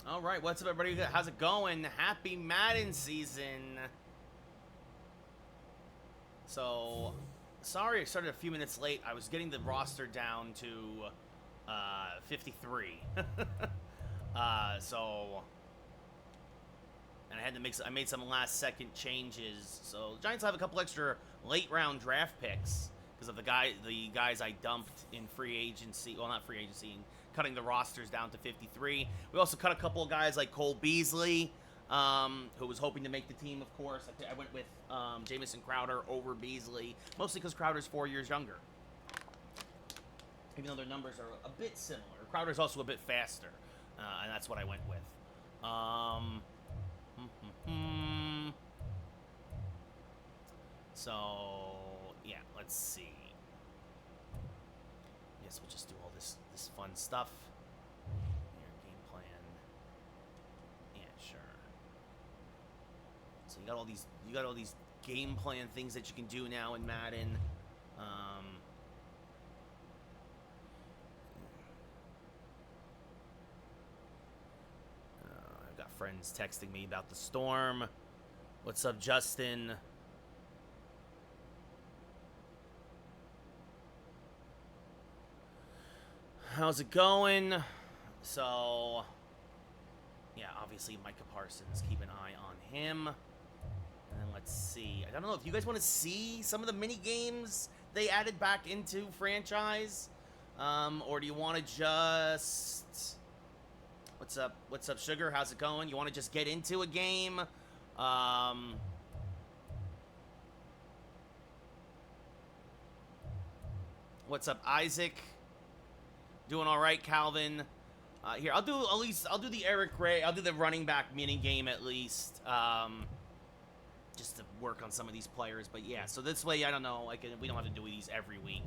All right, what's up, everybody? How's it going? Happy Madden season. So, sorry I started a few minutes late. I was getting the roster down to 53. And I had to make. I made some last-second changes. So, the Giants have a couple extra late-round draft picks because of the guys I dumped in free agency. Well, not free agency. Cutting the rosters down to 53. We also cut a couple of guys like Cole Beasley, who was hoping to make the team, of course. I went with Jamison Crowder over Beasley, mostly because Crowder's 4 years younger. Even though their numbers are a bit similar. Crowder's also a bit faster, and that's what I went with. So, yeah, let's see. I guess we'll just do all this fun stuff. Here, game plan. Yeah, sure. So you got all these game plan things that you can do now in Madden. I've got friends texting me about the storm. What's up, Justin? How's it going? So, yeah, obviously Micah Parsons, keep an eye on him. And then let's see. I don't know if you guys want to see some of the mini games they added back into franchise, or do you want to just... What's up, Sugar? How's it going? You want to just get into a game? What's up, Isaac? Doing all right, Calvin. Here, I'll do the Eric Gray. I'll do the running back mini game at least, just to work on some of these players. But yeah, so this way, I don't know. We don't have to do these every week.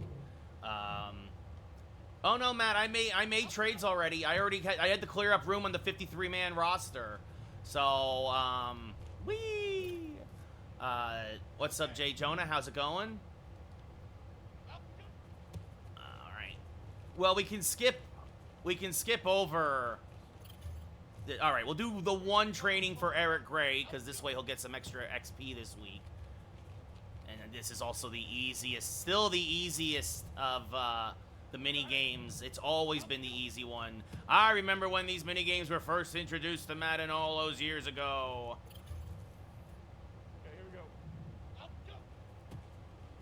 Oh no, Matt, I made trades already. I had to clear up room on the 53-man roster. So, what's up, Jay Jonah? How's it going? Well, we can skip over. All right, we'll do the one training for Eric Gray because this way he'll get some extra XP this week. And this is also the easiest, still the easiest of the mini games. It's always been the easy one. I remember when these mini games were first introduced to Madden all those years ago. Okay, here we go.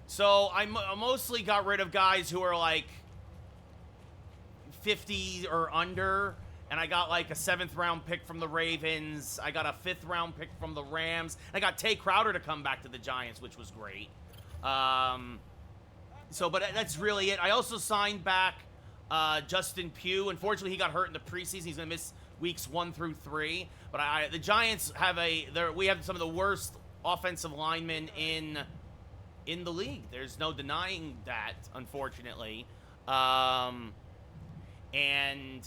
So I mostly got rid of guys who are like 50 or under, and I got like a 7th round pick from the Ravens. I got a 5th round pick from the Rams. I got Tay Crowder to come back to the Giants, which was great. But that's really it. I also signed back Justin Pugh. Unfortunately, he got hurt in the preseason. He's gonna miss weeks 1 through 3. But the Giants have we have some of the worst offensive linemen in the league. There's no denying that, unfortunately. And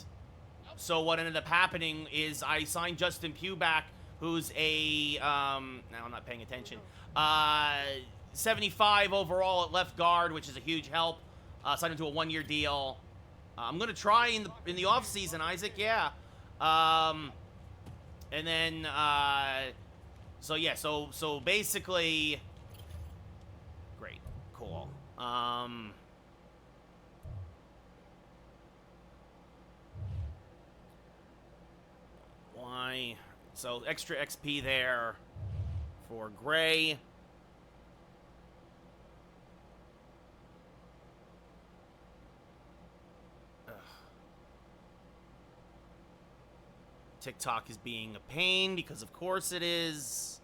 so what ended up happening is I signed Justin Pugh back, who's a, now I'm not paying attention, 75 overall at left guard, which is a huge help. Signed him to a 1-year deal. I'm going to try in the offseason, Isaac, yeah. And then, so yeah, so basically, great, cool. So extra XP there for Gray. Ugh. TikTok is being a pain because of course it is.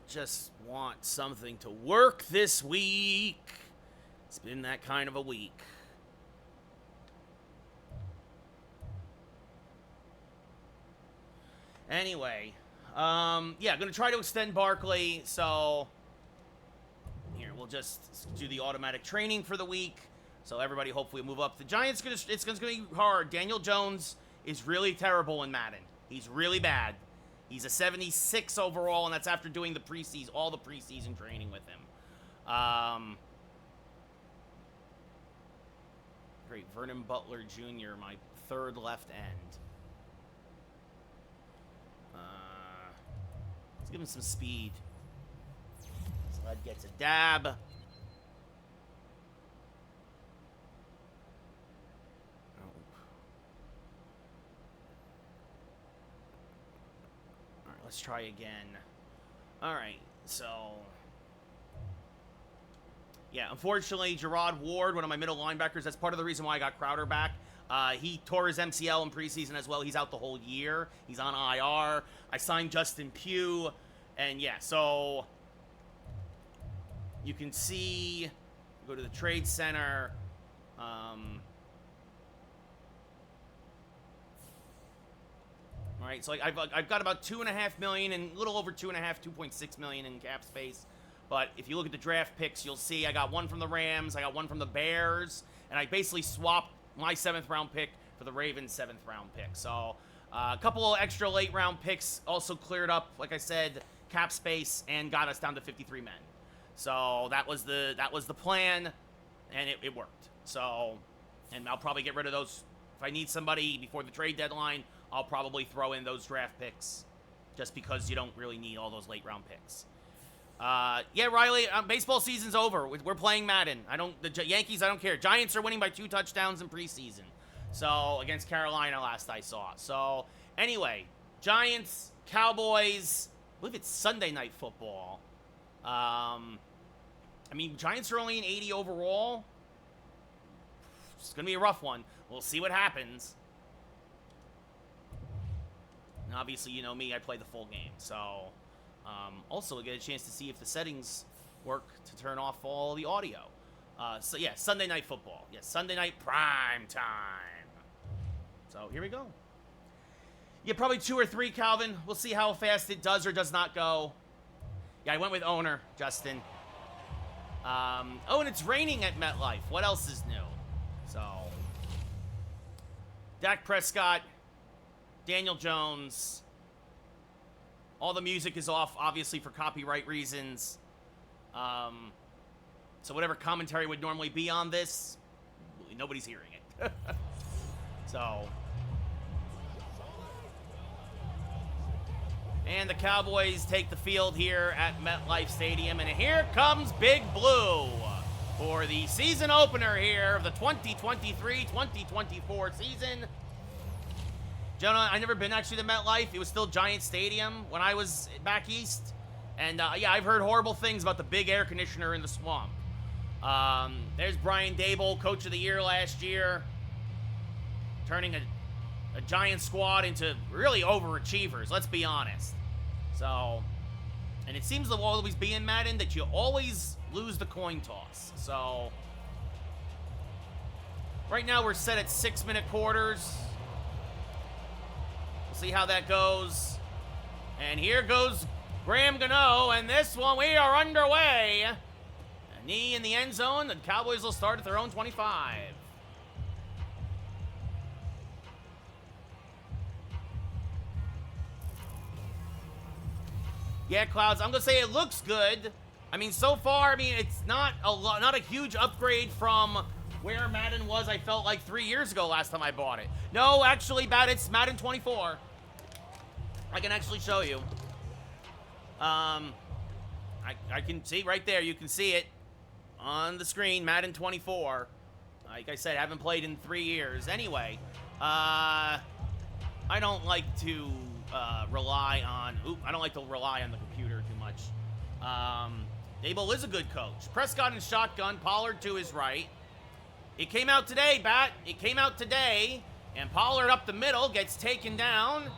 Just want something to work this week. It's been that kind of a week. Anyway, yeah, gonna try to extend Barkley. So here we'll just do the automatic training for the week. So everybody hopefully will move up. The Giants it's gonna be hard. Daniel Jones is really terrible in Madden. He's really bad. He's a 76 overall, and that's after doing all the preseason training with him. Great, Vernon Butler Jr., my third left end. Let's give him some speed. Sled gets a dab. Oh. Alright, let's try again. Alright, so... Yeah, unfortunately, Gerard Ward, one of my middle linebackers, that's part of the reason why I got Crowder back. He tore his MCL in preseason as well. He's out the whole year. He's on IR. I signed Justin Pugh. And yeah, so you can see, go to the trade center. All right, so like I've got about $2.5 million and a little over $2.6 million in cap space. But if you look at the draft picks, you'll see I got one from the Rams, I got one from the Bears, and I basically swapped my 7th round pick for the Ravens' 7th round pick. So a couple of extra late round picks also cleared up, like I said, cap space and got us down to 53 men. So that was the plan, and it worked. So, and I'll probably get rid of those if I need somebody before the trade deadline. I'll probably throw in those draft picks, just because you don't really need all those late round picks. Yeah, Riley, baseball season's over. We're playing Madden. The Yankees, I don't care. Giants are winning by 2 touchdowns in preseason. So, against Carolina last I saw. So, anyway, Giants, Cowboys, I believe it's Sunday Night Football. I mean, Giants are only an 80 overall. It's going to be a rough one. We'll see what happens. And obviously, you know me, I play the full game, so... also, we'll get a chance to see if the settings work to turn off all the audio. So, yeah, Sunday Night Football. Yeah, Sunday night prime time. So, here we go. Yeah, probably 2 or 3, Calvin. We'll see how fast it does or does not go. Yeah, I went with owner, Justin. Oh, and it's raining at MetLife. What else is new? So, Dak Prescott, Daniel Jones... All the music is off, obviously, for copyright reasons. So whatever commentary would normally be on this, nobody's hearing it. So. And the Cowboys take the field here at MetLife Stadium. And here comes Big Blue for the season opener here of the 2023-2024 season. Gentlemen, I've never been actually to MetLife. It was still Giant Stadium when I was back east. And, yeah, I've heard horrible things about the big air conditioner in the swamp. There's Brian Dable, Coach of the Year last year. Turning a Giant squad into really overachievers, let's be honest. So, and it seems to always be in Madden that you always lose the coin toss. So, right now we're set at 6-minute quarters. See how that goes. And here goes Graham Gano, and this one, we are underway. A knee in the end zone. The Cowboys will start at their own 25. Yeah, Clouds, I'm gonna say it looks good. I mean, so far, I mean, it's not a huge upgrade from where Madden was, I felt like 3 years ago last time I bought it. No, actually, it's Madden 24. I can actually show you. I can see right there. You can see it on the screen, Madden 24. Like I said, I haven't played in 3 years. Anyway, I don't like to rely on the computer too much. Dable is a good coach. Prescott and shotgun, Pollard to his right. It came out today, Bat. It came out today, and Pollard up the middle gets taken down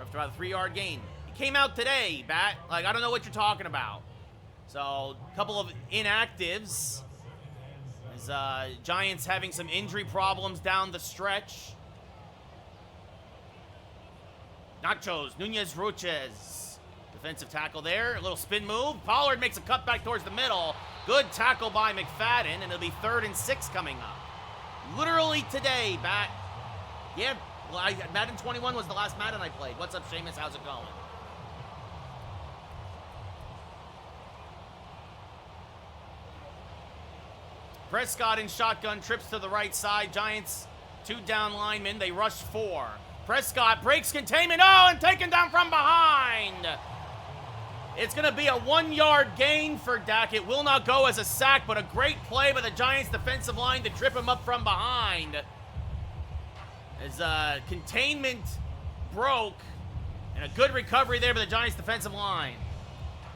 after about a 3-yard gain. It came out today, Bat. Like, I don't know what you're talking about. So, a couple of inactives. As Giants having some injury problems down the stretch. Nachos, Nunez Roches. Defensive tackle there. A little spin move. Pollard makes a cut back towards the middle. Good tackle by McFadden, and it'll be 3rd and 6 coming up. Literally today, Bat. Yeah, Madden 21 was the last Madden I played. What's up, Seamus? How's it going? Prescott in shotgun, trips to the right side. Giants, 2 down linemen. They rush 4. Prescott breaks containment. Oh, and taken down from behind. It's going to be a 1-yard gain for Dak. It will not go as a sack, but a great play by the Giants defensive line to trip him up from behind. As containment broke, and a good recovery there by the Giants defensive line.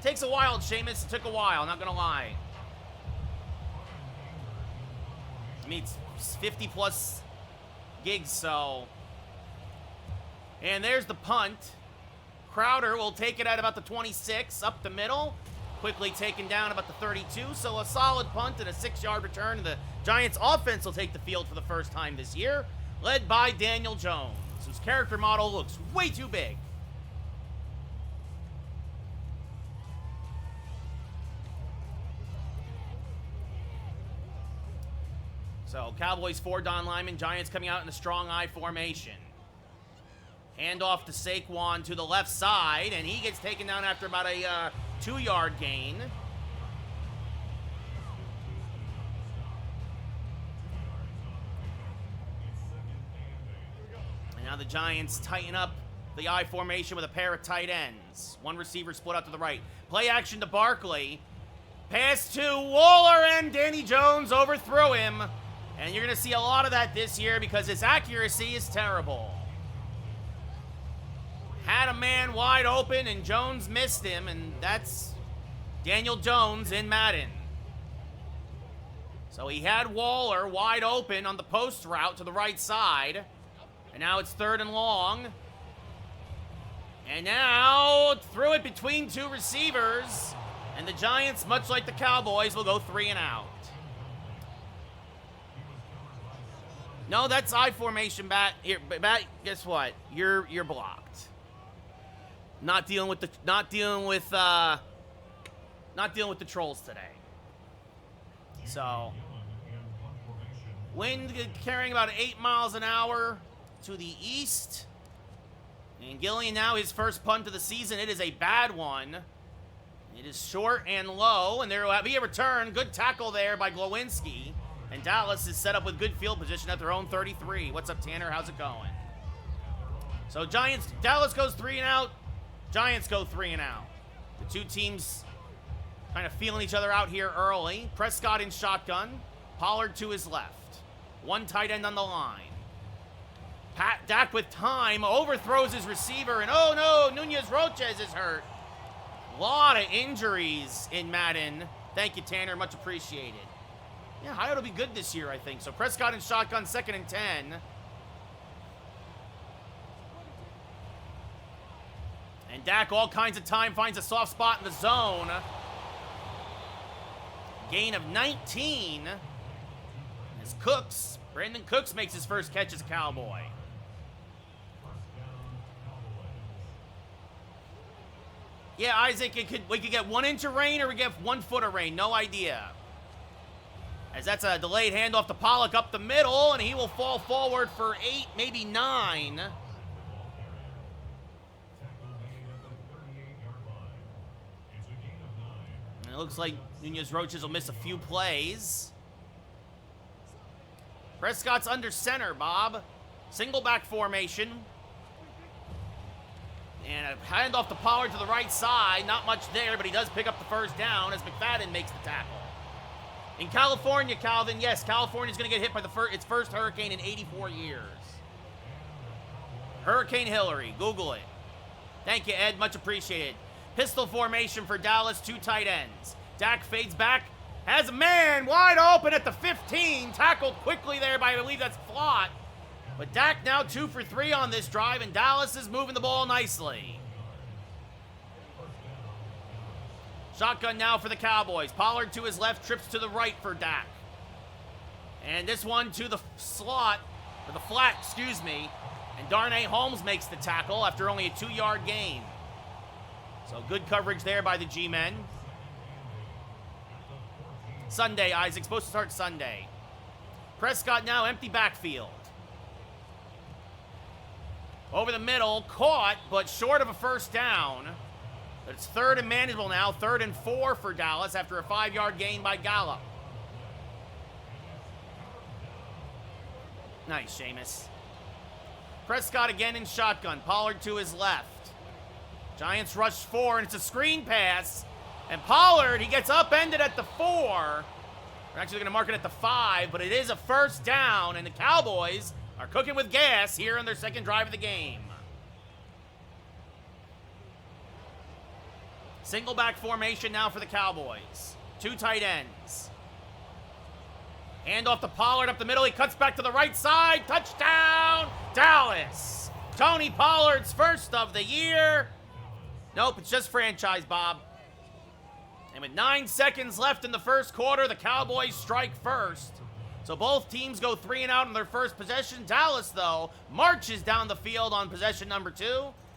Takes a while, Seamus. It took a while, not going to lie. I mean, it's 50-plus gigs, so... And there's the punt. Crowder will take it at about the 26, up the middle. Quickly taken down about the 32. So a solid punt and a 6-yard return. The Giants offense will take the field for the first time this year, led by Daniel Jones, whose character model looks way too big. So Cowboys 4 down linemen, Giants coming out in a strong I formation. Hand off to Saquon to the left side, and he gets taken down after about a 2-yard gain. And now the Giants tighten up the I formation with a pair of tight ends. One receiver split out to the right. Play action to Barkley. Pass to Waller, and Danny Jones overthrew him. And you're going to see a lot of that this year because his accuracy is terrible. Had a man wide open, and Jones missed him, and that's Daniel Jones in Madden. So he had Waller wide open on the post route to the right side, and now it's 3rd and long. And now threw it between 2 receivers, and the Giants, much like the Cowboys, will go 3 and out. No, that's I formation, Bat. Here, Bat. Guess what? You're blocked. Not dealing with the trolls today. So, wind carrying about 8 miles an hour to the east. And Gillian now his first punt of the season. It is a bad one. It is short and low, and there will be a return. Good tackle there by Glowinski. And Dallas is set up with good field position at their own 33. What's up, Tanner? How's it going? So Dallas goes 3 and out. Giants go 3 and out. The 2 teams kind of feeling each other out here early. Prescott in shotgun. Pollard to his left. 1 tight end on the line. Dak with time overthrows his receiver, and oh no, Nunez Roches is hurt. A lot of injuries in Madden. Thank you, Tanner. Much appreciated. Yeah, Hyatt will be good this year, I think. So Prescott in shotgun, 2nd and 10. And Dak, all kinds of time, finds a soft spot in the zone. Gain of 19. As Brandon Cooks makes his first catch as a Cowboy. Yeah, Isaac, we could get 1 inch of rain or we get 1 foot of rain. No idea. As that's a delayed handoff to Pollock up the middle, and he will fall forward for 8, maybe 9. And it looks like Nunez Roches will miss a few plays. Prescott's under center, Bob. Single back formation. And a handoff to Pollard to the right side. Not much there, but he does pick up the first down as McFadden makes the tackle. In California, Calvin, yes, California's going to get hit by its first hurricane in 84 years. Hurricane Hillary. Google it. Thank you, Ed. Much appreciated. Pistol formation for Dallas, 2 tight ends. Dak fades back. Has a man wide open at the 15. Tackled quickly there by, I believe that's Flott. But Dak now 2 for 3 on this drive, and Dallas is moving the ball nicely. Shotgun now for the Cowboys. Pollard to his left, trips to the right for Dak. And this one to the slot, or the flat, excuse me. And Darnay Holmes makes the tackle after only a 2-yard gain. So good coverage there by the G-men. Sunday, Isaac, supposed to start Sunday. Prescott now empty backfield. Over the middle, caught, but short of a first down. But it's 3rd and manageable now. 3rd and 4 for Dallas after a 5-yard gain by Gallup. Nice, Seamus. Prescott again in shotgun. Pollard to his left. Giants rush 4, and it's a screen pass. And Pollard, he gets upended at the 4. We're actually going to mark it at the 5, but it is a first down, and the Cowboys are cooking with gas here on their second drive of the game. Single back formation now for the Cowboys. 2 tight ends. Hand off to Pollard up the middle. He cuts back to the right side. Touchdown, Dallas. Tony Pollard's first of the year. Nope, it's just franchise, Bob. And with 9 seconds left in the first quarter, the Cowboys strike first. So both teams go 3 and out on their first possession. Dallas, though, marches down the field on possession number 2,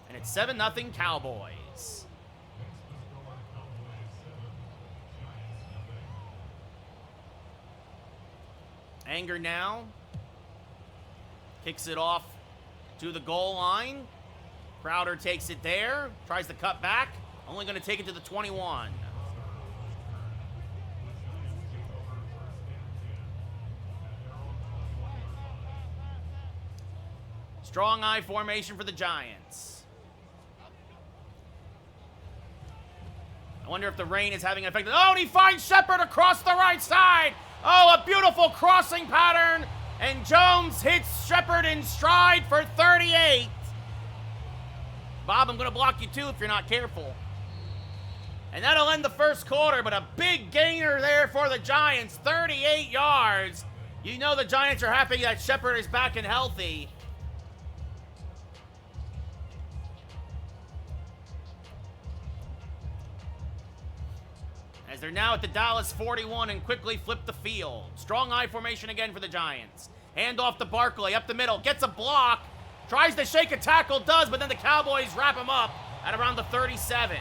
and it's 7-0 Cowboys. Anger now. Kicks it off to the goal line. Crowder takes it there. Tries to cut back. Only going to take it to the 21. Strong eye formation for the Giants. I wonder if the rain is having an effect. Oh, and he finds Shepard across the right side. Oh, a beautiful crossing pattern. And Jones hits Shepard in stride for 38. Bob, I'm going to block you too if you're not careful. And that'll end the first quarter, but a big gainer there for the Giants. 38 yards. You know the Giants are happy that Shepard is back and healthy. As they're now at the Dallas 41 and quickly flip the field. Strong eye formation again for the Giants. Hand off to Barkley, up the middle, gets a block, tries to shake a tackle, does, but then the Cowboys wrap him up at around the 37.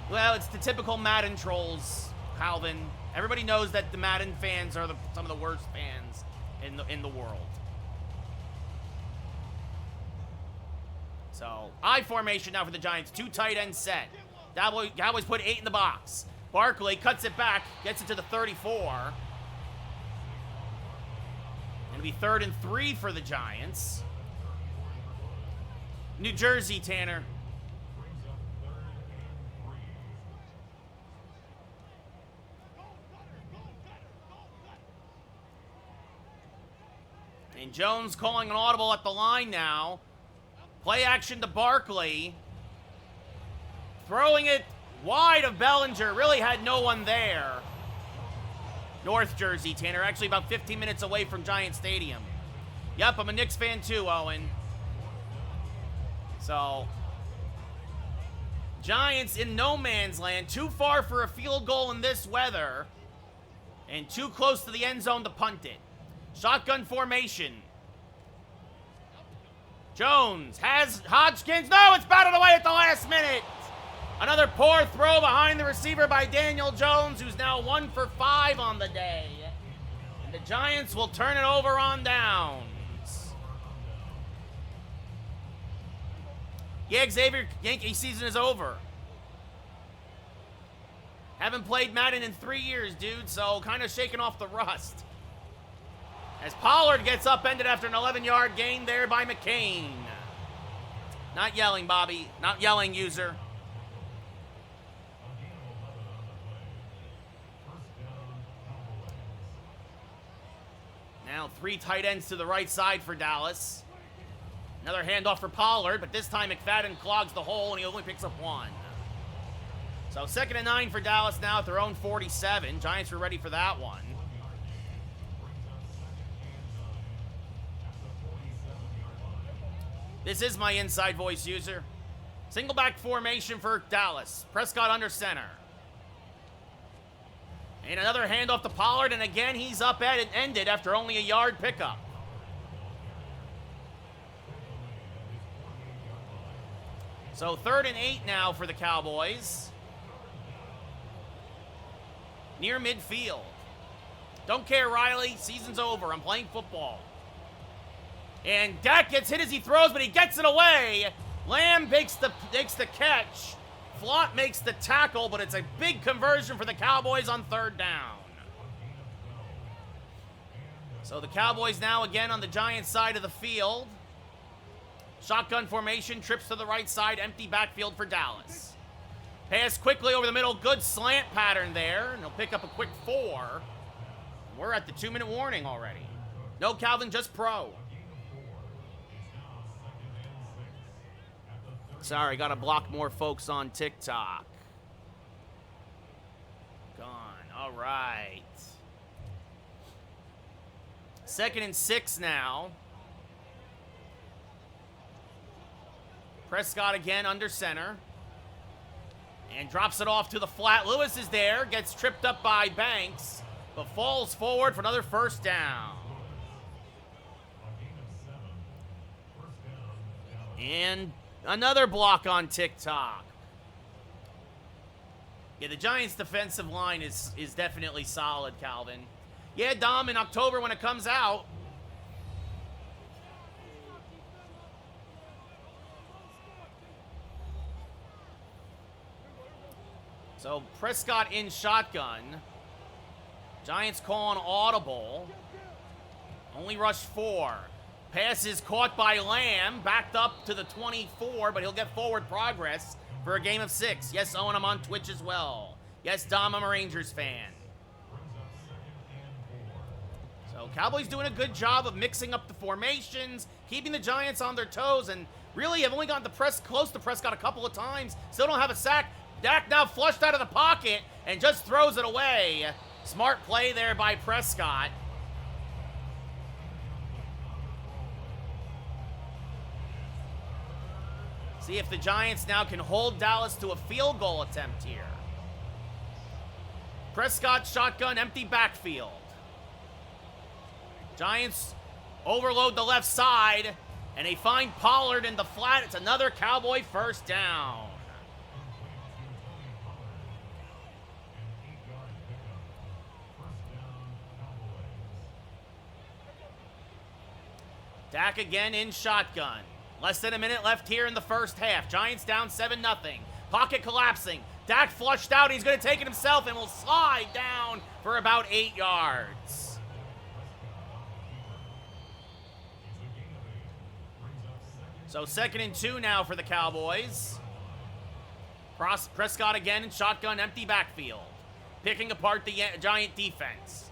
Well, it's the typical Madden trolls, Calvin. Everybody knows that the Madden fans are some of the worst fans in the world. So, I formation now for the Giants. 2 tight end set. Cowboys put 8 in the box. Barkley cuts it back, gets it to the 34. It'll be 3rd and 3 for the Giants. New Jersey, Tanner. And Jones calling an audible at the line now. Play action to Barkley. Throwing it wide of Bellinger. Really had no one there. North Jersey, Tanner. Actually about 15 minutes away from Giant Stadium. Yep, I'm a Knicks fan too, Owen. So, Giants in no man's land. Too far for a field goal in this weather. And too close to the end zone to punt it. Shotgun formation. Jones has Hodgkins. No, it's batted away at the last minute. Another poor throw behind the receiver by Daniel Jones, who's now 1 for 5 on the day. And the Giants will turn it over on downs. Yeah, Xavier, Yankee season is over. Haven't played Madden in 3 years, dude, so kind of shaking off the rust. As Pollard gets upended after an 11-yard gain there by McCain. Not yelling, Bobby. Not yelling, user. Now 3 tight ends to the right side for Dallas. Another handoff for Pollard, but this time McFadden clogs the hole and he only picks up 1. So 2nd and 9 for Dallas now at their own 47. Giants are ready for that one. This is my inside voice, user. Single back formation for Dallas. Prescott under center. And another handoff to Pollard, and again he's up at it, ended after only a yard pickup. So 3rd and 8 now for the Cowboys. Near midfield. Don't care, Riley. Season's over. I'm playing football. And Dak gets hit as he throws, but he gets it away. Lamb makes the catch. Flott makes the tackle, but it's a big conversion for the Cowboys on 3rd down. So the Cowboys now again on the Giants side of the field. Shotgun formation, trips to the right side, empty backfield for Dallas. Pass quickly over the middle, good slant pattern there, and they'll pick up a quick 4. We're at the 2-minute warning already. No Calvin, just pro. Sorry, gotta block more folks on TikTok. Gone, all right. 2nd and 6 now. Prescott again under center. And drops it off to the flat. Lewis is there, gets tripped up by Banks, but falls forward for another 1st down. And another block on TikTok. Yeah, the Giants' defensive line is definitely solid, Calvin. Yeah, Dom, in October when it comes out. So Prescott in shotgun. Giants call an audible. Only rush 4. Pass is caught by Lamb, backed up to the 24, but he'll get forward progress for a game of 6. Yes, Owen, I'm on Twitch as well. Yes, Dom, I'm a Rangers fan. So Cowboys doing a good job of mixing up the formations, keeping the Giants on their toes, and really have only gotten the press close to Prescott a couple of times. Still don't have a sack. Dak now flushed out of the pocket and just throws it away. Smart play there by Prescott. See if the Giants now can hold Dallas to a field goal attempt here. Prescott shotgun, empty backfield. Giants overload the left side, and they find Pollard in the flat. It's another Cowboy 1st down. Dak again in shotgun. Less than a minute left here in the 1st half. Giants down 7-0. Pocket collapsing. Dak flushed out. He's going to take it himself and will slide down for about 8 yards. So 2nd and 2 now for the Cowboys. Prescott again in shotgun, empty backfield. Picking apart the Giant defense.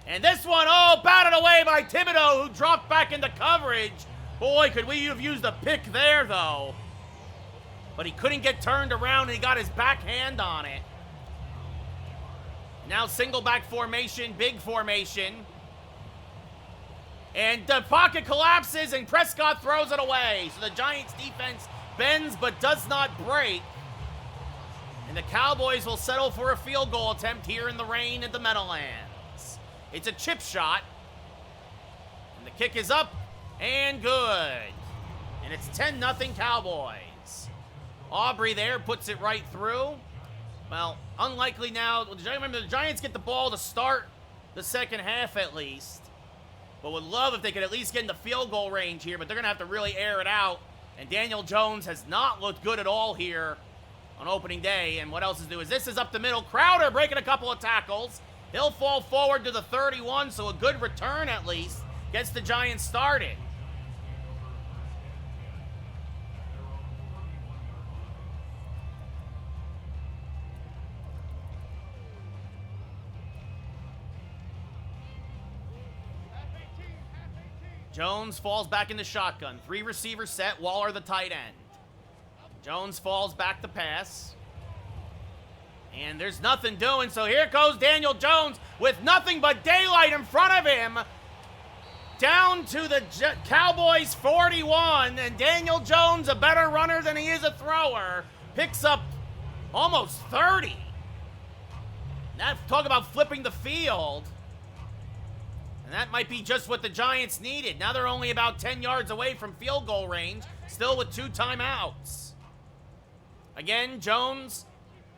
And this one, batted away by Thibodeau, who dropped back into coverage. Boy, could we have used a pick there, though. But he couldn't get turned around, and he got his backhand on it. Now single back formation, big formation. And the pocket collapses, and Prescott throws it away. So the Giants' defense bends but does not break. And the Cowboys will settle for a field goal attempt here in the rain at the Meadowlands. It's a chip shot. And the kick is up and good. And it's 10-0 Cowboys. Aubrey there puts it right through. Well, unlikely now. Remember, the Giants get the ball to start the 2nd half at least. But would love if they could at least get in the field goal range here. But they're going to have to really air it out. And Daniel Jones has not looked good at all here on opening day. And what else is new is this is up the middle. Crowder breaking a couple of tackles. He'll fall forward to the 31, so a good return at least gets the Giants started. Jones falls back in the shotgun. 3 receiver set, Waller the tight end. Jones falls back to pass. And there's nothing doing, so here goes Daniel Jones with nothing but daylight in front of him. Down to the Cowboys 41, and Daniel Jones, a better runner than he is a thrower, picks up almost 30. Talk about flipping the field. And that might be just what the Giants needed. Now they're only about 10 yards away from field goal range, still with 2 timeouts. Again, Jones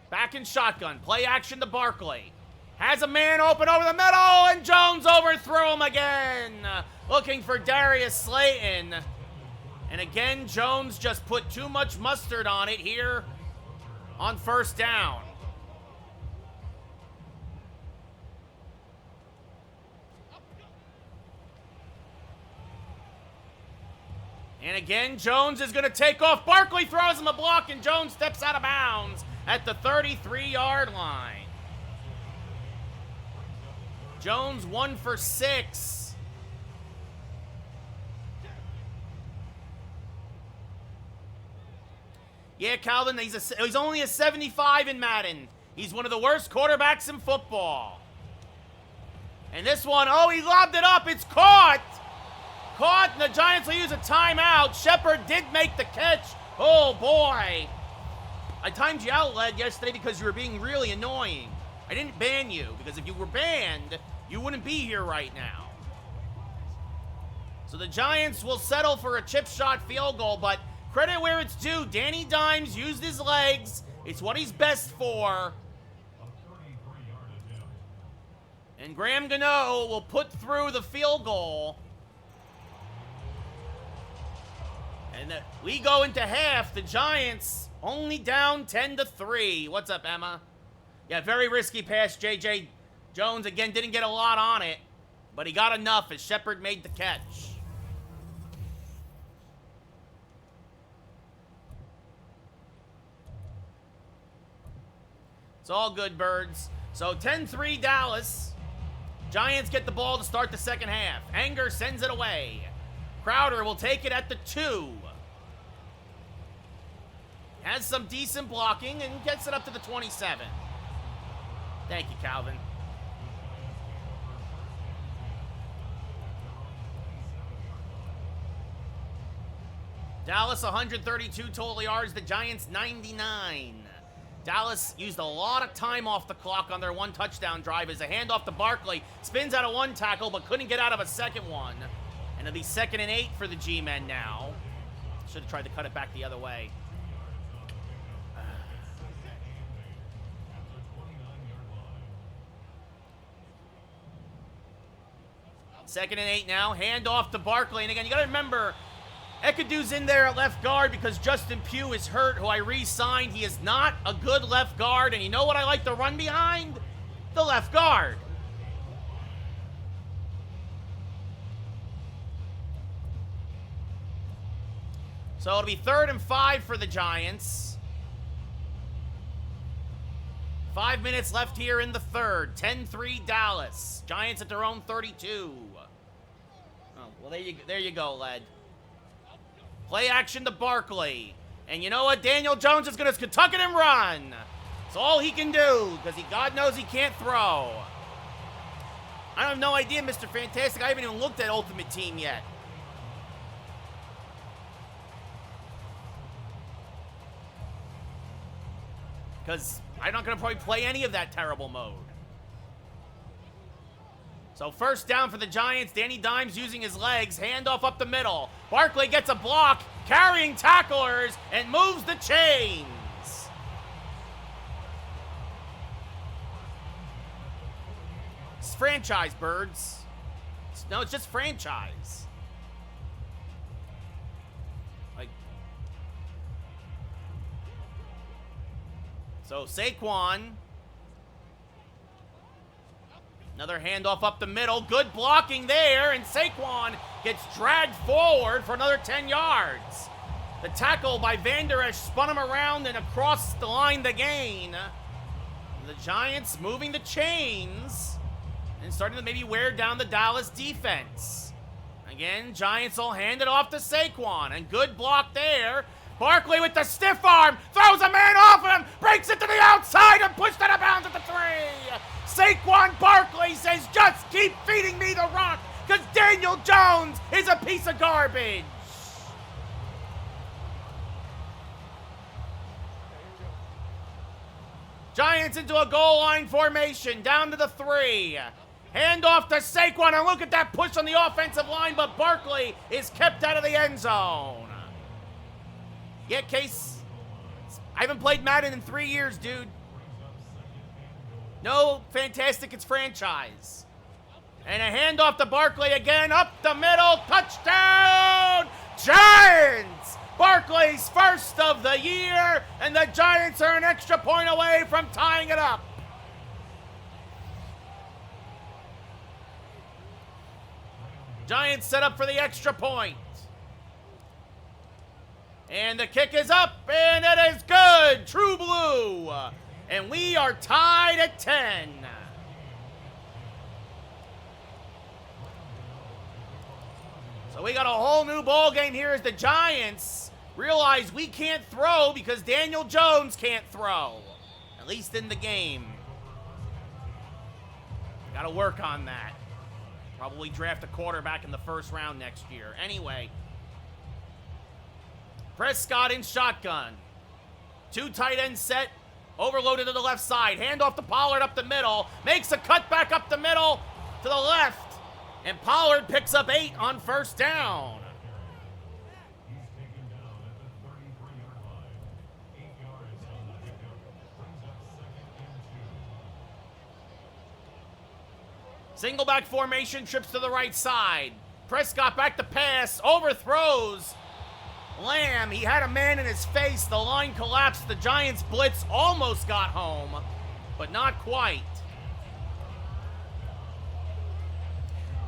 back in shotgun. Play action to Barkley. Has a man open over the middle, and Jones overthrew him again. looking for Darius Slayton. And again, Jones just put too much mustard on it here on first down. And again, Jones is going to take off. Barkley throws him a block, and Jones steps out of bounds at the 33-yard line. Jones 1 for 6. Yeah, Calvin, he's only a 75 in Madden. He's one of the worst quarterbacks in football. And this one, oh, he lobbed it up. It's caught. Caught, and the Giants will use a timeout. Shepard did make the catch. Oh, boy. I timed you out, Led, yesterday because you were being really annoying. I didn't ban you, because if you were banned, you wouldn't be here right now. So the Giants will settle for a chip shot field goal, but credit where it's due. Danny Dimes used his legs. It's what he's best for. And Graham Gano will put through the field goal. And we go into half. The Giants only down 10-3. What's up, Emma? Yeah, very risky pass. J.J. Jones, again, didn't get a lot on it, but he got enough as Shepard made the catch. It's all good, birds. So 10-3 Dallas. Giants get the ball to start the second half. Anger sends it away. Crowder will take it at the 2. Has some decent blocking and gets it up to the 27. Thank you, Calvin. Dallas 132 total yards. The Giants 99. Dallas used a lot of time off the clock on their one touchdown drive as a handoff to Barkley. Spins out of one tackle but couldn't get out of a second one. And it'll be 2nd and 8 for the G-men now. Should have tried to cut it back the other way. 2nd and 8 now. Hand off to Barkley. And again, you got to remember, Ekadu's in there at left guard because Justin Pugh is hurt, who I re-signed. He is not a good left guard. And you know what I like to run behind? The left guard. So it'll be 3rd and 5 for the Giants. 5 minutes left here in the third. 10-3 Dallas. Giants at their own 32. Oh, well, there you go, Led. Play action to Barkley. And you know what? Daniel Jones is going to tuck it and run. It's all he can do, because God knows he can't throw. I have no idea, Mr. Fantastic. I haven't even looked at Ultimate Team yet. Because I'm not going to probably play any of that terrible mode. So 1st down for the Giants. Danny Dimes using his legs. Handoff up the middle. Barkley gets a block, carrying tacklers, and moves the chains. It's franchise, birds. No, it's just franchise. So Saquon. Another handoff up the middle. Good blocking there, and Saquon gets dragged forward for another 10 yards. The tackle by Van Der Esch spun him around and across the line the gain. The Giants moving the chains and starting to maybe wear down the Dallas defense. Again, Giants will hand it off to Saquon, and good block there. Barkley with the stiff arm, throws a man off him, breaks it to the outside, and pushed out of bounds at the 3. Saquon Barkley says, just keep feeding me the rock, because Daniel Jones is a piece of garbage. Giants into a goal line formation, down to the 3. Hand off to Saquon, and look at that push on the offensive line, but Barkley is kept out of the end zone. Yeah, Case, I haven't played Madden in 3 years, dude. No, Fantastic, it's franchise. And a handoff to Barkley again, up the middle, touchdown, Giants! Barkley's first of the year, and the Giants are an extra point away from tying it up. Giants set up for the extra point. And the kick is up, and it is good, true blue. And we are tied at 10. So we got a whole new ball game here as the Giants realize we can't throw because Daniel Jones can't throw, at least in the game. Got to work on that. Probably draft a quarterback in the first round next year. Anyway, Prescott in shotgun. 2 tight end set, overloaded to the left side. Handoff to Pollard up the middle. Makes a cut back up the middle to the left. And Pollard picks up 8 on first down. Single back formation, trips to the right side. Prescott back to pass, overthrows Lamb. He had a man in his face. The line collapsed. The Giants blitz almost got home, but not quite.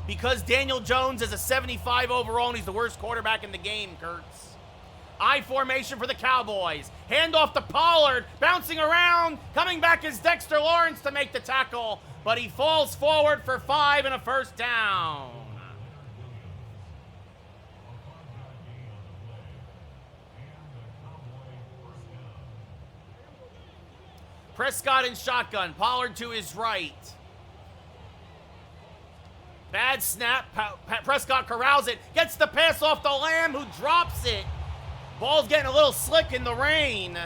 Because Daniel Jones is a 75 overall and he's the worst quarterback in the game, Kurtz. I formation for the Cowboys. Handoff to Pollard, bouncing around. Coming back is Dexter Lawrence to make the tackle, but he falls forward for 5 and a first down. Prescott in shotgun. Pollard to his right. Bad snap. Prescott corrals it. Gets the pass off to Lamb, who drops it. Ball's getting a little slick in the rain.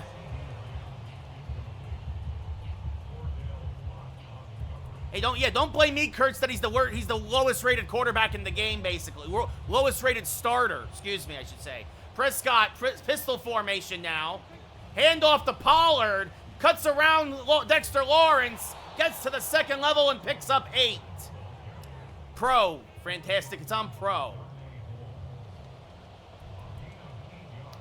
Hey, don't blame me, Kurtz, that he's the lowest rated quarterback in the game, basically. Lowest rated starter, excuse me, I should say. Prescott, pistol formation now. Handoff to Pollard. Cuts around Dexter Lawrence. Gets to the second level and picks up 8. Pro. Fantastic. It's on pro.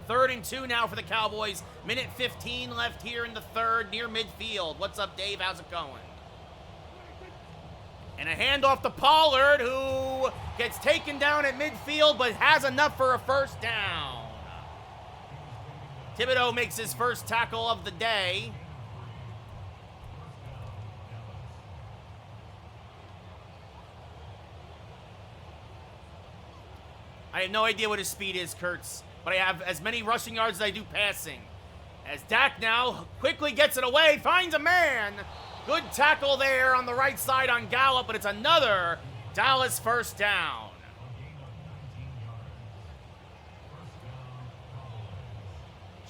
3rd and 2 now for the Cowboys. Minute 15 left here in the third, near midfield. What's up, Dave? How's it going? And a handoff to Pollard, who gets taken down at midfield, but has enough for a first down. Thibodeau makes his first tackle of the day. I have no idea what his speed is, Kurtz, but I have as many rushing yards as I do passing. As Dak now quickly gets it away, finds a man. Good tackle there on the right side on Gallup, but it's another Dallas first down.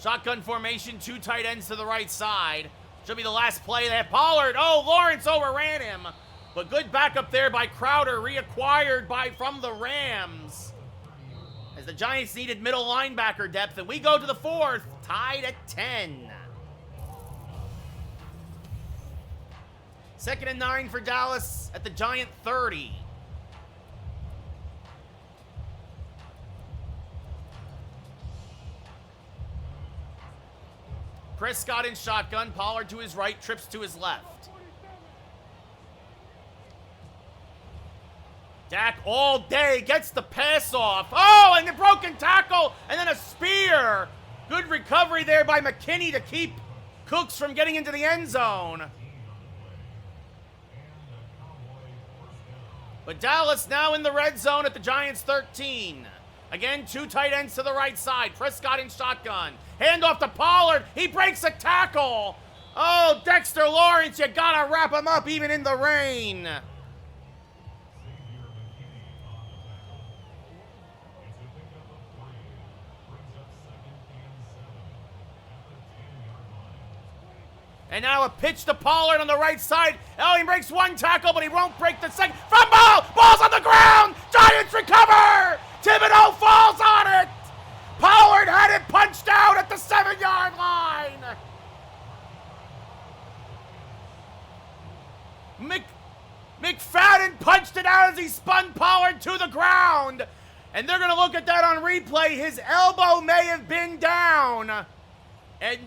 Shotgun formation, 2 tight ends to the right side. Should be the last play. They have Pollard. Oh, Lawrence overran him. But good backup there by Crowder, reacquired from the Rams. As the Giants needed middle linebacker depth, and we go to the 4th, tied at 10. 2nd and 9 for Dallas at the Giant 30. Prescott in shotgun, Pollard to his right, trips to his left. Dak all day gets the pass off. Oh, and the broken tackle, and then a spear. Good recovery there by McKinney to keep Cooks from getting into the end zone. But Dallas now in the red zone at the Giants 13. Again, 2 tight ends to the right side. Prescott in shotgun. Handoff to Pollard. He breaks a tackle. Oh, Dexter Lawrence, you gotta wrap him up even in the rain. And now a pitch to Pollard on the right side. Oh, he breaks 1 tackle, but he won't break the second. Fumble! Ball's on the ground! Giants recover! Thibodeau falls on it! Pollard had it punched out at the 7-yard line! McFadden punched it out as he spun Pollard to the ground. And they're going to look at that on replay. His elbow may have been down. And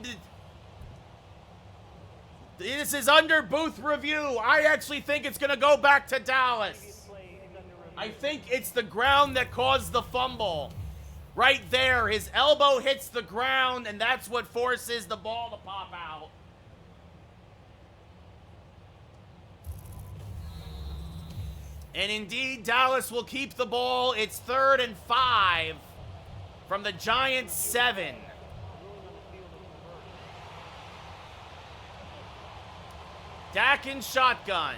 this is under booth review. I actually think it's going to go back to Dallas. I think it's the ground that caused the fumble. Right there, his elbow hits the ground, and that's what forces the ball to pop out. And indeed, Dallas will keep the ball. It's 3rd and 5 from the Giants' 7. Dak in shotgun.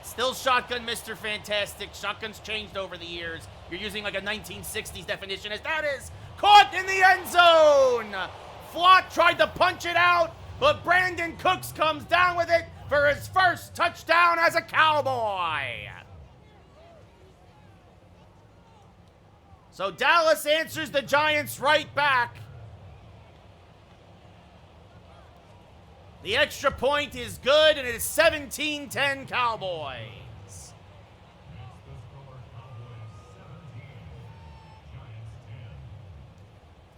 Still shotgun, Mr. Fantastic. Shotgun's changed over the years. You're using like a 1960s definition as that is caught in the end zone. Flott tried to punch it out, but Brandon Cooks comes down with it for his first touchdown as a Cowboy. So Dallas answers the Giants right back. The extra point is good, and it is 17-10 Cowboys.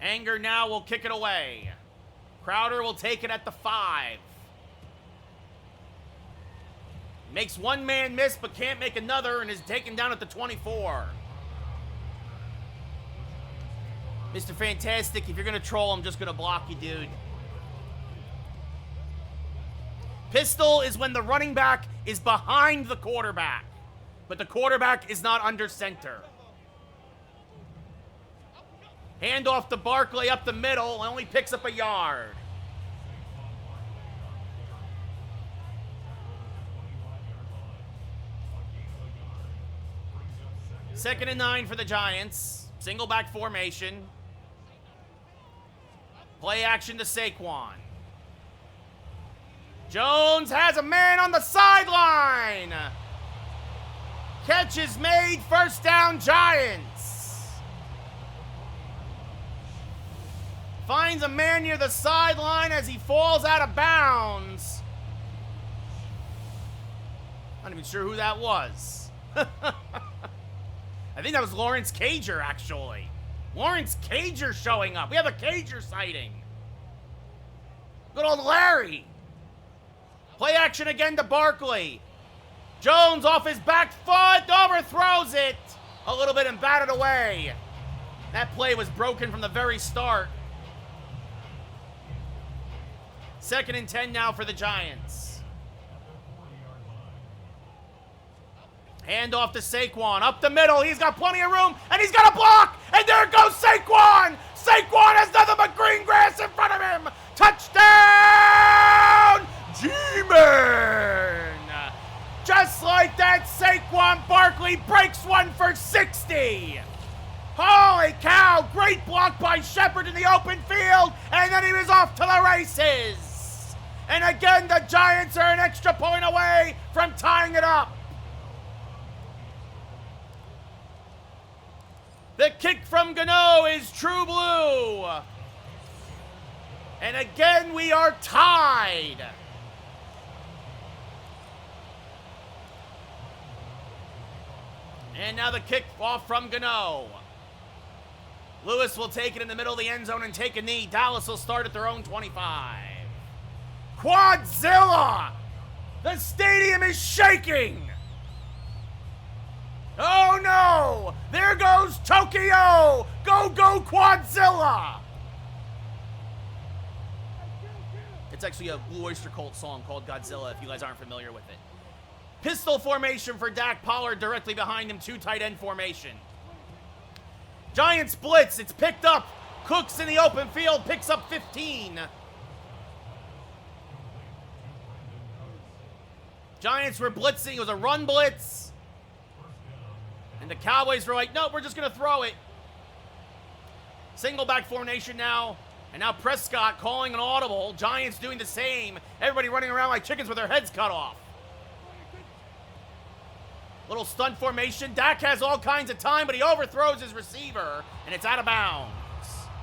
Anger now will kick it away. Crowder will take it at the 5. Makes one man miss, but can't make another, and is taken down at the 24. Mr. Fantastic, if you're going to troll, I'm just going to block you, dude. Pistol is when the running back is behind the quarterback, but the quarterback is not under center. Handoff to Barkley up the middle, only picks up a yard. Second and 9 for the Giants. Single back formation. Play action to Saquon. Jones has a man on the sideline. Catch is made, first down Giants. Finds a man near the sideline as he falls out of bounds. Not even sure who that was. I think that was Lawrence Cager, actually. Lawrence Cager showing up. We have a Cager sighting. Good old Larry. Play action again to Barkley. Jones off his back foot, overthrows it a little bit and batted away. That play was broken from the very start. Second and 10 now for the Giants. Hand off to Saquon, up the middle. He's got plenty of room, and he's got a block, and there goes Saquon. Saquon has nothing but green grass in front of him. Touchdown, G-Man. Just like that, Saquon Barkley breaks one for 60. Holy cow, great block by Shepard in the open field, and then he was off to the races. And again, the Giants are an extra point away from tying it up. The kick from Gano is true blue. And again, we are tied. And now the kick off from Gano. Lewis will take it in the middle of the end zone and take a knee. Dallas will start at their own 25. Quadzilla! The stadium is shaking! Oh no! There goes Tokyo! Go, go, Quadzilla! It's actually a Blue Oyster Cult song called Godzilla, if you guys aren't familiar with it. Pistol formation for Dak. Pollard directly behind him, 2 tight end formation. Giants blitz, it's picked up. Cooks in the open field, picks up 15. Giants were blitzing, it was a run blitz. And the Cowboys were like, nope, we're just gonna throw it. Single back formation now. And now Prescott calling an audible. Giants doing the same. Everybody running around like chickens with their heads cut off. Little stunt formation. Dak has all kinds of time, but he overthrows his receiver, and it's out of bounds.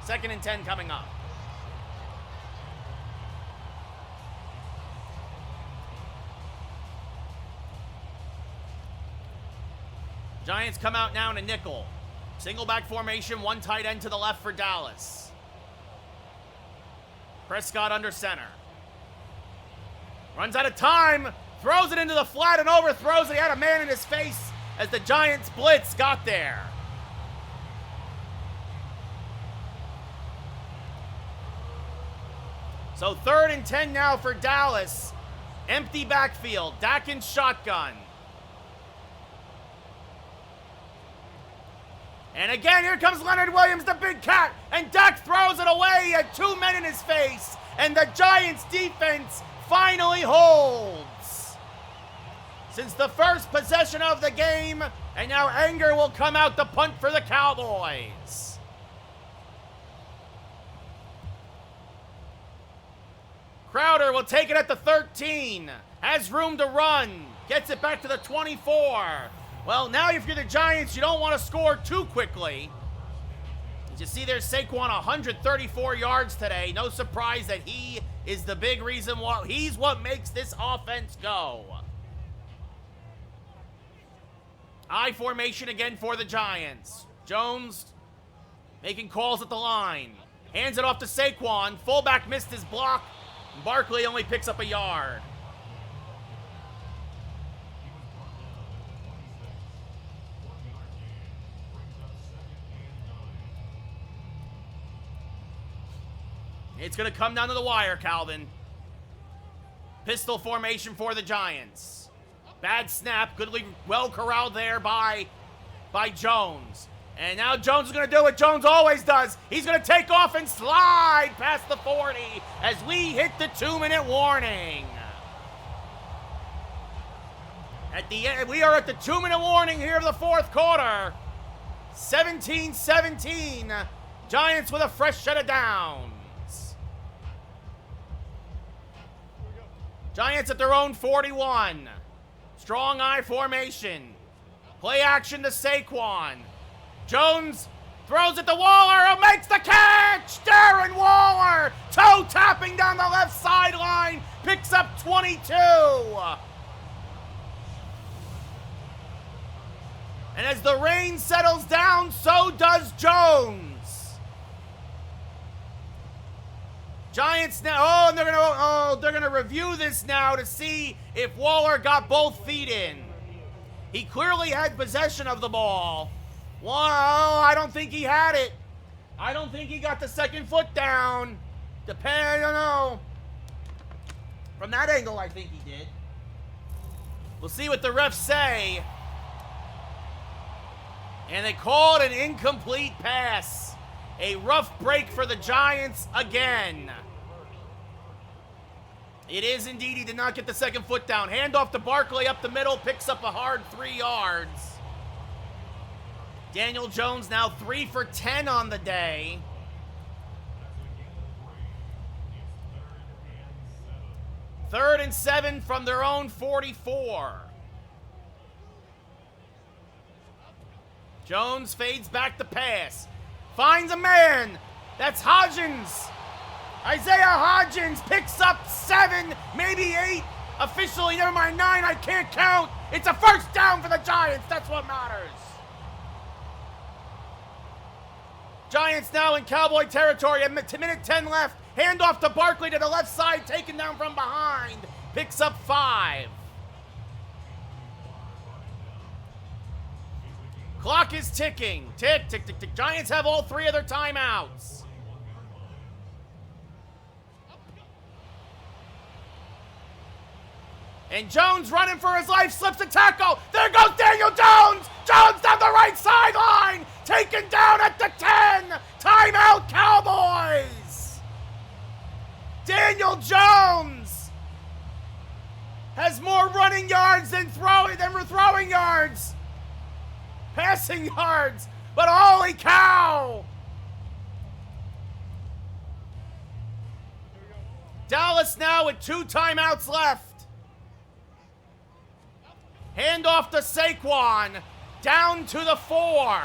Second and 10 coming up. Giants come out now in a nickel. Single back formation, one tight end to the left for Dallas. Prescott under center. Runs out of time, throws it into the flat and overthrows it. He had a man in his face as the Giants blitz got there. So 3rd and 10 now for Dallas. Empty backfield, Dak in shotgun. And again, here comes Leonard Williams, the big cat, and Dak throws it away. He had 2 men in his face, and the Giants defense finally holds. Since the first possession of the game, and now Anger will come out to punt for the Cowboys. Crowder will take it at the 13, has room to run, gets it back to the 24. Well, now if you're the Giants, you don't want to score too quickly. As you see there's Saquon, 134 yards today. No surprise that he is the big reason why. He's what makes this offense go. I formation again for the Giants. Jones making calls at the line. Hands it off to Saquon. Fullback missed his block. Barkley only picks up a yard. It's going to come down to the wire, Calvin. Pistol formation for the Giants. Bad snap. Goodly well corralled there by Jones. And now Jones is going to do what Jones always does. He's going to take off and slide past the 40 as we hit the 2-minute warning. At the end, we are at the 2-minute warning here of the 4th quarter. 17-17. Giants with a fresh set of downs. Giants at their own 41. Strong I formation. Play action to Saquon. Jones throws it to Waller, who makes the catch! Darren Waller, toe tapping down the left sideline, picks up 22. And as the rain settles down, so does Jones. Giants now, they're gonna review this now to see if Waller got both feet in. He clearly had possession of the ball. Well, I don't think he had it. I don't think he got the second foot down. I don't know. From that angle, I think he did. We'll see what the refs say. And they called an incomplete pass. A rough break for the Giants again. It is indeed. He did not get the second foot down. Handoff to Barkley up the middle. Picks up a hard 3 yards. Daniel Jones now 3 for 10 on the day. Third and 7 from their own 44. Jones fades back to pass. Finds a man. That's Hodgins. Isaiah Hodgins picks up 7, maybe 8. Officially, never mind, 9. I can't count. It's a first down for the Giants. That's what matters. Giants now in Cowboy territory. A minute 10 left. Handoff to Barkley to the left side. Taken down from behind. Picks up 5. Clock is ticking. Tick, tick, tick, tick. Giants have all 3 of their timeouts. And Jones running for his life, slips a tackle. There goes Daniel Jones. Jones down the right sideline. Taken down at the 10. Timeout, Cowboys. Daniel Jones has more running yards than throwing yards. Passing yards. But holy cow. Dallas now with 2 timeouts left. Handoff to Saquon, down to the 4.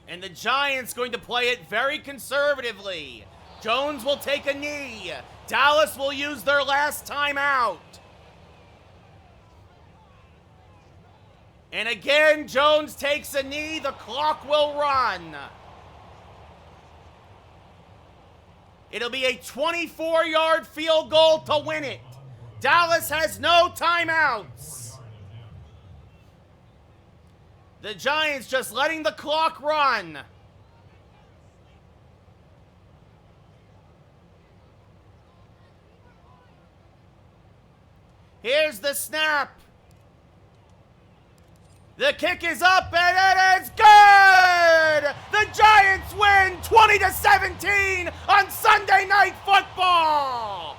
And the Giants going to play it very conservatively. Jones will take a knee. Dallas will use their last timeout. And again, Jones takes a knee. The clock will run. It'll be a 24-yard field goal to win it. Dallas has no timeouts. The Giants just letting the clock run. Here's the snap. The kick is up and it is good! The Giants win 20-17 on Sunday Night Football!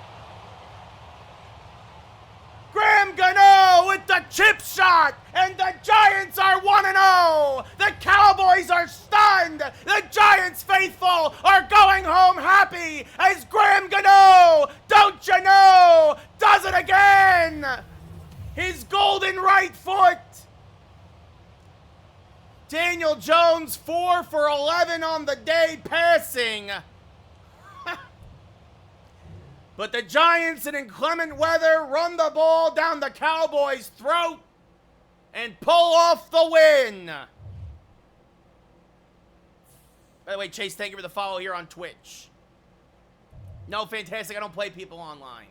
Graham Gano with the chip shot, and the Giants are 1-0. The Cowboys are stunned. The Giants faithful are going home happy as Graham Gano, don't you know, does it again. His golden right foot. Daniel Jones 4 for 11 on the day passing. But the Giants in inclement weather run the ball down the Cowboys' throat and pull off the win. By the way, Chase, thank you for the follow here on Twitch. No, fantastic. I don't play people online.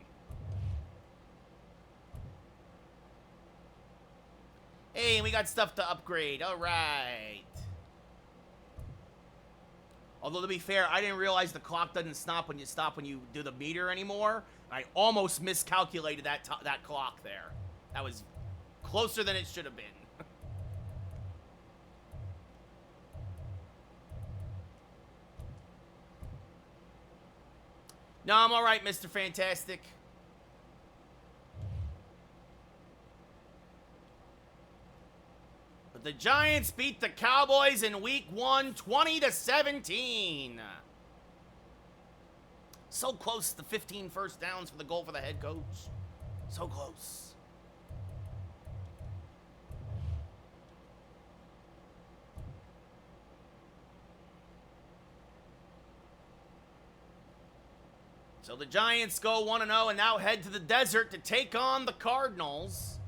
Hey, we got stuff to upgrade. All right. Although, to be fair, I didn't realize the clock doesn't stop when you do the meter anymore. I almost miscalculated that clock there. That was closer than it should have been. No, I'm all right, Mr. Fantastic. But the Giants beat the Cowboys in Week 1, 20-17. So close to the 15 first downs for the goal for the head coach. So close. So the Giants go 1-0 and now head to the desert to take on the Cardinals.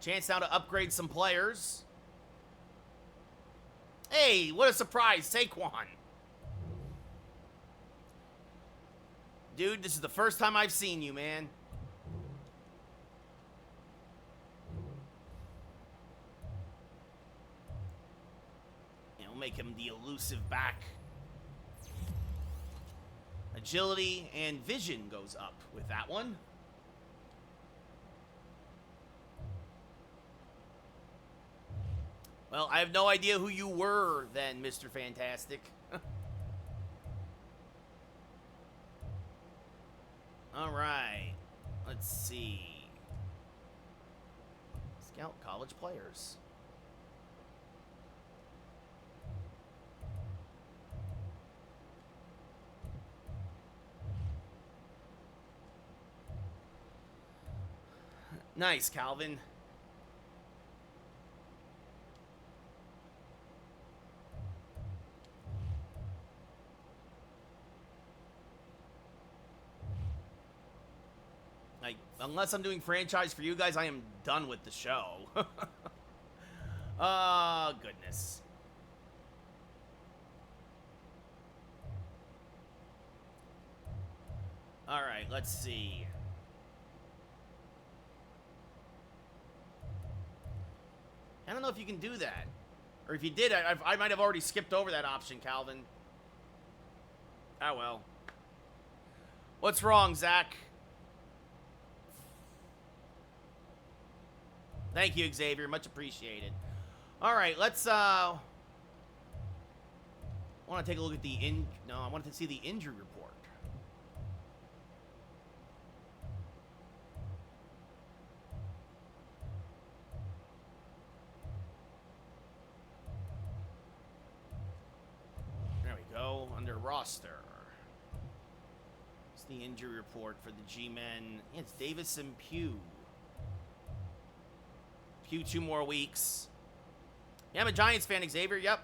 Chance now to upgrade some players. Hey, what a surprise, Saquon. Dude, this is the first time I've seen you, man. And we'll make him the elusive back. Agility and vision goes up with that one. Well, I have no idea who you were then, Mr. Fantastic. All right. Let's see. Scout college players. Nice, Calvin. Unless I'm doing franchise for you guys, I am done with the show. Oh, goodness. All right, let's see. I don't know if you can do that. Or if you did, I might have already skipped over that option, Calvin. Oh, well. What's wrong, Zach? Thank you, Xavier. Much appreciated. All right, let's, I want to take a look at the I wanted to see the injury report. There we go, under roster. It's the injury report for the G-Men. Yeah, it's Davis and Pugh. Pugh 2 more weeks. Yeah, I'm a Giants fan, Xavier. Yep.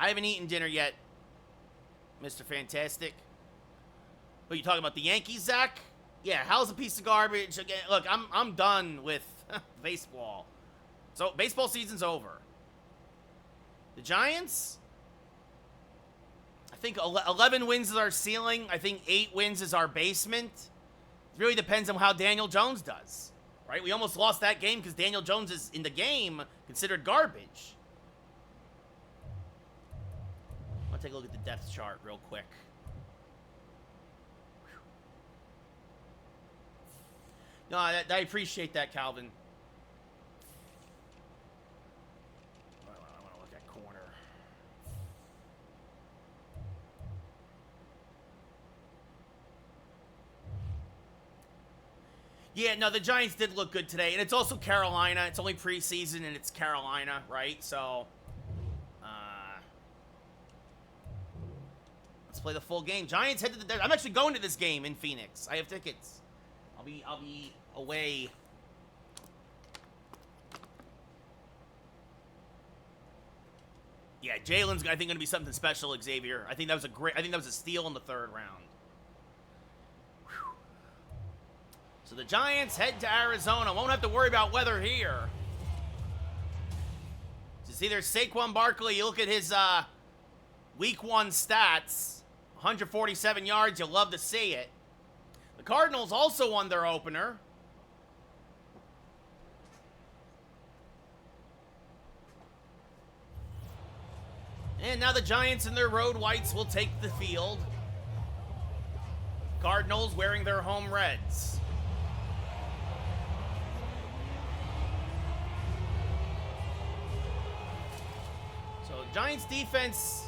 I haven't eaten dinner yet, Mr. Fantastic. What, you talking about the Yankees, Zach? Yeah, how's a piece of garbage? Again, look, I'm done with baseball. So, baseball season's over. The Giants? I think 11 wins is our ceiling. I think 8 wins is our basement. It really depends on how Daniel Jones does, right? We almost lost that game because Daniel Jones is, in the game, considered garbage. I'll take a look at the depth chart real quick. No, I appreciate that, Calvin. I want to look at corner. Yeah, no, the Giants did look good today, and it's also Carolina. It's only preseason, and it's Carolina, right? So, let's play the full game. Giants head to the. I'm actually going to this game in Phoenix. I have tickets. I'll be away. Yeah, Jalen's, I think, going to be something special, Xavier. I think that was a steal in the 3rd round. Whew. So the Giants head to Arizona. Won't have to worry about weather here. So see, there's Saquon Barkley. You look at his week 1 stats. 147 yards. You'll love to see it. The Cardinals also won their opener. And now the Giants in their road whites will take the field. Cardinals wearing their home reds. So Giants defense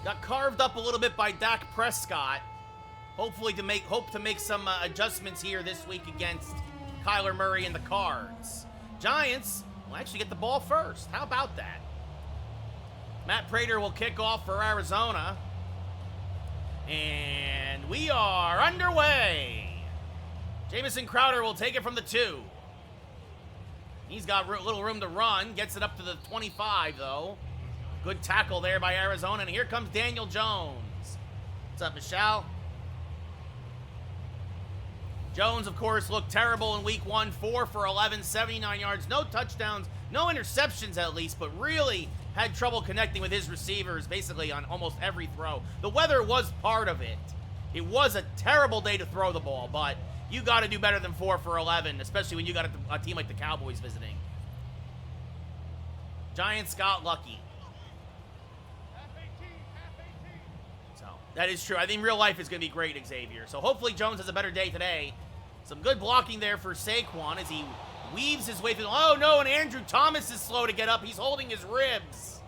got carved up a little bit by Dak Prescott. Hopefully hope to make some adjustments here this week against Kyler Murray and the Cards. Giants will actually get the ball first. How about that? Matt Prater will kick off for Arizona. And we are underway. Jamison Crowder will take it from the 2. He's got a little room to run. Gets it up to the 25, though. Good tackle there by Arizona. And here comes Daniel Jones. What's up, Michelle? Jones, of course, looked terrible in week 1. 4 for 11, 79 yards. No touchdowns, no interceptions at least, but really had trouble connecting with his receivers basically on almost every throw. The weather was part of it. It was a terrible day to throw the ball, but you got to do better than 4 for 11, especially when you got a team like the Cowboys visiting. Giants got lucky. So, that is true. I think real life is going to be great, Xavier. So hopefully Jones has a better day today. Some good blocking there for Saquon as he weaves his way through. Oh, no, and Andrew Thomas is slow to get up. He's holding his ribs.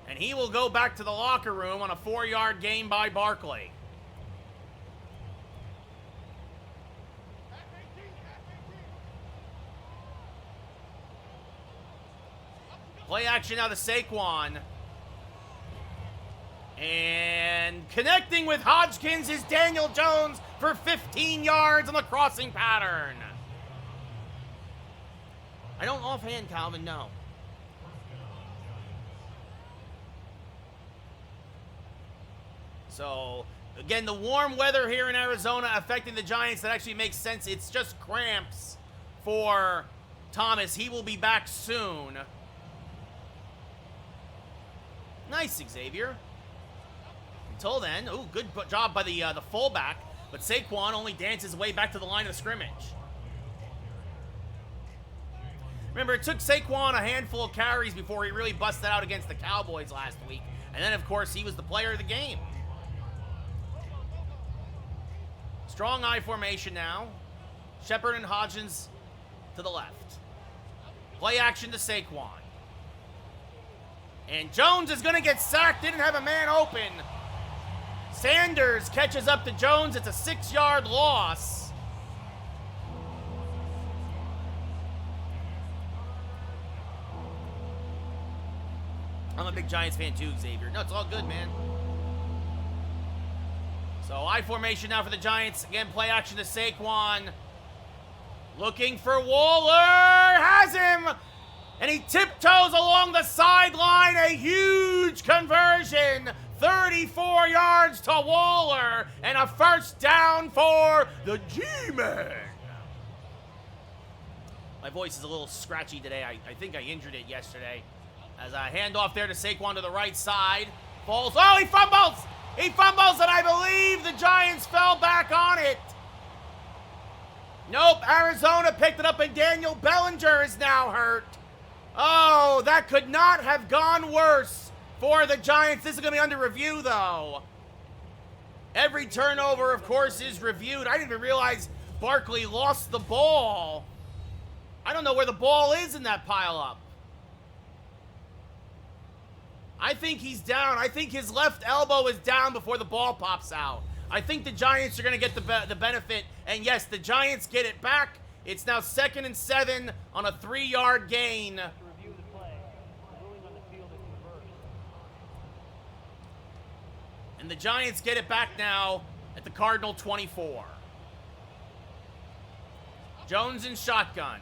And he will go back to the locker room on a 4-yard gain by Barkley. Play action now to Saquon. And connecting with Hodgkins is Daniel Jones for 15 yards on the crossing pattern. I don't offhand, Calvin, no. So, again, the warm weather here in Arizona affecting the Giants, that actually makes sense. It's just cramps for Thomas. He will be back soon. Nice, Xavier. Until then, ooh, good job by the fullback, but Saquon only dances his way back to the line of scrimmage. Remember, it took Saquon a handful of carries before he really busted out against the Cowboys last week, and then, of course, he was the player of the game. Strong I formation now. Shepard and Hodgins to the left. Play action to Saquon. And Jones is going to get sacked. Didn't have a man open. Sanders catches up to Jones. It's a 6-yard loss. I'm a big Giants fan too, Xavier. No, it's all good, man. So, I formation now for the Giants. Again, play action to Saquon. Looking for Waller. Has him. And he tiptoes along the sideline. A huge conversion. 34 yards to Waller. And a first down for the G-Men. My voice is a little scratchy today. I think I injured it yesterday. As a handoff there to Saquon to the right side. Falls. Oh, he fumbles! He fumbles, and I believe the Giants fell back on it. Nope, Arizona picked it up, and Daniel Bellinger is now hurt. Oh, that could not have gone worse for the Giants. This is going to be under review, though. Every turnover, of course, is reviewed. I didn't even realize Barkley lost the ball. I don't know where the ball is in that pileup. I think he's down. I think his left elbow is down before the ball pops out. I think the Giants are going to get the benefit. And yes, the Giants get it back. It's now 2nd and 7 on a 3-yard gain. Review the play. The ruling on the field is reversed. And the Giants get it back now at the Cardinal 24. Jones in shotgun.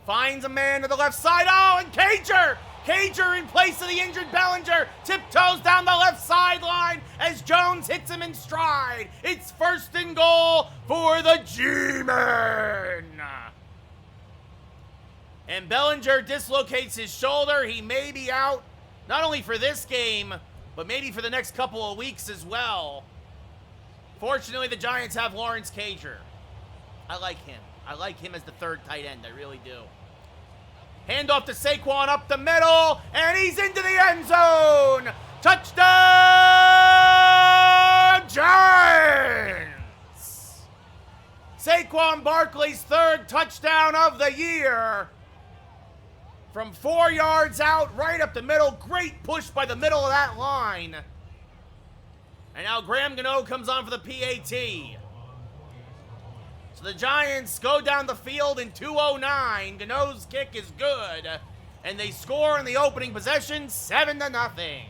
Finds a man to the left side. Oh, and Cager! Cager in place of the injured Bellinger. Tiptoes down the left sideline as Jones hits him in stride. It's 1st and goal for the G-Men. And Bellinger dislocates his shoulder. He may be out not only for this game, but maybe for the next couple of weeks as well. Fortunately, the Giants have Lawrence Cager. I like him. I like him as the 3rd tight end. I really do. Handoff to Saquon up the middle, and he's into the end zone. Touchdown, Giants! Saquon Barkley's 3rd touchdown of the year. From 4 yards out, right up the middle. Great push by the middle of that line. And now Graham Gano comes on for the PAT. So the Giants go down the field in 2:09. Gano's kick is good. And they score in the opening possession, 7-0.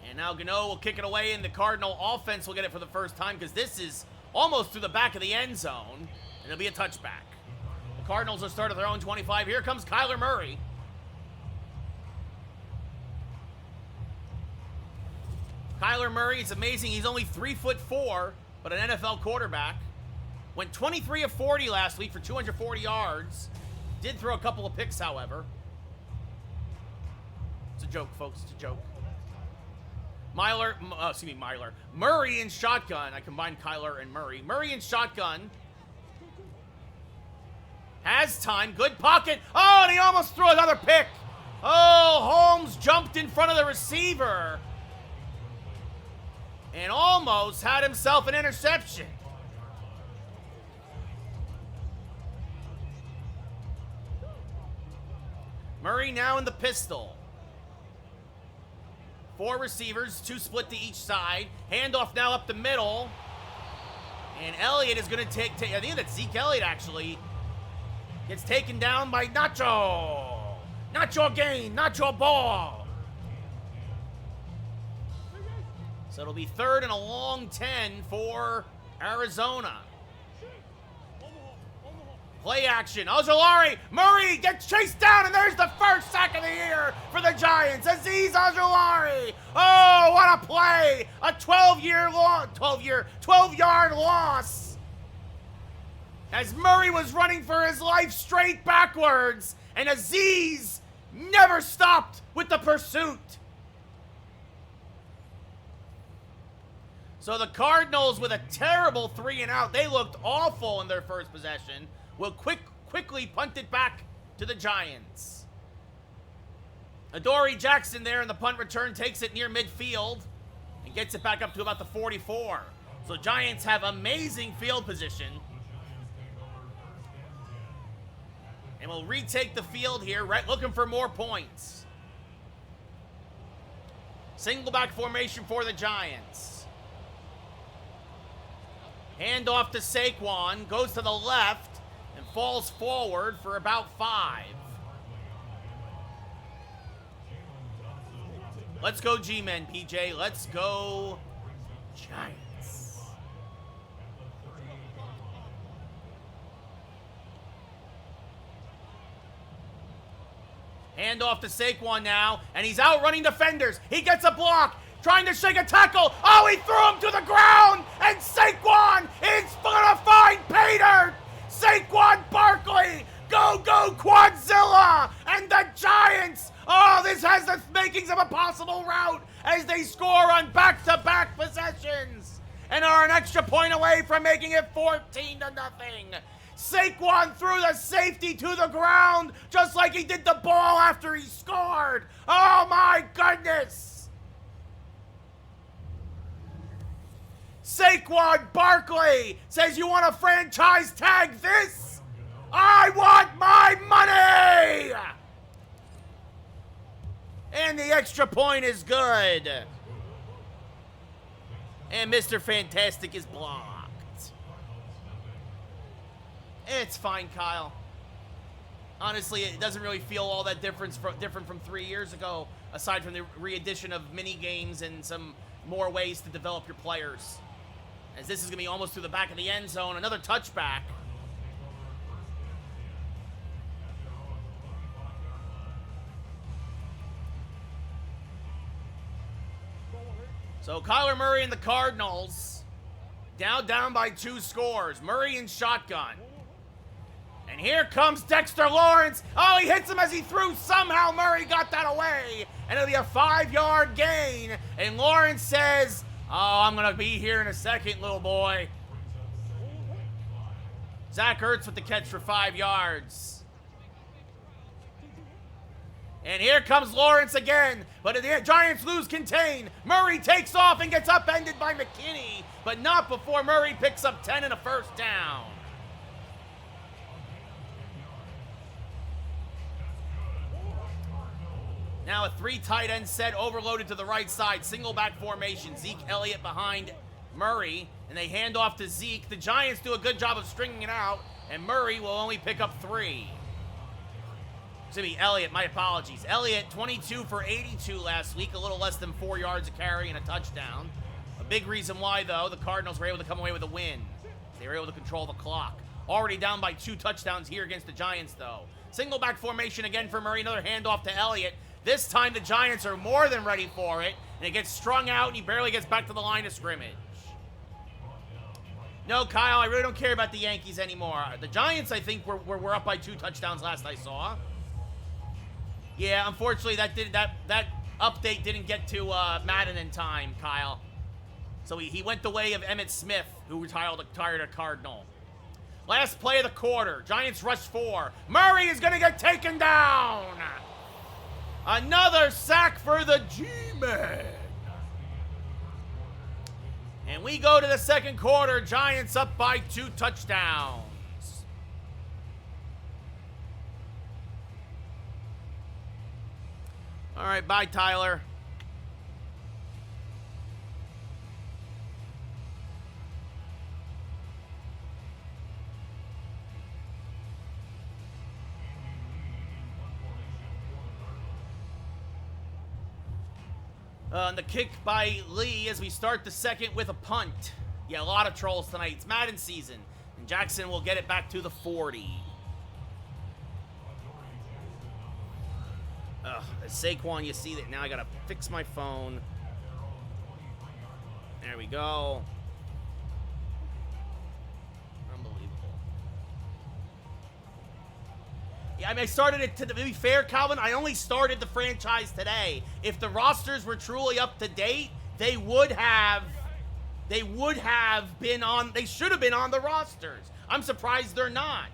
And now Gano will kick it away, and the Cardinal offense will get it for the first time because this is almost through the back of the end zone. And it'll be a touchback. The Cardinals will start at their own 25. Here comes Kyler Murray. Kyler Murray, it's amazing. He's only 3'4", but an NFL quarterback. Went 23 of 40 last week for 240 yards. Did throw a couple of picks, however. It's a joke, folks. It's a joke. Murray in shotgun. I combined Kyler and Murray. Murray in shotgun. Has time. Good pocket. Oh, and he almost threw another pick. Oh, Holmes jumped in front of the receiver. And almost had himself an interception. Murray now in the pistol. 4 receivers, 2 split to each side. Handoff now up the middle. And Elliott is going to take I think that's Zeke Elliott, actually. Gets taken down by Nacho. Not your gain, not your ball. So it'll be 3rd and a long 10 for Arizona. Play action. Ojulari. Murray gets chased down, and there's the first sack of the year for the Giants. Azeez Ojulari. Oh, what a play. A 12-yard loss. As Murray was running for his life straight backwards, and Azeez never stopped with the pursuit. So the Cardinals, with a terrible 3-and-out, they looked awful in their first possession, will quickly punt it back to the Giants. Adoree Jackson there in the punt return takes it near midfield and gets it back up to about the 44. So Giants have amazing field position. And will retake the field here, right, looking for more points. Single back formation for the Giants. Handoff to Saquon, goes to the left, and falls forward for about 5. Let's go G-Men, PJ. Let's go Giants. Hand off to Saquon now, and he's outrunning defenders. He gets a block, trying to shake a tackle. Oh, he threw him to the ground, and Saquon is gonna find Peter. Saquon Barkley, go Quadzilla, and the Giants. Oh, this has the makings of a possible rout as they score on back-to-back possessions and are an extra point away from making it 14-0. Saquon threw the safety to the ground just like he did the ball after he scored. Oh my goodness. Saquon Barkley says, you want to franchise tag this? I want my money! And the extra point is good. And Mr. Fantastic is blocked. It's fine, Kyle. Honestly, it doesn't really feel all that different from 3 years ago, aside from the re-addition of mini games and some more ways to develop your players. As this is going to be almost through the back of the end zone, another touchback. So Kyler Murray and the Cardinals down by 2 scores. Murray in shotgun. And here comes Dexter Lawrence. Oh, he hits him as he threw. Somehow Murray got that away. And it'll be a 5-yard gain. And Lawrence says, oh, I'm going to be here in a second, little boy. Zach Ertz with the catch for 5 yards. And here comes Lawrence again. But the Giants lose contain. Murray takes off and gets upended by McKinney. But not before Murray picks up 10 and a first down. Now a 3 tight end set overloaded to the right side. Single back formation. Zeke Elliott behind Murray. And they hand off to Zeke. The Giants do a good job of stringing it out. And Murray will only pick up 3. It's going to be Elliott. My apologies. Elliott, 22 for 82 last week. A little less than 4 yards a carry and a touchdown. A big reason why, though, the Cardinals were able to come away with a win. They were able to control the clock. Already down by 2 touchdowns here against the Giants, though. Single back formation again for Murray. Another handoff to Elliott. This time the Giants are more than ready for it, and it gets strung out, and he barely gets back to the line of scrimmage. No, Kyle, I really don't care about the Yankees anymore. The Giants, I think, were up by 2 touchdowns last I saw. Yeah, unfortunately, that update didn't get to Madden in time, Kyle. So he went the way of Emmitt Smith, who retired a Cardinal. Last play of the quarter. Giants rush 4. Murray is going to get taken down. Another sack for the G-Men. And we go to the second quarter. Giants up by 2 touchdowns. All right, bye, Tyler. And the kick by Lee as we start the second with a punt. Yeah, a lot of trolls tonight. It's Madden season. And Jackson will get it back to the 40. Ugh, as Saquon, you see that now I gotta fix my phone. There we go. Unbelievable. Yeah, I mean, I started it to be fair, Calvin. I only started the franchise today. If the rosters were truly up to date, they would have been on. They should have been on the rosters. I'm surprised they're not.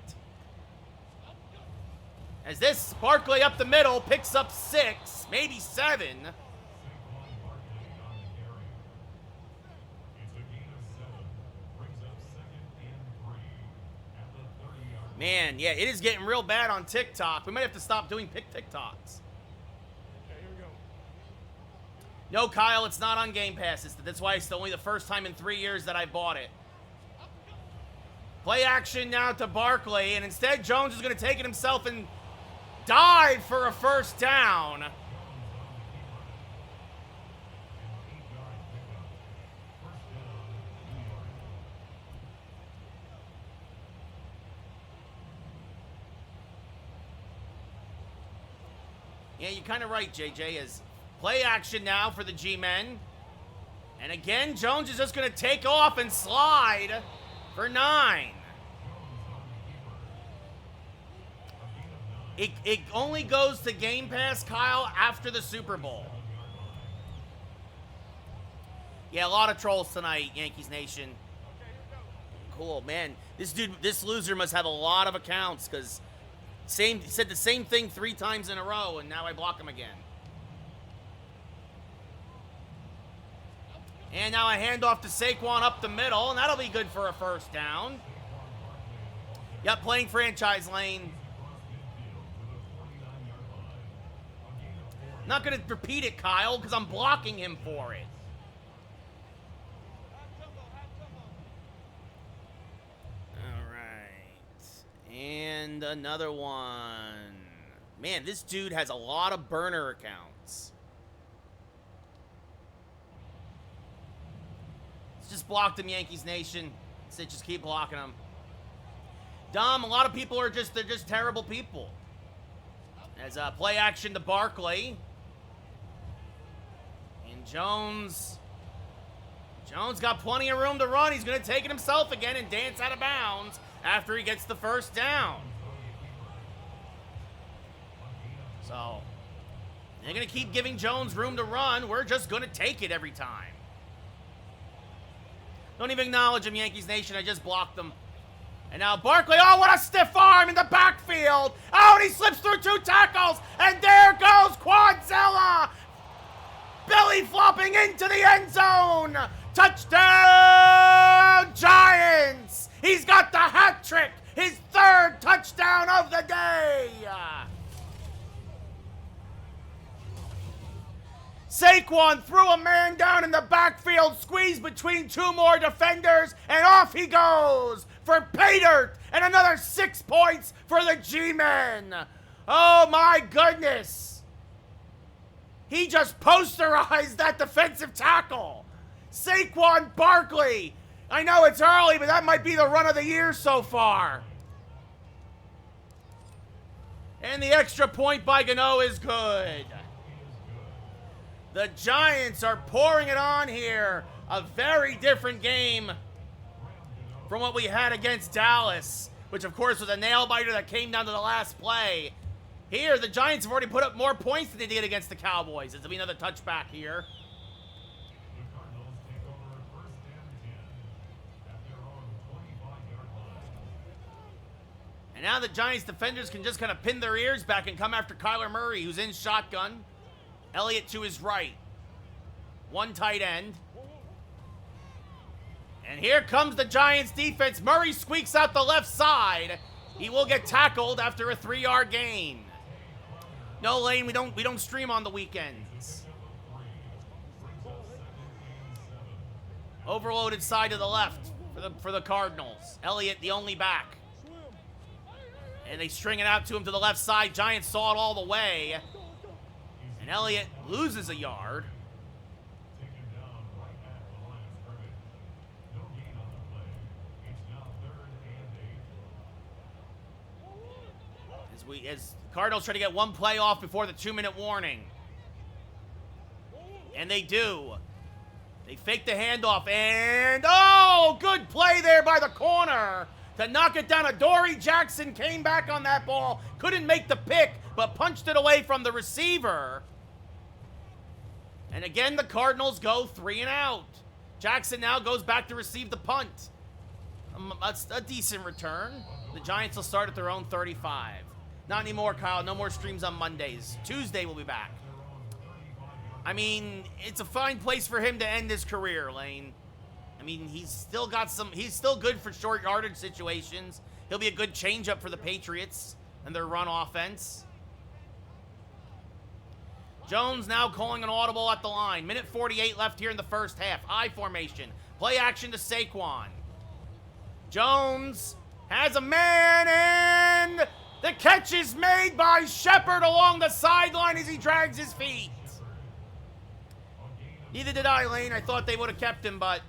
As this Barkley up the middle picks up 6, maybe 7. Man, yeah, it is getting real bad on TikTok. We might have to stop doing TikToks. Okay, here we go. No, Kyle, it's not on Game Pass. That's why it's only the first time in 3 years that I bought it. Play action now to Barkley, and instead Jones is going to take it himself and dive for a first down. Yeah, you're kind of right, JJ, as play action now for the G-Men. And again, Jones is just going to take off and slide for 9. It only goes to Game Pass, Kyle, after the Super Bowl. Yeah, a lot of trolls tonight, Yankees Nation. Cool, man. This loser must have a lot of accounts, because said the same thing 3 times in a row, and now I block him again. And now a handoff to Saquon up the middle, and that'll be good for a first down. Yep, playing franchise lane. Not going to repeat it, Kyle, because I'm blocking him for it. All right. And another one. Man, this dude has a lot of burner accounts. Let's just block them, Yankees Nation. So just keep blocking them. Dom, a lot of people are they're just terrible people. As a play action to Barkley. And Jones got plenty of room to run. He's going to take it himself again and dance out of bounds after he gets the first down. So, they're going to keep giving Jones room to run. We're just going to take it every time. Don't even acknowledge him, Yankees Nation. I just blocked them. And now Barkley, oh, what a stiff arm in the backfield. Oh, and he slips through 2 tackles. And there goes Quadzilla. Belly flopping into the end zone. Touchdown, Giants. He's got the hat trick. His 3rd touchdown of the day. Saquon threw a man down in the backfield, squeezed between 2 more defenders, and off he goes for pay dirt and another 6 points for the G-Men. Oh, my goodness. He just posterized that defensive tackle. Saquon Barkley. I know it's early, but that might be the run of the year so far. And the extra point by Gano is good. The Giants are pouring it on here. A very different game from what we had against Dallas, which of course was a nail-biter that came down to the last play. Here, the Giants have already put up more points than they did against the Cowboys. There'll be another touchback here. And now the Giants defenders can just kind of pin their ears back and come after Kyler Murray, who's in shotgun. Elliott to his right. 1 tight end. And here comes the Giants defense. Murray squeaks out the left side. He will get tackled after a 3-yard gain. No, Lane, we don't stream on the weekends. Overloaded side to the left for the Cardinals. Elliott, the only back. And they string it out to him to the left side. Giants saw it all the way. And Elliott loses a yard. As Cardinals try to get 1 play off before the 2-minute warning. And they do. They fake the handoff, and oh, good play there by the corner to knock it down. Adoree Jackson came back on that ball, couldn't make the pick, but punched it away from the receiver. And again, the Cardinals go 3 and out. Jackson now goes back to receive the punt. That's a decent return. The Giants will start at their own 35. Not anymore, Kyle. No more streams on Mondays. Tuesday we'll be back. I mean, it's a fine place for him to end his career, Lane. I mean, he's still good for short yardage situations. He'll be a good changeup for the Patriots and their run offense. Jones now calling an audible at the line. Minute 48 left here in the first half. I formation. Play action to Saquon. Jones has a man, and the catch is made by Shepard along the sideline as he drags his feet. Neither did I, Lane. I thought they would have kept him, but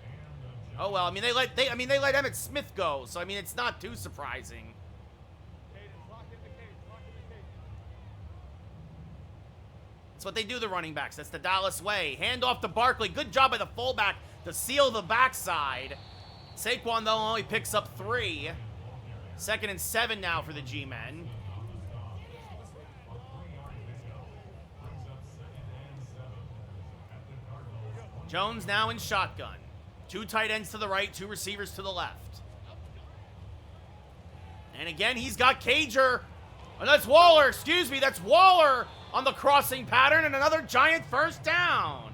oh well. I mean, they let Emmitt Smith go, so I mean, it's not too surprising. That's what they do, the running backs. That's the Dallas way. Hand off to Barkley. Good job by the fullback to seal the backside. Saquon, though, only picks up 3. 2nd and 7 now for the G-men. Jones now in shotgun. 2 tight ends to the right, 2 receivers to the left. And again, he's got Cager. Oh, that's Waller, excuse me, that's Waller on the crossing pattern, and another giant first down.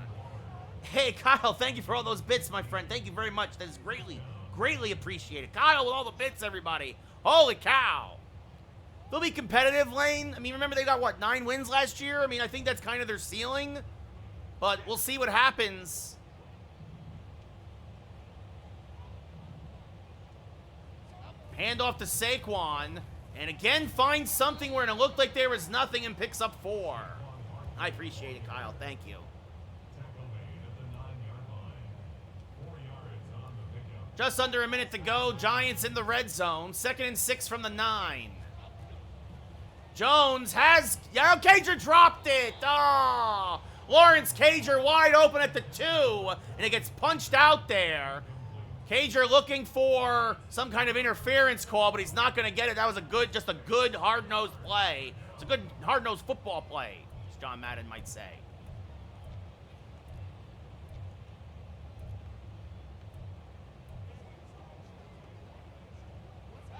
Hey, Kyle, thank you for all those bits, my friend. Thank you very much. That is greatly appreciated. Kyle with all the bits, everybody. Holy cow. They'll be competitive, Lane. I mean, remember they got, what, 9 wins last year? I mean, I think that's kind of their ceiling. But we'll see what happens. Hand off to Saquon. And again, finds something where it looked like there was nothing and picks up 4. I appreciate it, Kyle. Thank you. Just under a minute to go. Giants in the red zone. 2nd and 6 from the 9. Jones has... Yeah, Cager dropped it. Oh, Lawrence Cager wide open at the 2. And it gets punched out there. Cager looking for some kind of interference call, but he's not going to get it. That was just a good hard-nosed play. It's a good hard-nosed football play, as John Madden might say.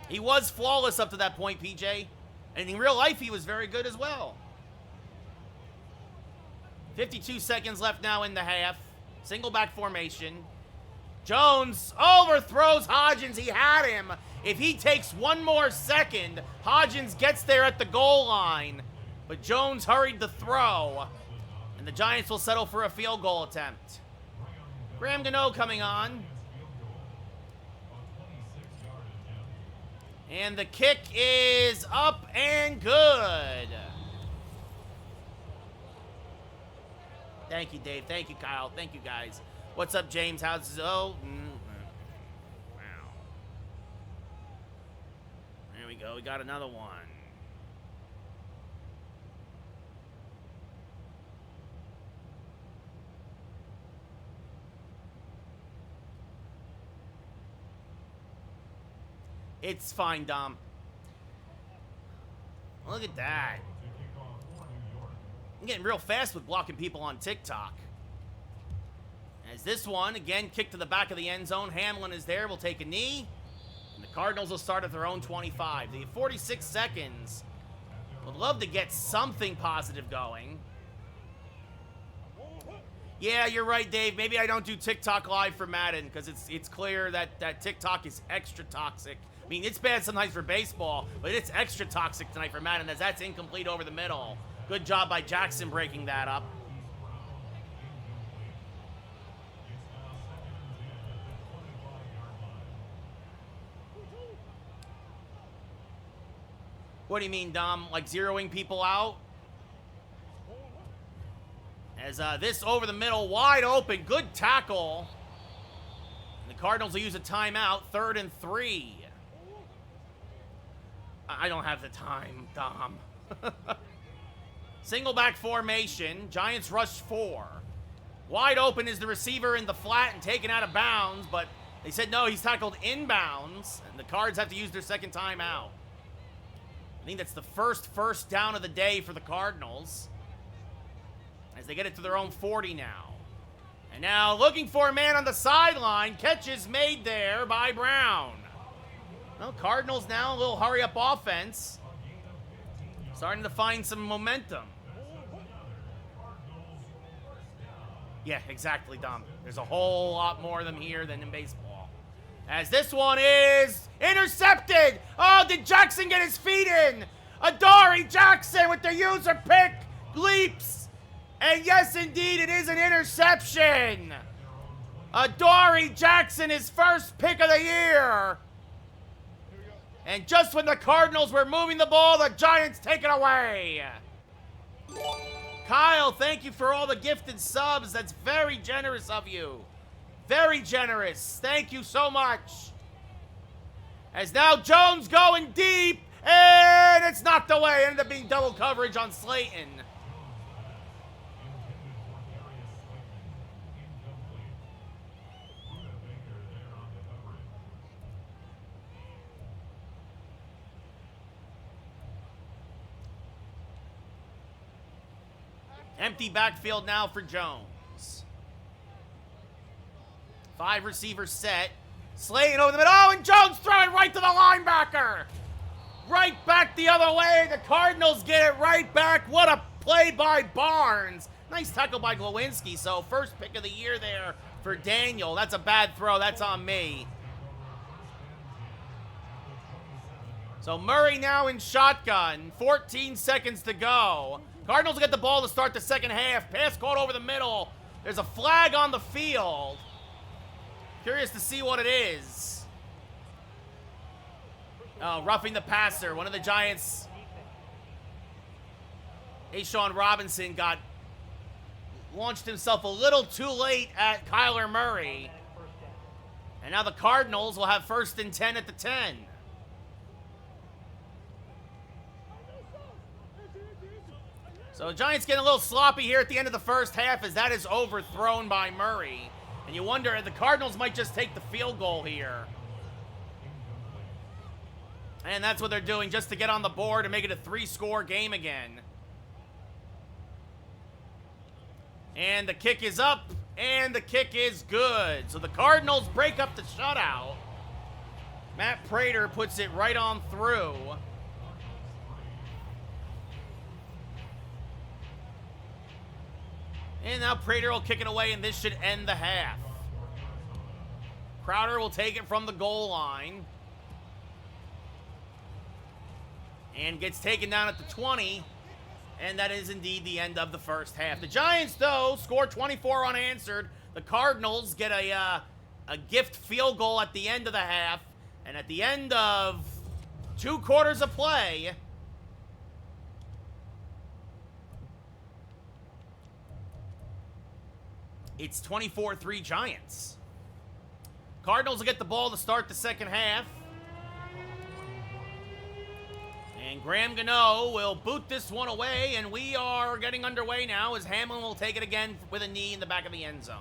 He was flawless up to that point, PJ. And in real life, he was very good as well. 52 seconds left now in the half. Single back formation. Jones overthrows Hodgins. He had him. If he takes one more second, Hodgins gets there at the goal line. But Jones hurried the throw. And the Giants will settle for a field goal attempt. Graham Gano coming on. And the kick is up and good. Thank you, Dave. Thank you, Kyle. Thank you, guys. What's up, James? How's it? Oh, wow. There we go. We got another one. It's fine, Dom. Look at that. I'm getting real fast with blocking people on TikTok. As this one, again, kick to the back of the end zone. Hamlin is there. Will take a knee. And the Cardinals will start at their own 25. They have 46 seconds. Would love to get something positive going. Yeah, you're right, Dave. Maybe I don't do TikTok live for Madden because it's clear that TikTok is extra toxic. I mean, it's bad sometimes for baseball, but it's extra toxic tonight for Madden as that's incomplete over the middle. Good job by Jackson breaking that up. What do you mean, Dom? Like zeroing people out? As this over the middle, wide open, good tackle. And the Cardinals will use a timeout, 3rd and 3. I don't have the time, Dom. Single back formation, Giants rush 4. Wide open is the receiver in the flat and taken out of bounds, but they said no, he's tackled inbounds, and the Cards have to use their second timeout. I think that's the first down of the day for the Cardinals. As they get it to their own 40 now. And now looking for a man on the sideline. Catch is made there by Brown. Well, Cardinals now a little hurry-up offense. Starting to find some momentum. Yeah, exactly, Dom. There's a whole lot more of them here than in baseball. As this one is intercepted. Oh, did Jackson get his feet in? Adoree Jackson with the user pick leaps. And yes, indeed, it is an interception. Adoree Jackson, his first pick of the year. And just when the Cardinals were moving the ball, the Giants take it away. Kyle, thank you for all the gifted subs. That's very generous of you. Very generous. Thank you so much. As now Jones going deep, and it's knocked away. Ended up being double coverage on Slayton. Empty backfield now for Jones. 5 receiver set. Slayton over the middle. Oh, and Jones throwing right to the linebacker. Right back the other way. The Cardinals get it right back. What a play by Barnes. Nice tackle by Glowinski. So first pick of the year there for Daniel. That's a bad throw. That's on me. So Murray now in shotgun. 14 seconds to go. Cardinals get the ball to start the second half. Pass caught over the middle. There's a flag on the field. Curious to see what it is. Oh, roughing the passer. One of the Giants. Ashawn Robinson launched himself a little too late at Kyler Murray. And now the Cardinals will have 1st and 10 at the 10. So the Giants getting a little sloppy here at the end of the first half as that is overthrown by Murray. And you wonder if the Cardinals might just take the field goal here. And that's what they're doing just to get on the board and make it a 3-score game again. And the kick is up, and the kick is good. So the Cardinals break up the shutout. Matt Prater puts it right on through. And now Prater will kick it away, and this should end the half. Crowder will take it from the goal line. And gets taken down at the 20. And that is indeed the end of the first half. The Giants, though, score 24 unanswered. The Cardinals get a gift field goal at the end of the half. And at the end of 2 quarters of play, it's 24-3 Giants. Cardinals will get the ball to start the second half. And Graham Gano will boot this one away, and we are getting underway now as Hamlin will take it again with a knee in the back of the end zone.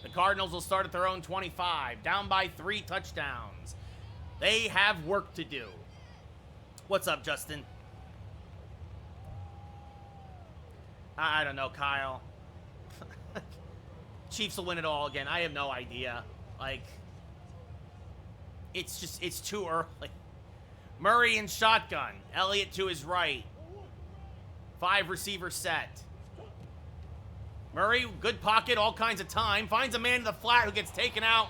The Cardinals will start at their own 25, down by 3 touchdowns. They have work to do. What's up, Justin? I don't know, Kyle. Chiefs will win it all again. I have no idea. Like, it's too early. Murray in shotgun. Elliott to his right. 5 receiver set. Murray, good pocket, all kinds of time. Finds a man in the flat who gets taken out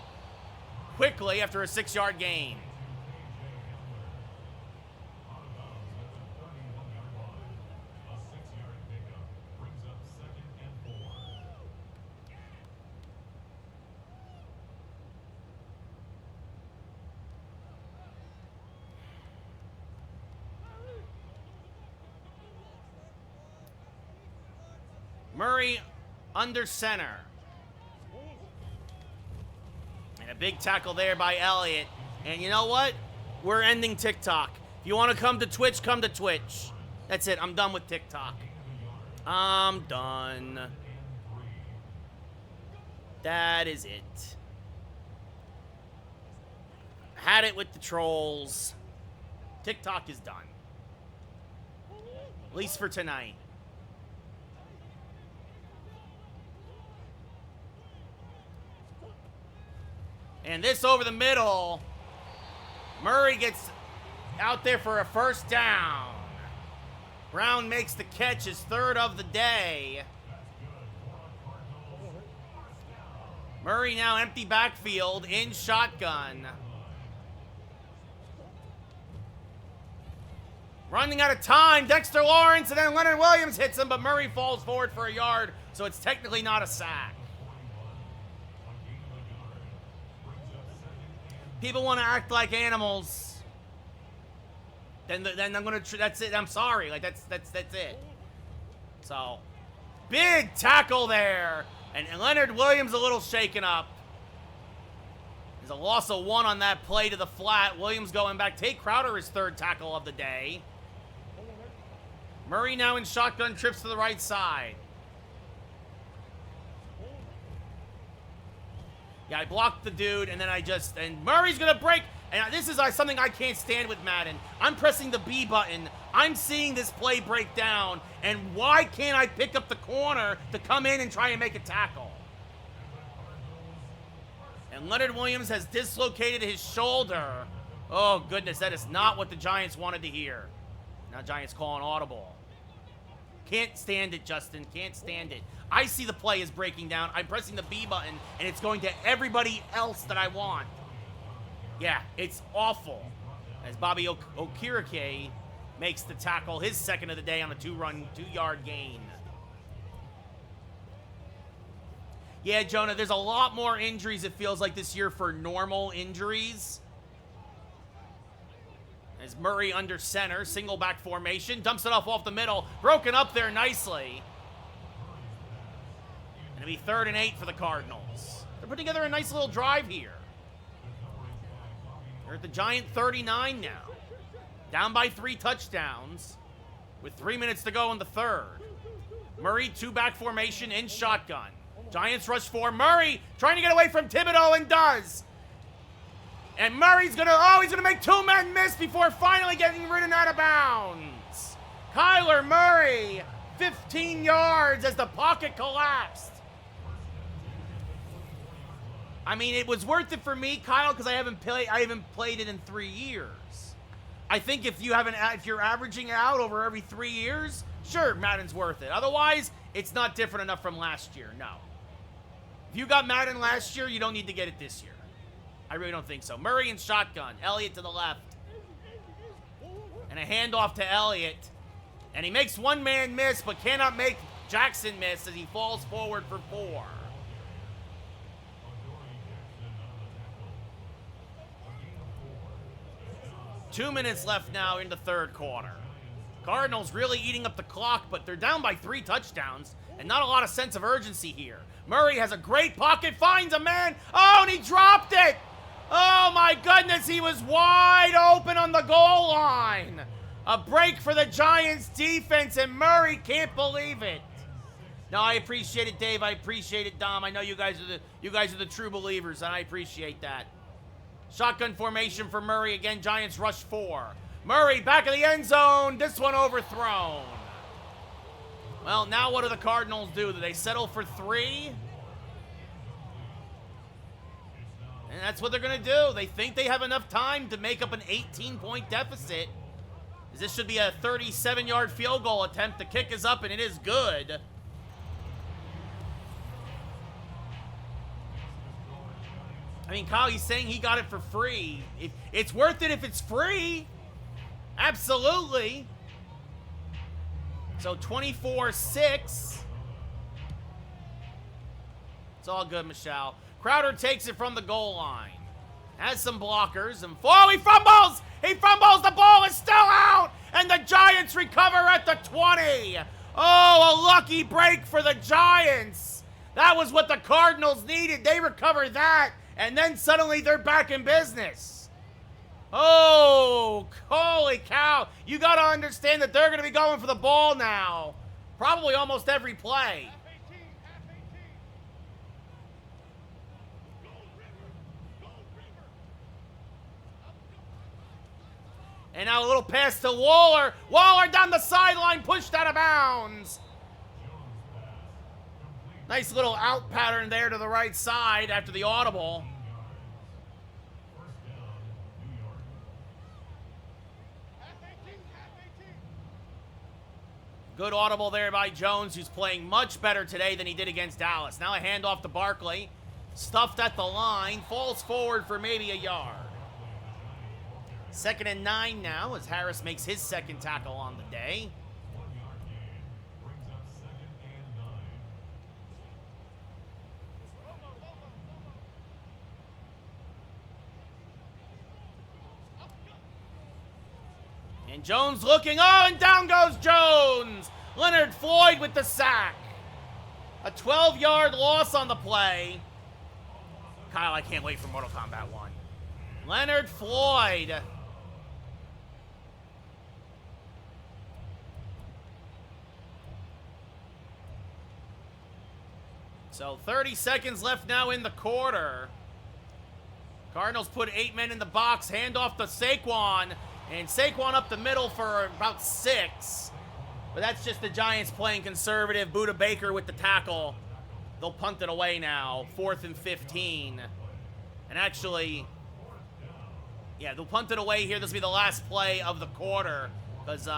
quickly after a 6-yard gain. Murray under center. And a big tackle there by Elliott. And you know what? We're ending TikTok. If you want to come to Twitch, come to Twitch. That's it. I'm done with TikTok. I'm done. That is it. Had it with the trolls. TikTok is done. At least for tonight. And this over the middle. Murray gets out there for a first down. Brown makes the catch, his 3rd of the day. Murray now empty backfield in shotgun. Running out of time, Dexter Lawrence, and then Leonard Williams hits him, but Murray falls forward for a yard, so it's technically not a sack. People want to act like animals. Then I'm gonna. That's it. I'm sorry. Like that's it. So, big tackle there, and Leonard Williams a little shaken up. There's a loss of 1 on that play to the flat. Williams going back. Tate Crowder his 3rd tackle of the day. Murray now in shotgun, trips to the right side. Yeah, I blocked the dude, and then and Murray's going to break. And this is something I can't stand with Madden. I'm pressing the B button I'm seeing this play break down, and why can't I pick up the corner to come in and try and make a tackle? And Leonard Williams has dislocated his shoulder. Oh, goodness, that is not what the Giants wanted to hear. Now Giants calling audible. Can't stand it, Justin. Can't stand it. I see the play is breaking down. I'm pressing the B button, and it's going to everybody else that I want. Yeah, it's awful. As Bobby Okirike makes the tackle, his second of the day on a two-yard gain. Yeah, Jonah, there's a lot more injuries, it feels like, this year for normal injuries. As Murray under center, single back formation, dumps it off the middle, broken up there nicely. Gonna be 3rd and 8 for the Cardinals. They're putting together a nice little drive here. They're at the Giant 39 now. Down by 3 touchdowns with 3 minutes to go in the 3rd. Murray, 2-back formation in shotgun. Giants rush 4. Murray trying to get away from Thibodeau and does. And Murray's he's gonna make 2 men miss before finally getting ridden out of bounds. Kyler Murray, 15 yards as the pocket collapsed. I mean, it was worth it for me, Kyle, because I haven't played it in 3 years. I think if you're averaging out over every 3 years, sure, Madden's worth it. Otherwise, it's not different enough from last year. No. If you got Madden last year, you don't need to get it this year. I really don't think so. Murray in shotgun. Elliott to the left. And a handoff to Elliott. And he makes 1 man miss, but cannot make Jackson miss as he falls forward for 4. Two minutes left now in the 3rd quarter. Cardinals really eating up the clock, but they're down by 3 touchdowns, and not a lot of sense of urgency here. Murray has a great pocket, finds a man. Oh, and he dropped it. Oh, my goodness, he was wide open on the goal line. A break for the Giants defense, and Murray can't believe it. No, I appreciate it, Dave. I appreciate it, Dom. I know you guys are the true believers, and I appreciate that. Shotgun formation for Murray. Again, Giants rush 4. Murray back of the end zone. This one overthrown. Well, now what do the Cardinals do? Do they settle for 3? And that's what they're going to do. They think they have enough time to make up an 18-point deficit. This should be a 37-yard field goal attempt. The kick is up, and it is good. I mean, Kyle, he's saying he got it for free. It's worth it if it's free. Absolutely. So 24-6. It's all good, Michelle. Crowder takes it from the goal line. Has some blockers. And he fumbles! He fumbles! The ball is still out! And the Giants recover at the 20. Oh, a lucky break for the Giants. That was what the Cardinals needed. They recover that. And then suddenly they're back in business. Oh, holy cow. You got to understand that they're going to be going for the ball now. Probably almost every play. And now a little pass to Waller. Waller down the sideline, pushed out of bounds. Nice little out pattern there to the right side after the audible. Good audible there by Jones, who's playing much better today than he did against Dallas. Now a handoff to Barkley. Stuffed at the line. Falls forward for maybe a yard. 2nd and 9 now as Harris makes his 2nd tackle on the day. And Jones looking, and down goes Jones. Leonard Floyd with the sack. A 12-yard loss on the play. Kyle, I can't wait for Mortal Kombat 1. Leonard Floyd. So 30 seconds left now in the quarter. Cardinals put 8 men in the box. Handoff to Saquon. And Saquon up the middle for about 6. But that's just the Giants playing conservative. Budda Baker with the tackle. They'll punt it away now. 4th and 15. And actually, yeah, they'll punt it away here. This will be the last play of the quarter. Because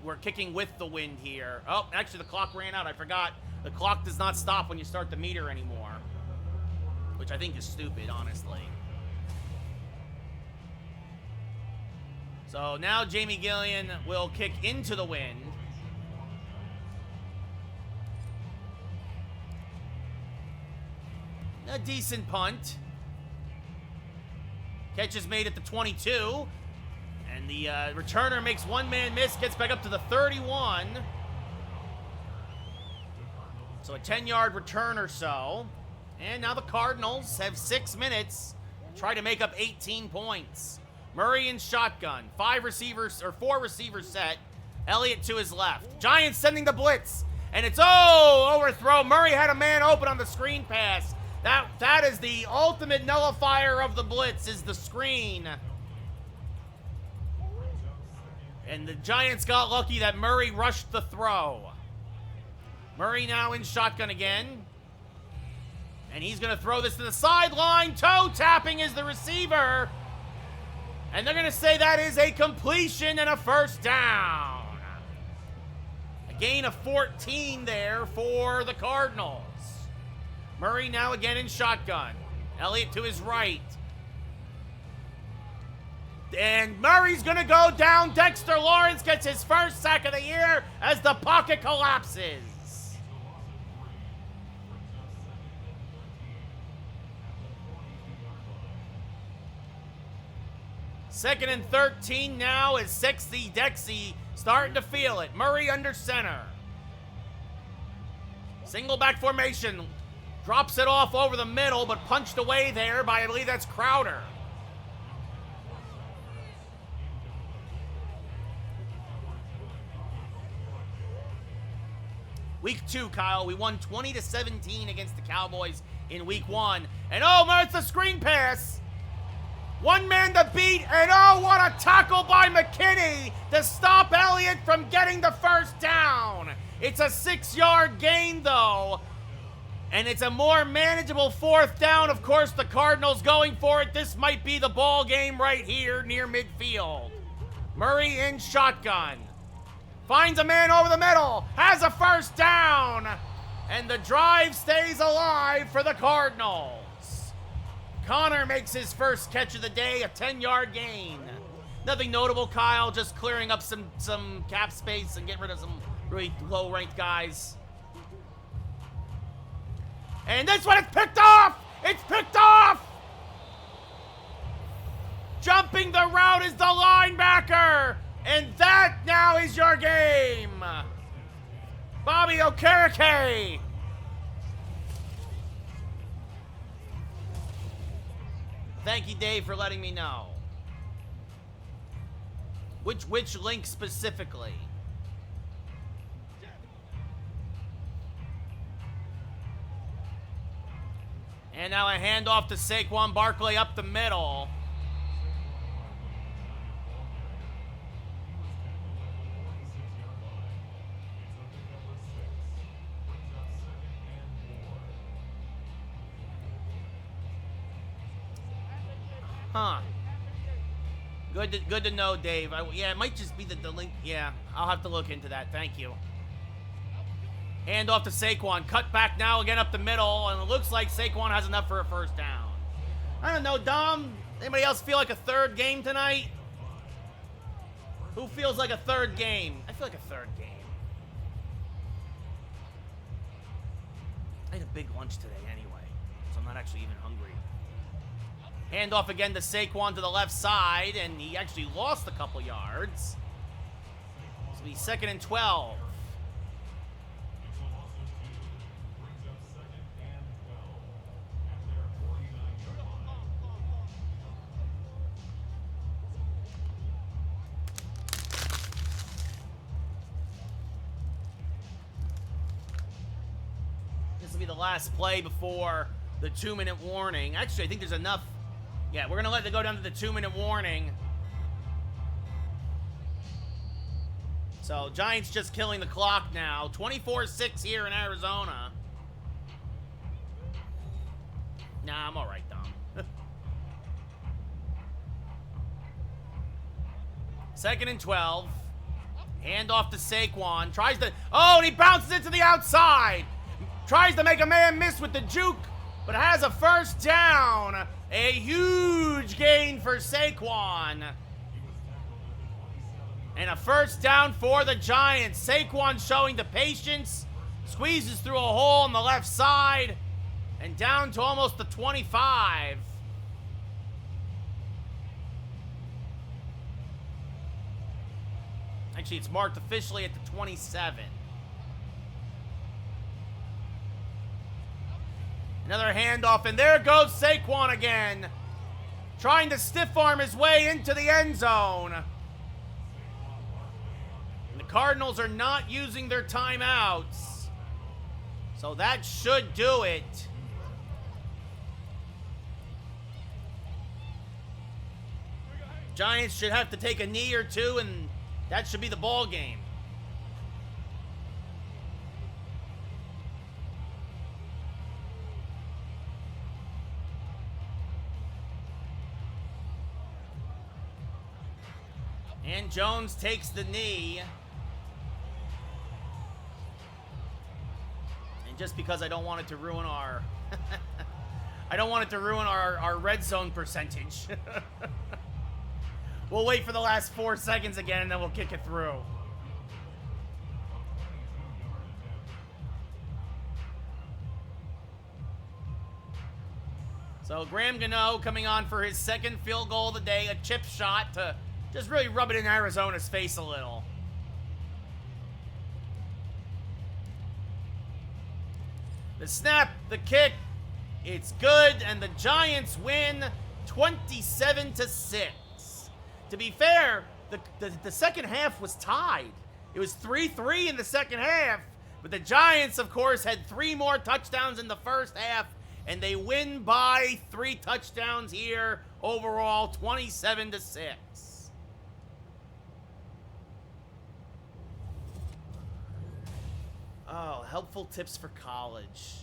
we're kicking with the wind here. Oh, actually the clock ran out. I forgot. The clock does not stop when you start the meter anymore. Which I think is stupid, honestly. So now Jamie Gillian will kick into the wind. A decent punt. Catch is made at the 22. And the returner makes one-man miss, gets back up to the 31. So a 10-yard return or so. And now the Cardinals have 6 minutes to try to make up 18 points. Murray in shotgun. 4 receivers set. Elliott to his left. Giants sending the blitz. And it's, overthrow. Murray had a man open on the screen pass. That is the ultimate nullifier of the blitz, is the screen. And the Giants got lucky that Murray rushed the throw. Murray now in shotgun again. And he's going to throw this to the sideline. Toe tapping is the receiver. And they're going to say that is a completion and a first down. A gain of 14 there for the Cardinals. Murray now again in shotgun. Elliott to his right. And Murray's going to go down. Dexter Lawrence gets his first sack of the year as the pocket collapses. Second and 13 now as Sexy Dexy starting to feel it. Murray under center. Single back formation. Drops it off over the middle, but punched away there by, I believe that's Crowder. Week 2, Kyle. We won 20-17 against the Cowboys in week 1. And it's a screen pass. One man to beat, and what a tackle by McKinney to stop Elliott from getting the first down. It's a 6-yard gain, though. And it's a more manageable 4th down. Of course, the Cardinals going for it. This might be the ball game right here near midfield. Murray in shotgun. Finds a man over the middle. Has a first down. And the drive stays alive for the Cardinals. Connor makes his first catch of the day, a 10-yard gain. Nothing notable, Kyle. Just clearing up some cap space and getting rid of some really low-ranked guys. And this one is picked off! It's picked off! Jumping the route is the linebacker! And that now is your game! Bobby Okereke! Thank you, Dave, for letting me know. Which link specifically? And now a handoff to Saquon Barkley up the middle. Huh. Good to know, Dave. Yeah, it might just be the link. Yeah, I'll have to look into that. Thank you. Hand off to Saquon. Cut back now again up the middle, and it looks like Saquon has enough for a first down. I don't know, Dom. Anybody else feel like a third game tonight? Who feels like a third game? I feel like a third game. I ate a big lunch today anyway, so I'm not actually even hungry. Hand off again to Saquon to the left side, and he actually lost a couple yards. This will be 2nd and 12. This will be the last play before the 2-minute warning. Actually, I think there's enough. Yeah, we're going to let it go down to the 2-minute warning. So, Giants just killing the clock now. 24-6 here in Arizona. Nah, I'm all right, Dom. 2nd and 12. Hand off to Saquon. Tries to... Oh, and he bounces it to the outside. Tries to make a man miss with the juke, but has a first down. A huge gain for Saquon. And a first down for the Giants. Saquon showing the patience. Squeezes through a hole on the left side. And down to almost the 25. Actually, it's marked officially at the 27. Another handoff, and there goes Saquon again. Trying to stiff arm his way into the end zone. And the Cardinals are not using their timeouts. So that should do it. Giants should have to take a knee or two, and that should be the ball game. And Jones takes the knee. And just because I don't want it to ruin our... I don't want it to ruin our red zone percentage. We'll wait for the last 4 seconds again, and then we'll kick it through. So Graham Gano coming on for his 2nd field goal of the day, a chip shot to just really rub it in Arizona's face a little. The snap, the kick, it's good, and the Giants win 27-6. To be fair, the second half was tied. It was 3-3 in the second half, but the Giants, of course, had 3 more touchdowns in the first half, and they win by 3 touchdowns here overall, 27-6. Oh, helpful tips for college.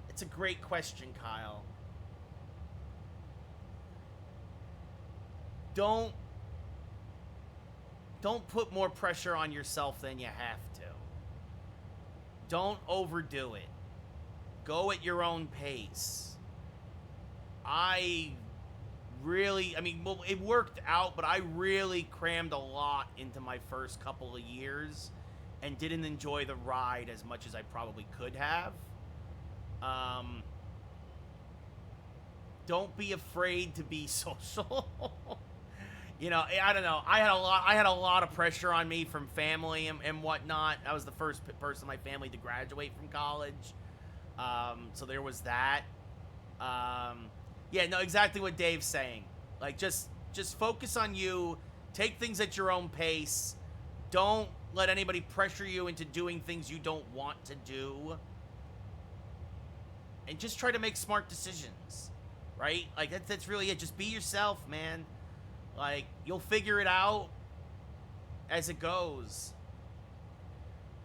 It's a great question, Kyle. Don't put more pressure on yourself than you have to. Don't overdo it. Go at your own pace. I mean, well, it worked out, but I really crammed a lot into my first couple of years and didn't enjoy the ride as much as I probably could have. Don't be afraid to be social. You know, I don't know. I had a lot of pressure on me from family and whatnot. I was the first person in my family to graduate from college. So there was that. Yeah, no, exactly what Dave's saying. Like, just focus on you. Take things at your own pace. Don't let anybody pressure you into doing things you don't want to do. And just try to make smart decisions, right? Like, that's really it. Just be yourself, man. Like, you'll figure it out as it goes.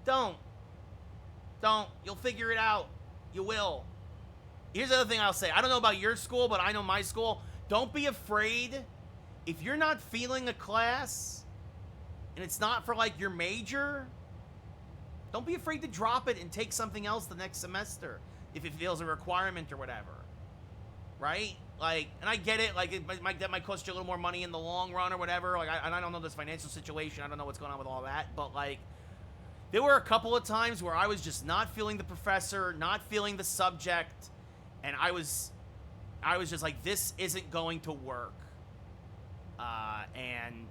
Don't. You'll figure it out. You will. Here's the other thing I'll say. I don't know about your school, but I know my school. Don't be afraid. If you're not feeling a class, and it's not for, like, your major, don't be afraid to drop it and take something else the next semester if it feels a requirement or whatever. Right? Like, and I get it, like, that might cost you a little more money in the long run or whatever. Like, I don't know this financial situation. I don't know what's going on with all that. But, like, there were a couple of times where I was just not feeling the professor, not feeling the subject, and I was just like, this isn't going to work. And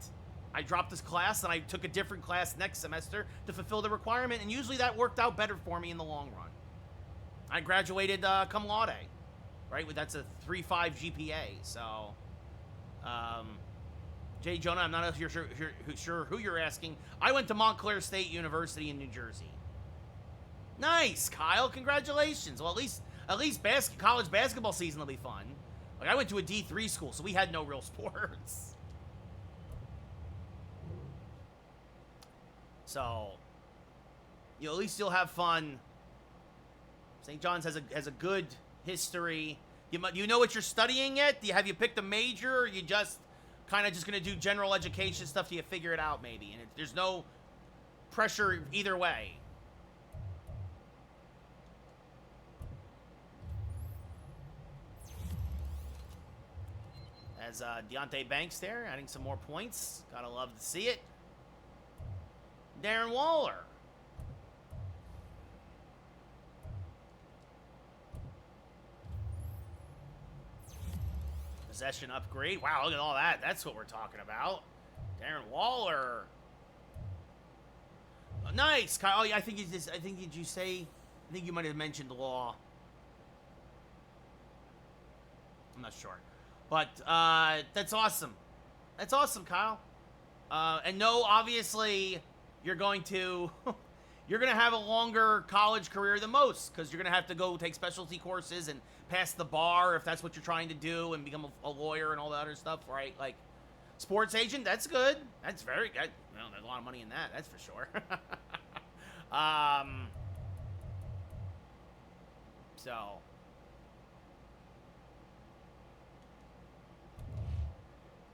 I dropped this class, and I took a different class next semester to fulfill the requirement, and usually that worked out better for me in the long run. I graduated cum laude. Right? That's a 3.5 GPA. So, Jay Jonah, I'm not sure who you're asking. I went to Montclair State University in New Jersey. Nice, Kyle. Congratulations. Well, at least college basketball season will be fun. Like, I went to a D3 school, so we had no real sports. So, at least you'll have fun. St. John's has a good history. You know what you're studying yet? Have you picked a major, or you just kind of just going to do general education stuff till you figure it out, maybe? And there's no pressure either way. As Deontay Banks there, adding some more points. Gotta love to see it. Darren Waller. Possession upgrade. Wow, look at all that. That's what we're talking about. Darren Waller. Oh, nice, Kyle. Oh, yeah, I think did you say? I think you might have mentioned Law. I'm not sure. But that's awesome. That's awesome, Kyle. And no, obviously, you're going to have a longer college career than most, because you're going to have to go take specialty courses and pass the bar if that's what you're trying to do, and become a lawyer and all that other stuff, right? Like, sports agent, that's good. That's very good. Well, there's a lot of money in that, that's for sure. So...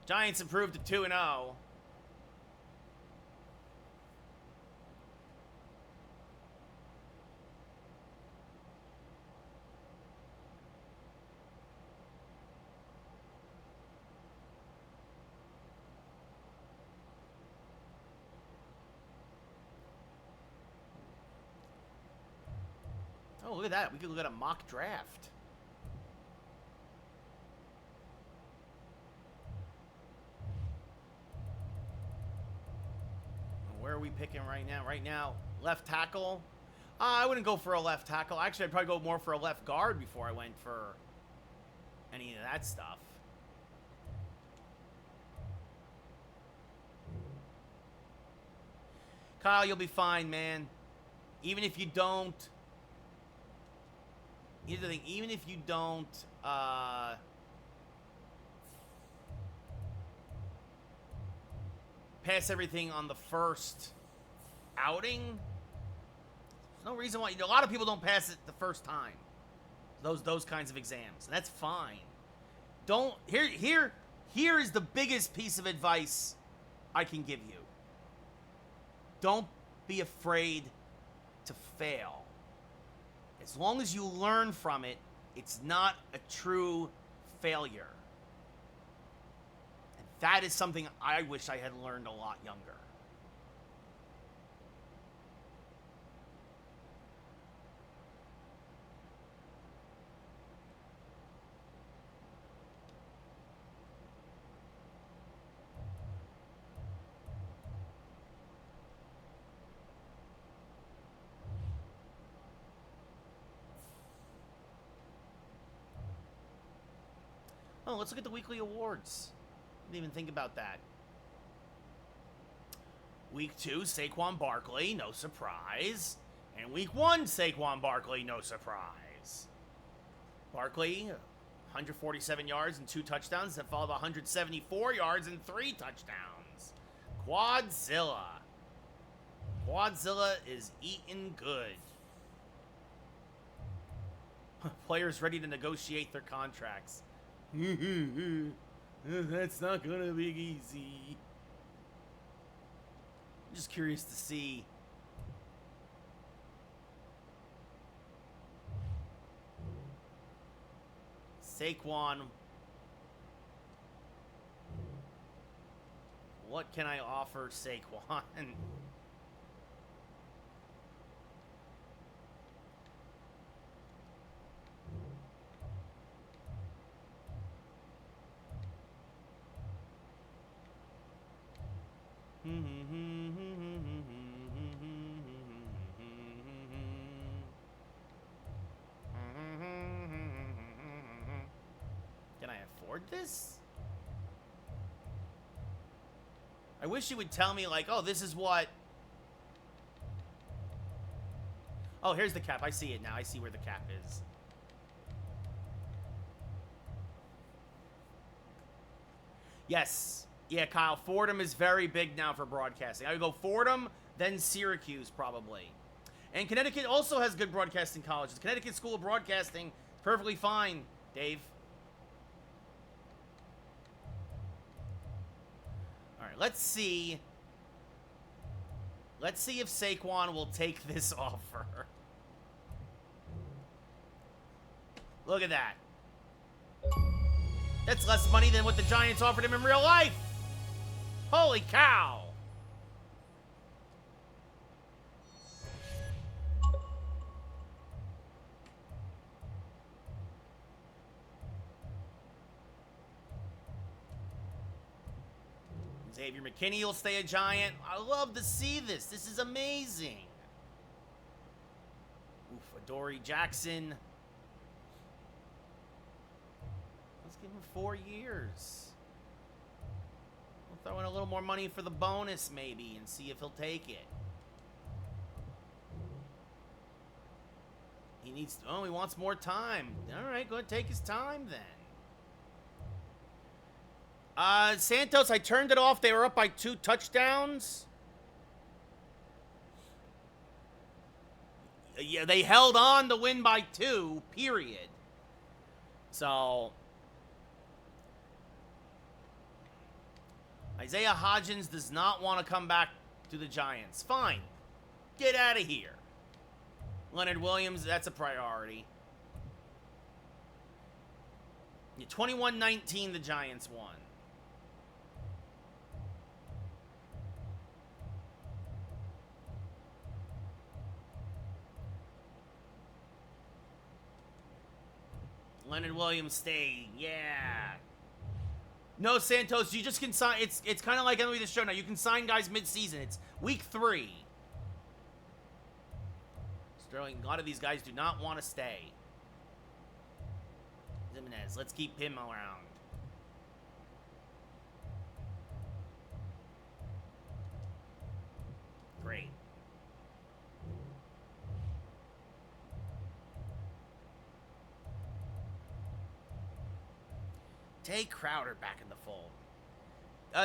Giants improved to 2-0. Oh, look at that. We could look at a mock draft. Where are we picking right now? Right now, left tackle. I wouldn't go for a left tackle. Actually, I'd probably go more for a left guard before I went for any of that stuff. Kyle, you'll be fine, man. Even if you don't... Here's the thing. Even if you don't... pass everything on the first outing, there's no reason why. A lot of people don't pass it the first time. Those kinds of exams, and that's fine. Don't here is the biggest piece of advice I can give you. Don't be afraid to fail. As long as you learn from it, it's not a true failure. That is something I wish I had learned a lot younger. Oh, let's look at the weekly awards. Didn't even think about that. Week 2, Saquon Barkley, no surprise. And week 1, Saquon Barkley, no surprise. Barkley, 147 yards and 2 touchdowns, that followed by 174 yards and 3 touchdowns. Quadzilla. Quadzilla is eating good. Players ready to negotiate their contracts. That's not gonna be easy. I'm just curious to see. Saquon. What can I offer Saquon? Can I afford this? I wish you would tell me, like, oh, this is what... Oh, here's the cap. I see it now. I see where the cap is. Yes. Yeah, Kyle, Fordham is very big now for broadcasting. I would go Fordham, then Syracuse, probably. And Connecticut also has good broadcasting colleges. Connecticut School of Broadcasting is perfectly fine, Dave. All right, let's see. Let's see if Saquon will take this offer. Look at that. That's less money than what the Giants offered him in real life. Holy cow. Xavier McKinney will stay a Giant. I love to see this. This is amazing. Oof, Adoree Jackson. Let's give him 4 years. We'll throw in a little more money for the bonus, maybe, and see if he'll take it. He needs... Oh, he wants more time. All right, go ahead and take his time, then. Santos, I turned it off. They were up by 2 touchdowns. Yeah, they held on to win by 2, period. So, Isaiah Hodgins does not want to come back to the Giants. Fine. Get out of here. Leonard Williams, that's a priority. Yeah, 21-19, the Giants won. Leonard Williams staying, yeah. No, Santos, you just can sign. It's kind of like MLB The Show now. You can sign guys mid-season. It's week 3. Sterling, a lot of these guys do not want to stay. Jimenez, let's keep him around. Great. Take Crowder back in the fold.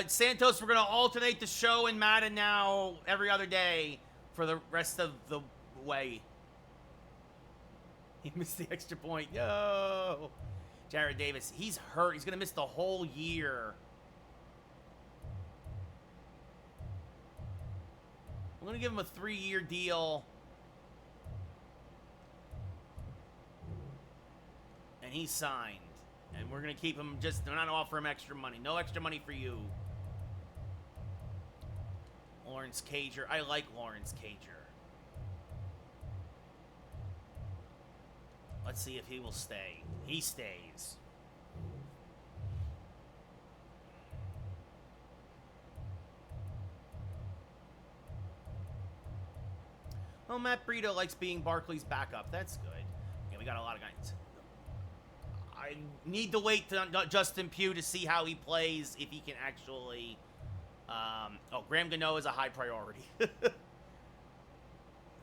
Santos, we're going to alternate the show in Madden now every other day for the rest of the way. He missed the extra point. No. Jared Davis, he's hurt. He's going to miss the whole year. I'm going to give him a 3-year deal. And he's signed. And we're going to keep him just, they're not offer him extra money. No extra money for you. Lawrence Cager. I like Lawrence Cager. Let's see if he will stay. He stays. Oh, Matt Breida likes being Barkley's backup. That's good. Yeah, we got a lot of guys. I need to wait to Justin Pugh to see how he plays, if he can actually... oh, Graham Gano is a high priority. He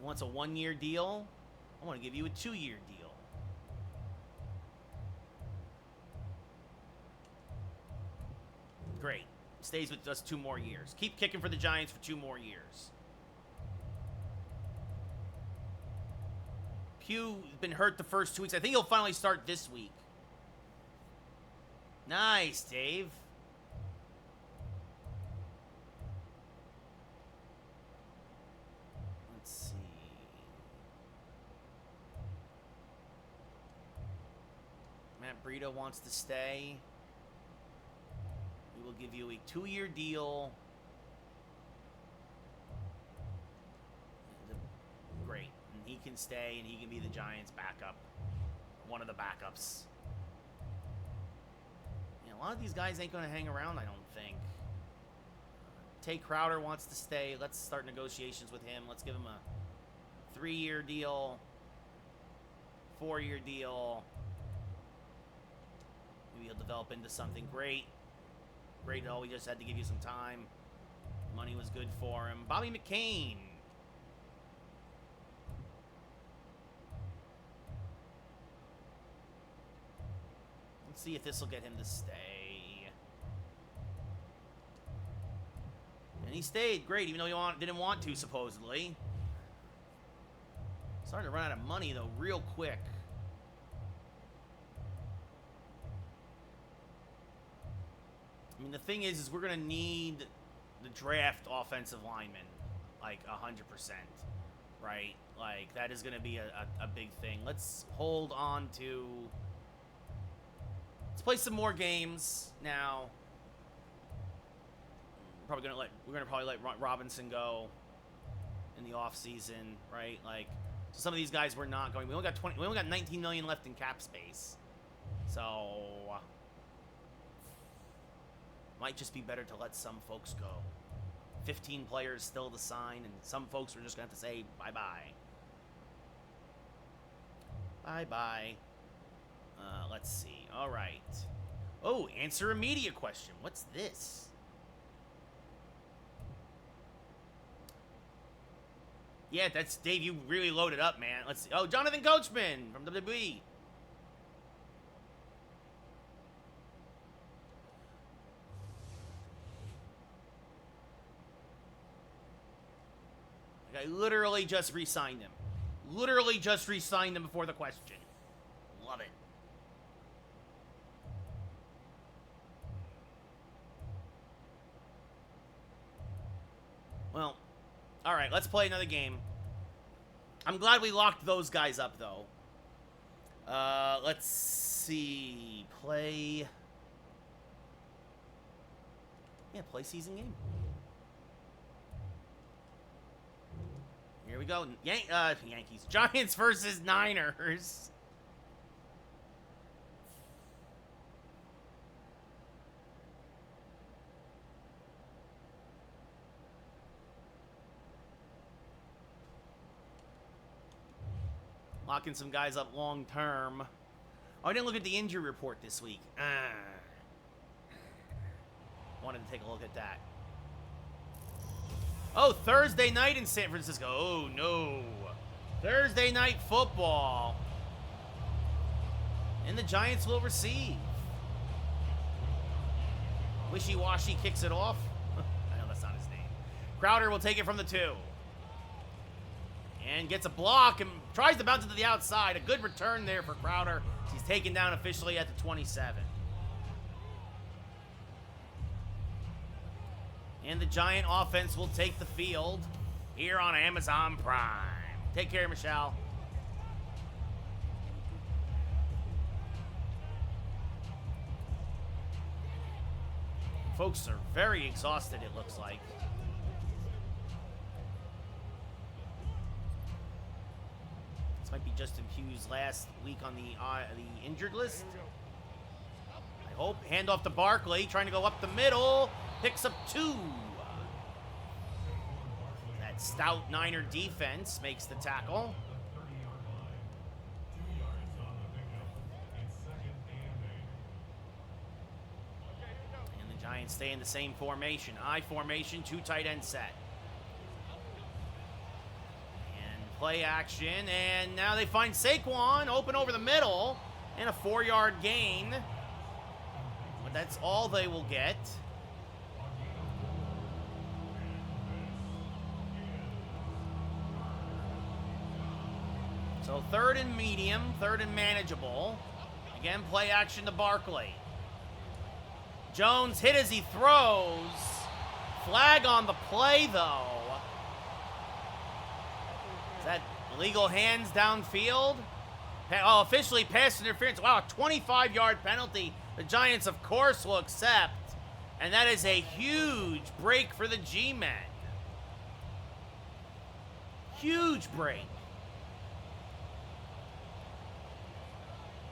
wants a 1-year deal. I want to give you a 2-year deal. Great. Stays with us 2 more years. Keep kicking for the Giants for 2 more years. Pugh's been hurt the first 2 weeks. I think he'll finally start this week. Nice, Dave. Let's see. Matt Breida wants to stay. We will give you a 2-year deal. Great. And he can stay, and he can be the Giants' backup. One of the backups. A lot of these guys ain't going to hang around, I don't think. Tay Crowder wants to stay. Let's start negotiations with him. Let's give him a 3-year deal. 4-year deal. Maybe he'll develop into something great. Great, we just had to give you some time. Money was good for him. Bobby McCain. Let's see if this will get him to stay. And he stayed. Great, even though he didn't want to, supposedly. Starting to run out of money, though, real quick. I mean, the thing is we're going to need the draft offensive lineman, like, 100%, right? Like, that is going to be a big thing. Let's hold on to... Let's play some more games now. We're gonna probably let Robinson go in the off season, right? Like, so some of these guys we're not going. We only got 19 million left in cap space, so might just be better to let some folks go. 15 players still to sign, and some folks we're just gonna have to say bye bye. Bye bye. Let's see. All right. Oh, answer a media question. What's this? Yeah, that's Dave. You really loaded up, man. Let's see. Oh, Jonathan Coachman from WWE. Like, I literally just re-signed him. Literally just re-signed him before the question. Love it. Well, all right, let's play another game. I'm glad we locked those guys up, though. Let's see. Play... Yeah, play season game. Here we go. Yankees. Giants versus Niners. Locking some guys up long term. Oh, I didn't look at the injury report this week. Wanted to take a look at that. Oh, Thursday night in San Francisco. Oh, no. Thursday night football. And the Giants will receive. Wishy-washy kicks it off. I know that's not his name. Crowder will take it from the 2. And gets a block and tries to bounce it to the outside. A good return there for Crowder. He's taken down officially at the 27. And the Giant offense will take the field here on Amazon Prime. Take care, Michelle. Folks are very exhausted, it looks like. This might be Justin Pugh's last week on the injured list. I hope. Hand off to Barkley, trying to go up the middle. Picks up 2. That stout Niner defense makes the tackle. And the Giants stay in the same formation. I formation, 2 tight end set. And play action, and now they find Saquon open over the middle, and a 4-yard gain. But that's all they will get. So 3rd and medium, 3rd and manageable. Again, play action to Barkley. Jones hit as he throws. Flag on the play, though. Is that illegal hands downfield? Oh, officially pass interference. Wow, a 25-yard penalty. The Giants, of course, will accept. And that is a huge break for the G-men. Huge break.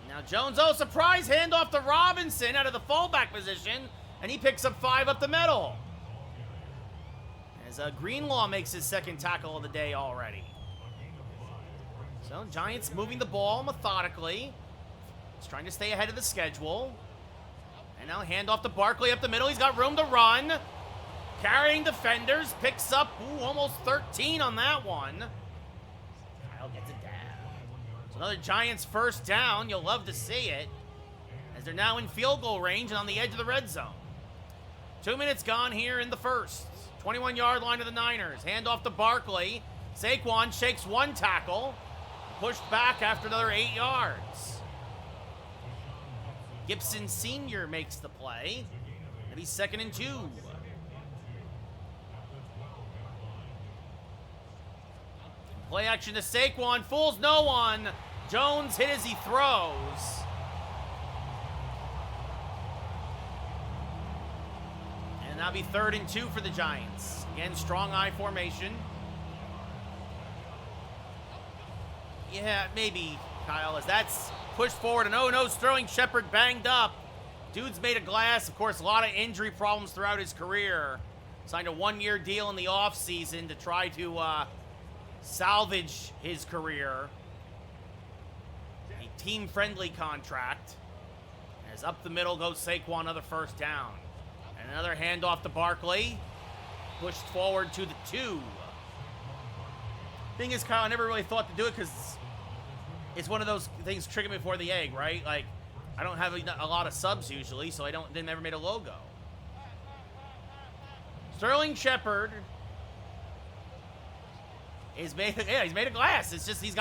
Now Jones, oh, surprise handoff to Robinson out of the fullback position, and he picks up 5 up the middle. As Greenlaw makes his 2nd tackle of the day already. So Giants moving the ball methodically. He's trying to stay ahead of the schedule. And now handoff to Barkley up the middle. He's got room to run. Carrying defenders, picks up almost 13 on that one. Kyle gets it down. Another Giants 1st down. You'll love to see it, as they're now in field goal range and on the edge of the red zone. 2 minutes gone here in the 1st. 21-yard line of the Niners. Handoff to Barkley. Saquon shakes one tackle. Pushed back after another 8 yards. Gibson Sr. makes the play. Maybe 2nd and 2. Play action to Saquon. Fools no one. Jones hit as he throws. And that'll be 3rd and 2 for the Giants. Again, strong I formation. Yeah, maybe, Kyle, as that's pushed forward. And oh no, Sterling Shepard banged up. Dude's made of glass. Of course, a lot of injury problems throughout his career. Signed a 1-year deal in the offseason to try to salvage his career. A team-friendly contract. As up the middle goes Saquon, another first down. And another handoff to Barkley. Pushed forward to the 2. Thing is, Kyle, I never really thought to do it because it's one of those things chicken before the egg, right? Like, I don't have a lot of subs usually, so they never made a logo. Sterling Shepard is made, yeah, he's made of glass. It's just he's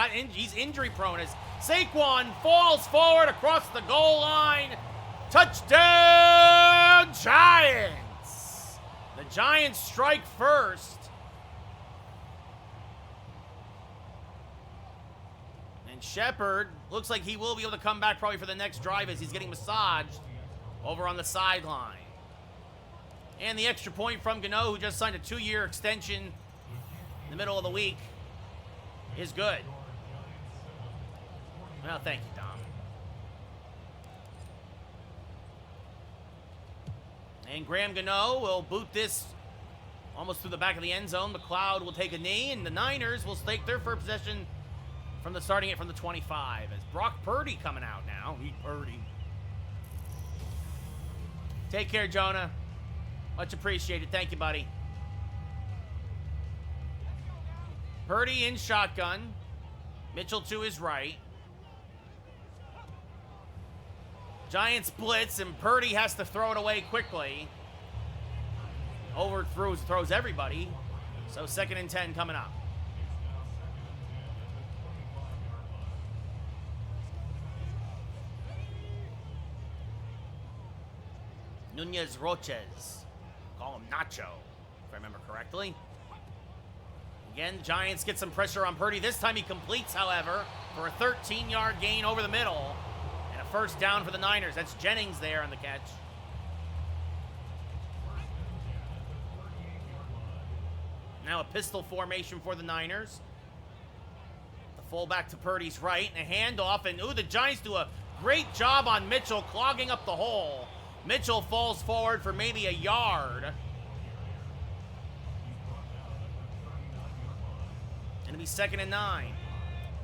injury prone as Saquon falls forward across the goal line. Touchdown Giants! The Giants strike first. And Shepard looks like he will be able to come back probably for the next drive as he's getting massaged over on the sideline. And the extra point from Gano, who just signed a 2-year extension in the middle of the week, is good. Well, thank you, Dom. And Graham Gano will boot this almost through the back of the end zone. McLeod will take a knee, and the Niners will stake their first possession from starting it from the 25. As Brock Purdy coming out now. Purdy. Take care, Jonah. Much appreciated. Thank you, buddy. Purdy in shotgun. Mitchell to his right. Giants blitz, and Purdy has to throw it away quickly. Throws everybody. So 2nd and 10 coming up. Nunez Roches. Call him Nacho, if I remember correctly. Again, Giants get some pressure on Purdy. This time he completes, however, for a 13-yard gain over the middle. And a first down for the Niners. That's Jennings there on the catch. Now a pistol formation for the Niners. The fullback to Purdy's right. And a handoff. And, ooh, the Giants do a great job on Mitchell clogging up the hole. Mitchell falls forward for maybe a yard. And it'll be 2nd and 9.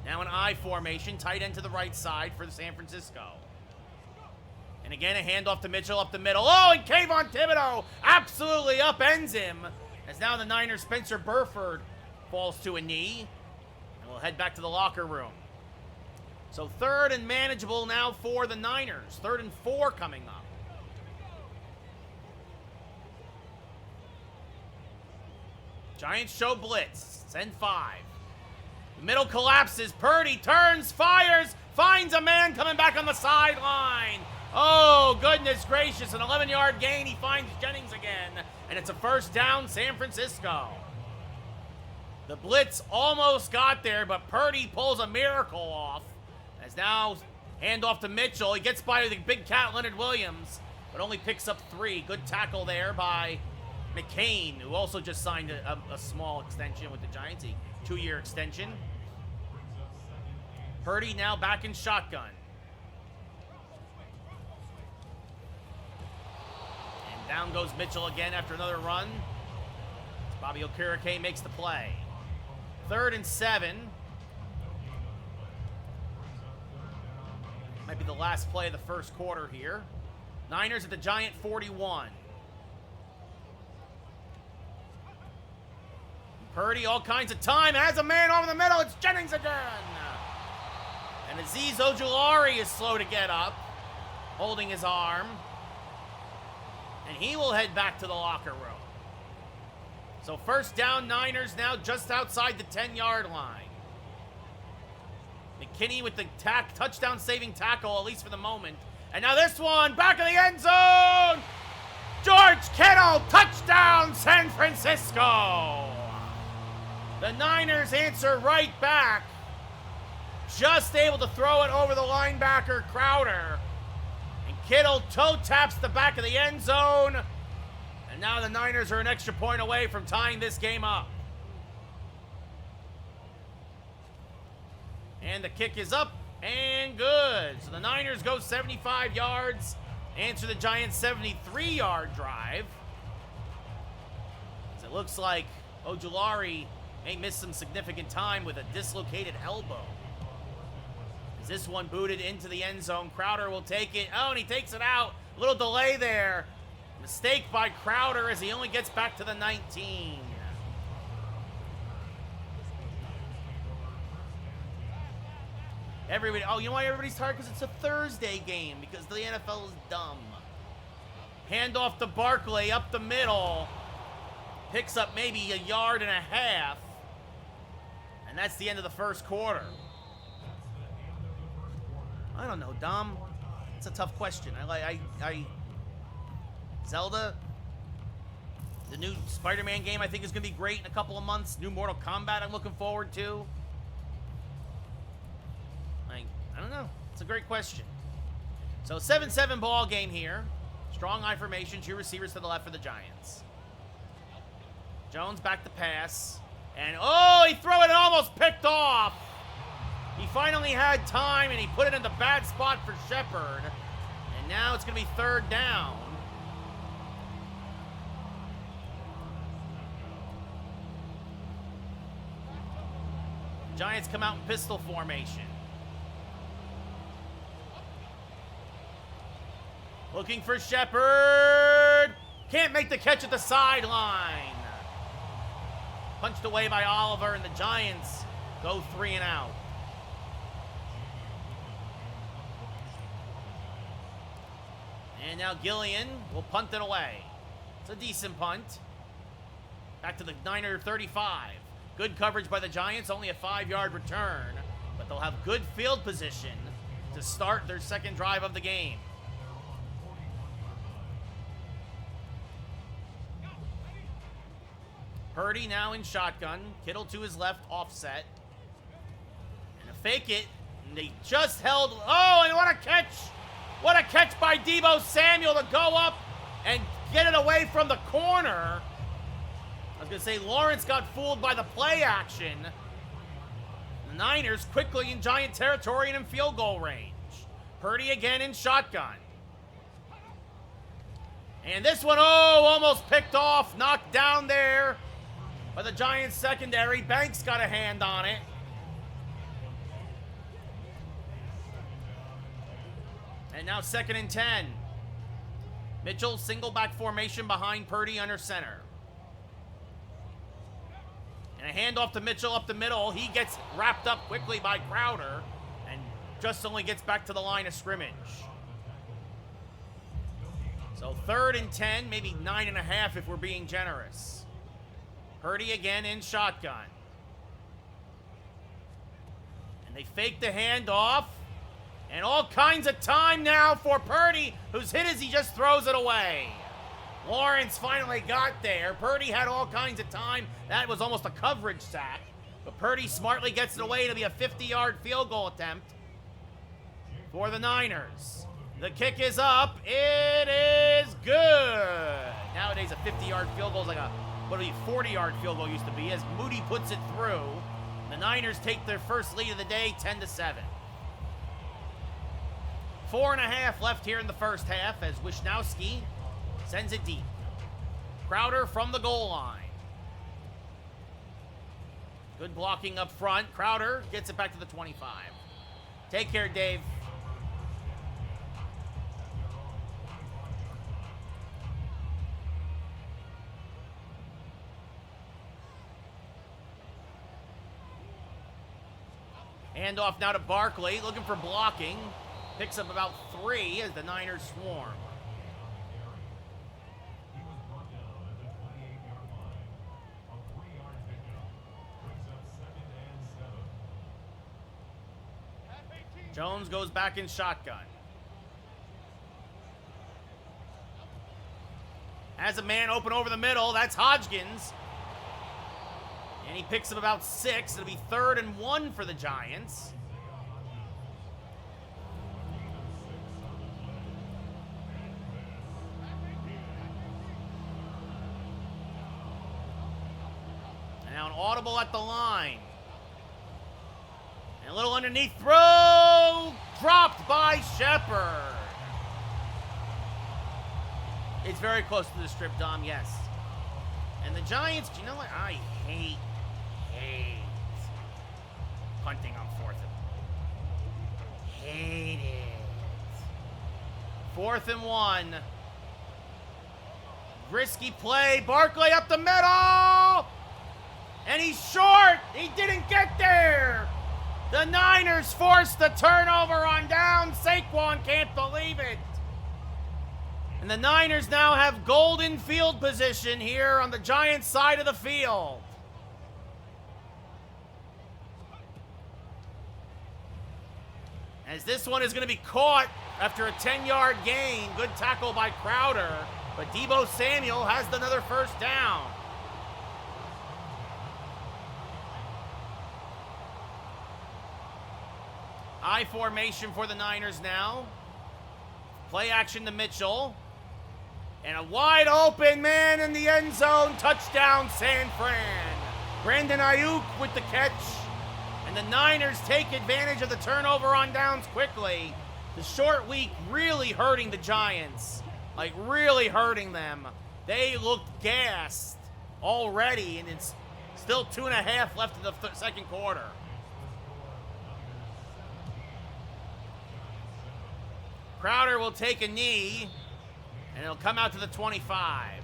Now an I formation, tight end to the right side for the San Francisco. And again, a handoff to Mitchell up the middle. Oh, and Kayvon Thibodeau absolutely upends him. As now the Niners' Spencer Burford falls to a knee. And we'll head back to the locker room. So 3rd and manageable now for the Niners. 3rd and 4 coming up. Giants show blitz. Send 5. The middle collapses. Purdy turns, fires, finds a man coming back on the sideline. Oh, goodness gracious. An 11-yard gain. He finds Jennings again. And it's a first down, San Francisco. The blitz almost got there, but Purdy pulls a miracle off. As now, handoff to Mitchell. He gets by the big cat, Leonard Williams, but only picks up 3. Good tackle there by McCain, who also just signed a small extension with the Giants, a 2-year extension. Purdy now back in shotgun. And down goes Mitchell again after another run. Bobby Okereke makes the play. 3rd and 7. Might be the last play of the first quarter here. Niners at the Giant 41. Purdy, all kinds of time, has a man over the middle. It's Jennings again. And Azeez Ojulari is slow to get up, holding his arm. And he will head back to the locker room. So first down, Niners now just outside the 10-yard line. McKinney with the touchdown-saving tackle, at least for the moment. And now this one, back of the end zone! George Kittle, touchdown, San Francisco! The Niners answer right back. Just able to throw it over the linebacker, Crowder. And Kittle toe taps the back of the end zone. And now the Niners are an extra point away from tying this game up. And the kick is up and good. So the Niners go 75 yards, answer the Giants' 73-yard drive. As it looks like Ojulari may miss some significant time with a dislocated elbow. As this one booted into the end zone, Crowder will take it. Oh, and he takes it out. A little delay there. Mistake by Crowder as he only gets back to the 19. Everybody, oh, you know why everybody's tired? Because it's a Thursday game, because the NFL is dumb. Handoff to Barkley up the middle. Picks up maybe a yard and a half. And that's the end of the first quarter. I don't know, Dom. It's a tough question. Zelda, the new Spider-Man game I think is going to be great in a couple of months. New Mortal Kombat I'm looking forward to. I don't know. It's a great question. So 7-7 ball game here. Strong I formation. Two receivers to the left for the Giants. Jones back to pass. And, oh, he threw it and almost picked off. He finally had time, and he put it in the bad spot for Shepard. And now it's going to be third down. Giants come out in pistol formation. Looking for Shepard. Can't make the catch at the sideline. Punched away by Oliver, and the Giants go 3 and out. And now Gillian will punt it away. It's a decent punt. Back to the Niner 35. Good coverage by the Giants, only a 5-yard return. But they'll have good field position to start their second drive of the game. Purdy now in shotgun. Kittle to his left, offset. And a fake it. And they just held. Oh, and what a catch! What a catch by Deebo Samuel to go up and get it away from the corner. I was going to say Lawrence got fooled by the play action. The Niners quickly in Giant territory and in field goal range. Purdy again in shotgun. And this one, oh, almost picked off, knocked down there by the Giants secondary. Banks got a hand on it. And now 2nd and 10. Mitchell, single back formation behind Purdy under center. And a handoff to Mitchell up the middle. He gets wrapped up quickly by Crowder and just only gets back to the line of scrimmage. So 3rd and 10, maybe 9.5 if we're being generous. Purdy again in shotgun. And they fake the handoff. And all kinds of time now for Purdy, who's hit as he just throws it away. Lawrence finally got there. Purdy had all kinds of time. That was almost a coverage sack. But Purdy smartly gets it away to be a 50-yard field goal attempt for the Niners. The kick is up. It is good. Nowadays, a 50-yard field goal is like a 40-yard field goal used to be, as Moody puts it through. The Niners take their first lead of the day, 10-7. 4.5 left here in the first half as Wisnowski sends it deep. Crowder from the goal line. Good blocking up front. Crowder gets it back to the 25. Take care, Dave. Handoff now to Barkley, looking for blocking. Picks up about 3 as the Niners swarm. Jones goes back in shotgun. Has a man open over the middle. That's Hodgkins. And he picks up about 6. It'll be 3rd and 1 for the Giants. And now an audible at the line. And a little underneath throw. Dropped by Shepard. It's very close to the strip, Dom, yes. And the Giants, do you know what? I hate punting on 4th and 1. Hate it. 4th and 1. Risky play. Barkley up the middle. And he's short. He didn't get there. The Niners forced the turnover on down. Saquon can't believe it. And the Niners now have golden field position here on the Giants' side of the field. As this one is going to be caught after a 10-yard gain. Good tackle by Crowder. But Deebo Samuel has another first down. I formation for the Niners now. Play action to Mitchell. And a wide open man in the end zone. Touchdown, San Fran. Brandon Ayuk with the catch. And the Niners take advantage of the turnover on downs quickly. The short week really hurting the Giants. Like, really hurting them. They looked gassed already, and it's still 2.5 left in the second quarter. Crowder will take a knee, and it'll come out to the 25.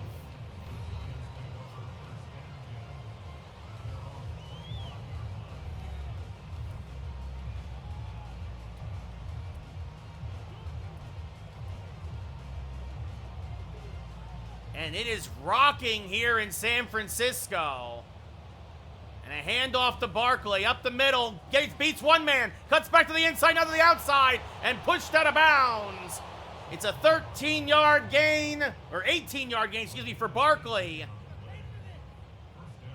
And it is rocking here in San Francisco. And a handoff to Barkley up the middle. Gates beats one man. Cuts back to the inside, now to the outside. And pushed out of bounds. It's a 13-yard gain. Or 18-yard gain, excuse me, for Barkley.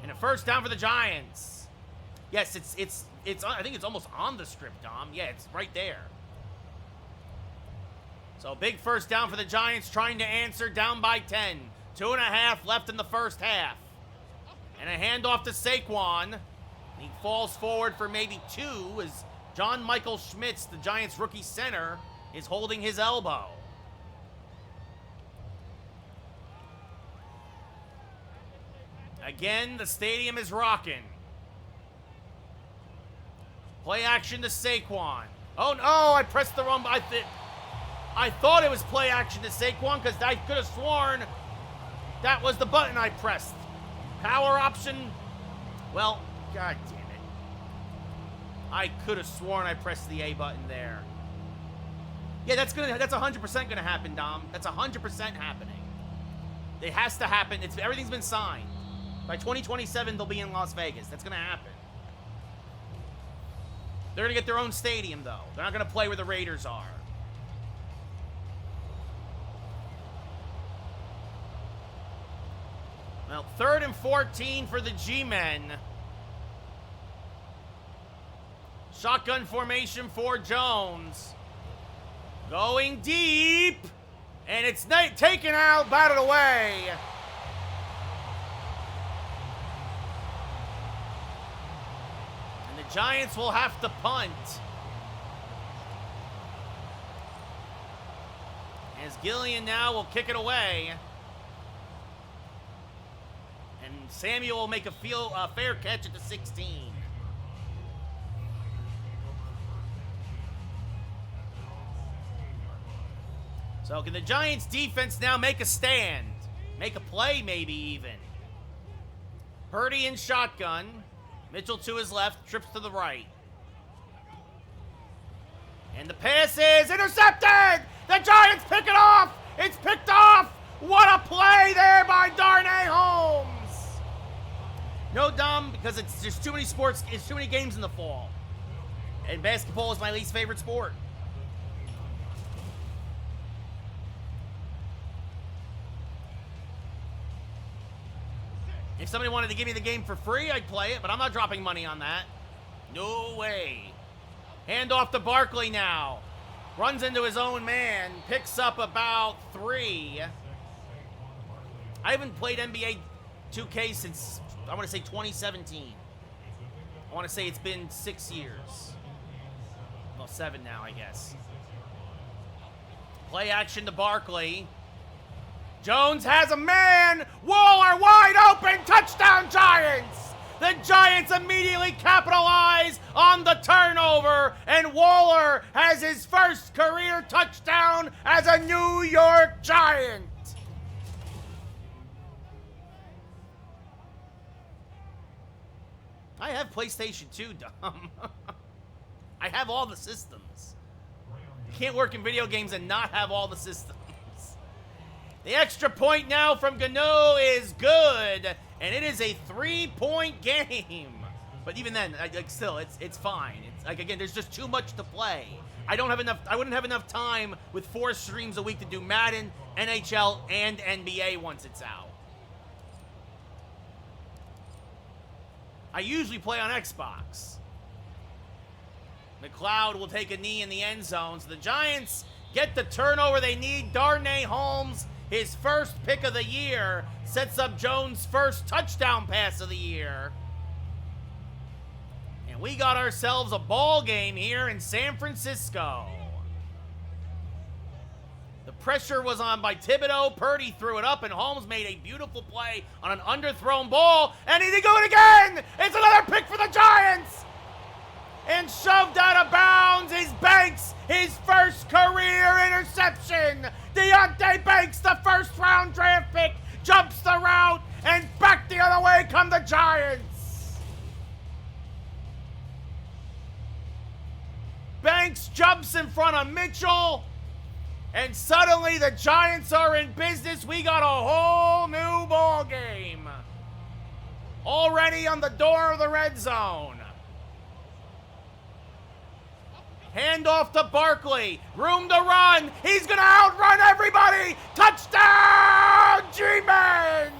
And a first down for the Giants. Yes, it's I think it's almost on the strip, Dom. Yeah, it's right there. So big first down for the Giants, trying to answer, down by 10. 2.5 left in the first half. And a handoff to Saquon. He falls forward for maybe 2 as John Michael Schmitz, the Giants rookie center, is holding his elbow. Again, the stadium is rocking. Play action to Saquon. Oh no, I pressed the wrong button. I thought it was play action to Saquon because I could have sworn that was the button I pressed. Power option. Well, god damn it. I could have sworn I pressed the A button there. Yeah, that's 100% gonna happen, Dom. That's 100% happening. It has to happen. Everything's been signed. By 2027, they'll be in Las Vegas. That's gonna happen. They're gonna get their own stadium, though. They're not gonna play where the Raiders are. Well, 3rd and 14 for the G-Men. Shotgun formation for Jones. Going deep. And it's taken out, batted away. And the Giants will have to punt. As Gillian now will kick it away. And Samuel will make a fair catch at the 16. So can the Giants defense now make a stand? Make a play maybe even. Purdy in shotgun. Mitchell to his left, trips to the right. And the pass is intercepted! The Giants pick it off! It's picked off! What a play there by Darnay Holmes! No, Dom, because it's just too many games in the fall. And basketball is my least favorite sport. If somebody wanted to give me the game for free, I'd play it, but I'm not dropping money on that. No way. Hand off to Barkley now. Runs into his own man. Picks up about 3. I haven't played NBA 2K since, I want to say 2017. I want to say it's been 6 years. Well, 7 now, I guess. Play action to Barkley. Jones has a man. Waller wide open. Touchdown, Giants. The Giants immediately capitalize on the turnover, and Waller has his first career touchdown as a New York Giant. I have PlayStation 2, Dom. I have all the systems. You can't work in video games and not have all the systems. The extra point now from Gano is good, and it is a 3-point game. But even then, still, it's fine. It's like, again, there's just too much to play. I wouldn't have enough time with 4 streams a week to do Madden, NHL, and NBA once it's out. I usually play on Xbox. McLeod will take a knee in the end zone, so the Giants get the turnover they need. Darnay Holmes, his first pick of the year, sets up Jones' first touchdown pass of the year. And we got ourselves a ball game here in San Francisco. The pressure was on by Thibodeau. Purdy threw it up, and Holmes made a beautiful play on an underthrown ball, and he did go it again! It's another pick for the Giants! And shoved out of bounds is Banks, his first career interception. Deontay Banks, the first-round draft pick, jumps the route, and back the other way come the Giants. Banks jumps in front of Mitchell, and suddenly the Giants are in business. We got a whole new ball game already on the door of the red zone. Hand off to Barkley. Room to run. He's going to outrun everybody. Touchdown, G-Men!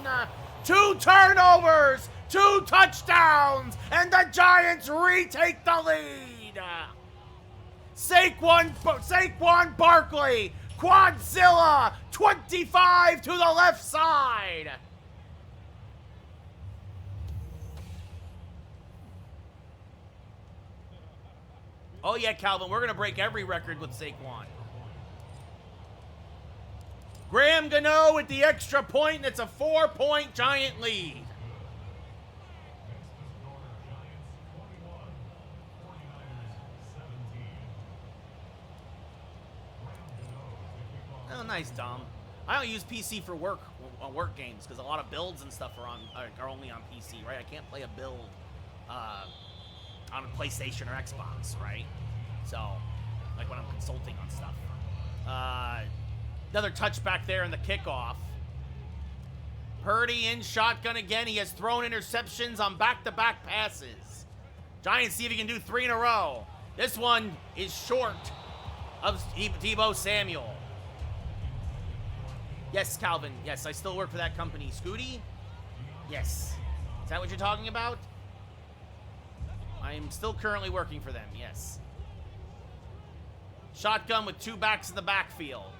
2 turnovers, 2 touchdowns, and the Giants retake the lead. Saquon Barkley, Quadzilla, 25 to the left side. Oh, yeah, Calvin, we're going to break every record with Saquon. Graham Gano with the extra point, and it's a 4-point Giant lead. Oh, nice, Dom. I don't use PC for work on work games because a lot of builds and stuff are only on PC, right? I can't play a build on a PlayStation or Xbox, right? So, like when I'm consulting on stuff. Another touchback there in the kickoff. Purdy in shotgun again. He has thrown interceptions on back-to-back passes. Giants see if he can do 3 in a row. This one is short of Deebo Samuel. Yes, Calvin. Yes, I still work for that company. Scooty? Yes. Is that what you're talking about? I am still currently working for them, yes. Shotgun with 2 backs in the backfield.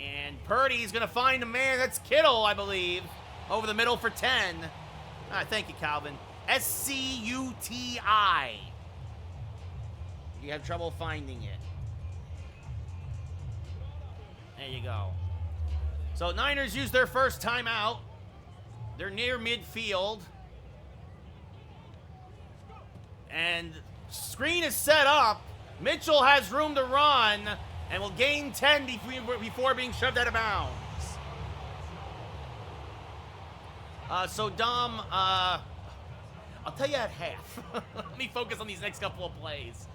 And Purdy's going to find a man. That's Kittle, I believe. Over the middle for 10. Thank you, Calvin. S-C-U-T-I. You have trouble finding it. There you go. So Niners use their first timeout. They're near midfield. And screen is set up. Mitchell has room to run and will gain 10 before being shoved out of bounds. So Dom, I'll tell you at half. Let me focus on these next couple of plays.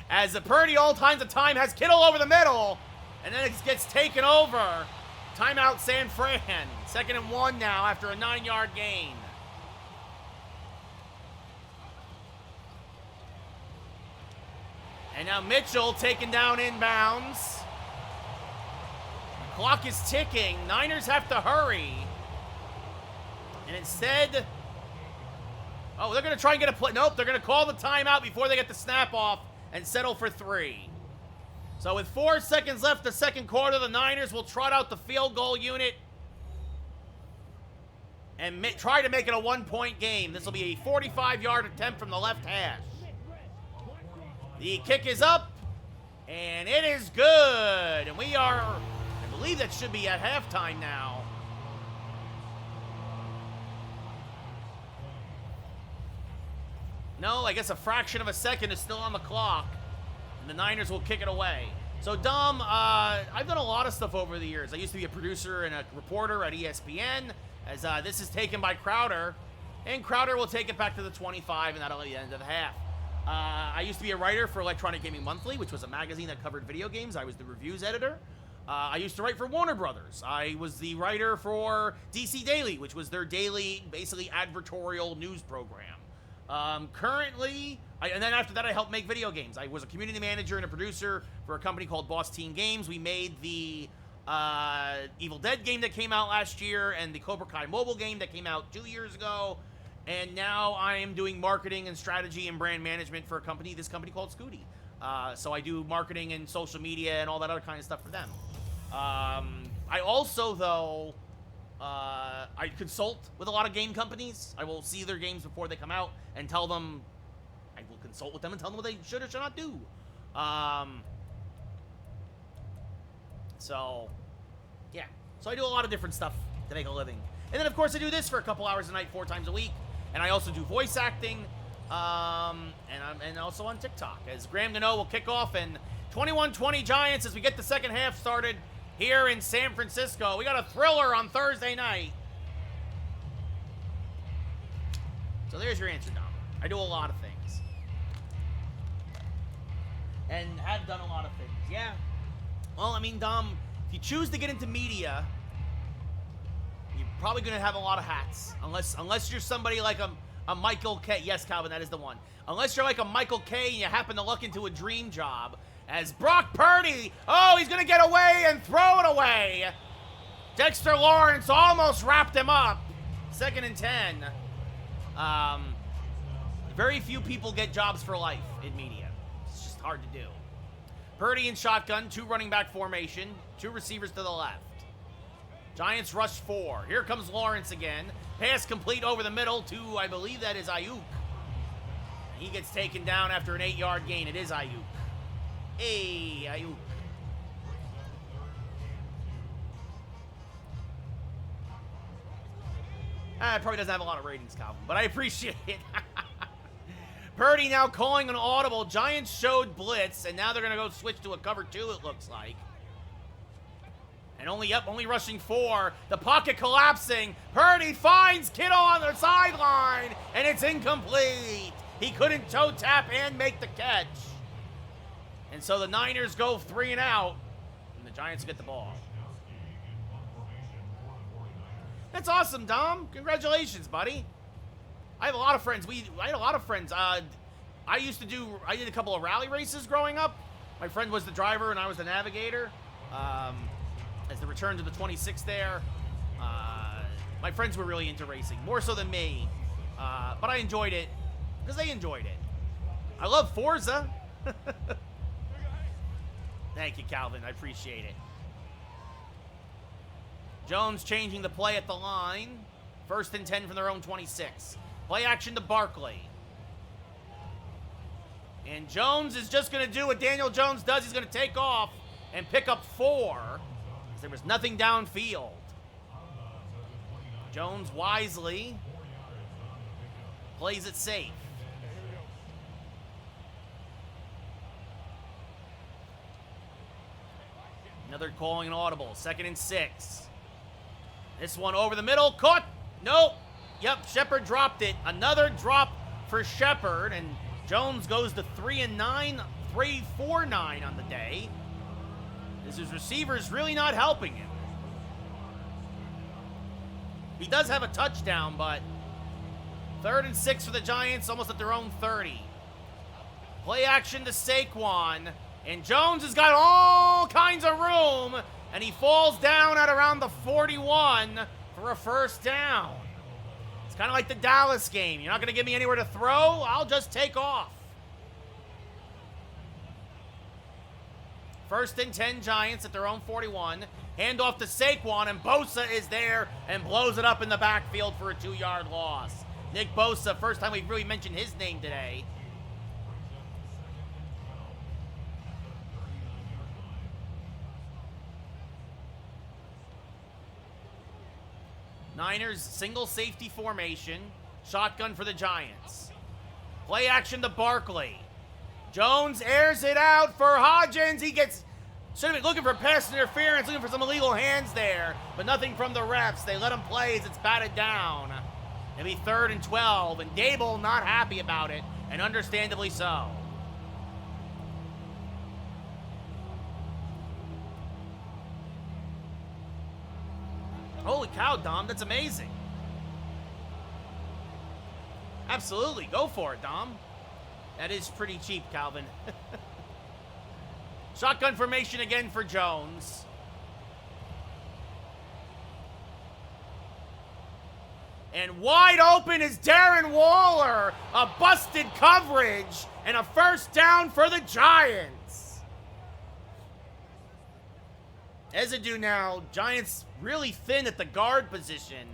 As Purdy all times of time has Kittle over the middle, and then it gets taken over. Timeout San Fran. 2nd and 1 now after a 9-yard gain. And now Mitchell taken down inbounds. The clock is ticking. Niners have to hurry. And instead... Oh, they're going to try and get a play. Nope, they're going to call the timeout before they get the snap off and settle for 3. So with 4 seconds left the second quarter, the Niners will trot out the field goal unit and try to make it a 1-point game. This will be a 45-yard attempt from the left hash. The kick is up, and it is good. And we are, I believe that should be at halftime now. No, I guess a fraction of a second is still on the clock, and the Niners will kick it away. So, Dom, I've done a lot of stuff over the years. I used to be a producer and a reporter at ESPN, as this is taken by Crowder, and Crowder will take it back to the 25, and that'll be the end of the half. I used to be a writer for Electronic Gaming Monthly, which was a magazine that covered video games. I was the reviews editor. I used to write for Warner Brothers. I was the writer for DC Daily, which was their daily, basically advertorial news program. Currently, and then after that, I helped make video games. I was a community manager and a producer for a company called Boss Team Games. We made the Evil Dead game that came out last year and the Cobra Kai mobile game that came out 2 years ago. And now I am doing marketing and strategy and brand management for this company called Scooty. So I do marketing and social media and all that other kind of stuff for them. I also, though, I consult with a lot of game companies. I will see their games before they come out and tell them, I will consult with them and tell them what they should or should not do. So, yeah. So I do a lot of different stuff to make a living. And then, of course, I do this for a couple hours a night, 4 times a week. And I also do voice acting, and also on TikTok. As Graham Gano will kick off, and 21-20 Giants as we get the second half started here in San Francisco. We got a thriller on Thursday night. So there's your answer, Dom. I do a lot of things. And have done a lot of things, yeah. Well, I mean, Dom, if you choose to get into media, you're probably going to have a lot of hats. Unless you're somebody like a Michael K. Yes, Calvin, that is the one. Unless you're like a Michael K. and you happen to luck into a dream job. As Brock Purdy, oh, he's going to get away and throw it away. Dexter Lawrence almost wrapped him up. 2nd and 10. Very few people get jobs for life in media. It's just hard to do. Purdy in shotgun, 2 running back formation, 2 receivers to the left. Giants rush 4. Here comes Lawrence again. Pass complete over the middle to, I believe that is Ayuk. He gets taken down after an 8-yard gain. It is Ayuk. Hey, Ayuk. It probably doesn't have a lot of ratings, Calvin, but I appreciate it. Purdy now calling an audible. Giants showed blitz, and now they're going to go switch to a cover 2, it looks like. And only rushing 4. The pocket collapsing. Purdy finds Kittle on the sideline, and it's incomplete. He couldn't toe tap and make the catch. And so the Niners go 3 and out, and the Giants get the ball. That's awesome, Dom. Congratulations, buddy. I have a lot of friends. I had a lot of friends. I did a couple of rally races growing up. My friend was the driver, and I was the navigator. As the return to the 26 there. My friends were really into racing, more so than me. But I enjoyed it because they enjoyed it. I love Forza. Thank you, Calvin. I appreciate it. Jones changing the play at the line. 1st and 10 from their own 26. Play action to Barkley. And Jones is just going to do what Daniel Jones does. He's going to take off and pick up 4. There was nothing downfield. Jones wisely plays it safe. Another calling an audible. 2nd and 6. This one over the middle. Caught. Nope. Yep, Shepard dropped it. Another drop for Shepard. And Jones goes to 3 and 9. 3-4-9 on the day. His receiver's really not helping him. He does have a touchdown, but 3rd and 6 for the Giants, almost at their own 30. Play action to Saquon. And Jones has got all kinds of room. And he falls down at around the 41 for a first down. It's kind of like the Dallas game. You're not going to give me anywhere to throw? I'll just take off. First and 10 Giants at their own 41. Handoff to Saquon, and Bosa is there and blows it up in the backfield for a 2-yard loss. Nick Bosa, first time we've really mentioned his name today. Niners single safety formation. Shotgun for the Giants. Play action to Barkley. Jones airs it out for Hodgins. He gets, should have been looking for pass interference, looking for some illegal hands there, but nothing from the refs. They let him play as it's batted down. It'll be 3rd and 12, and Dable not happy about it, and understandably so. Holy cow, Dom, that's amazing. Absolutely, go for it, Dom. That is pretty cheap, Calvin. Shotgun formation again for Jones. And wide open is Darren Waller. A busted coverage and a first down for the Giants. Ezadu now. Giants really thin at the guard position.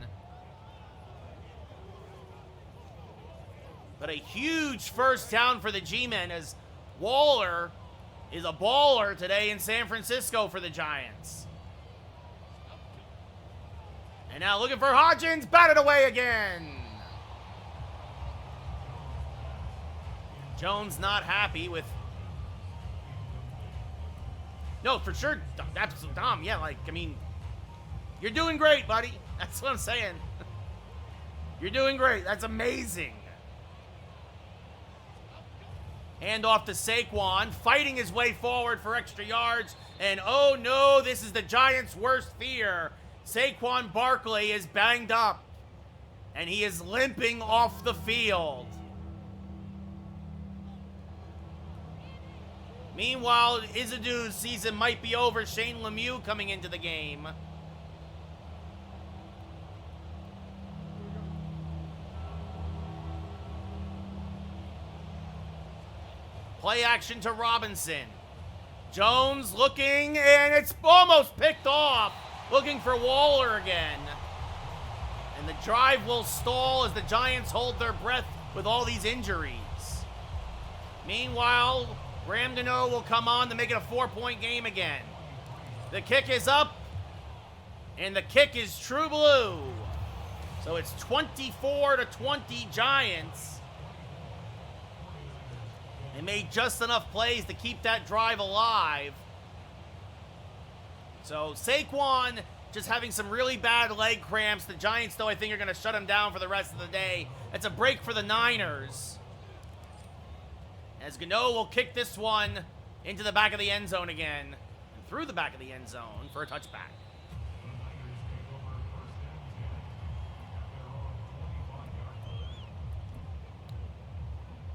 But a huge first down for the G-men as Waller is a baller today in San Francisco for the Giants. And now looking for Hodgins, batted away again. Jones not happy with... No, for sure, absolutely, Dom, yeah, like, I mean, you're doing great, buddy. That's what I'm saying. You're doing great. That's amazing. Hand off to Saquon, fighting his way forward for extra yards. And oh no, this is the Giants' worst fear. Saquon Barkley is banged up. And he is limping off the field. Meanwhile, Izadu's season might be over. Shane Lemieux coming into the game. Play action to Robinson. Jones looking, and it's almost picked off. Looking for Waller again. And the drive will stall as the Giants hold their breath with all these injuries. Meanwhile, Graham Gano will come on to make it a 4-point game again. The kick is up, and the kick is true blue. So it's 24-20 Giants. They made just enough plays to keep that drive alive. So Saquon just having some really bad leg cramps. The Giants, though, I think are going to shut him down for the rest of the day. It's a break for the Niners. As Gano will kick this one into the back of the end zone again. And through the back of the end zone for a touchback.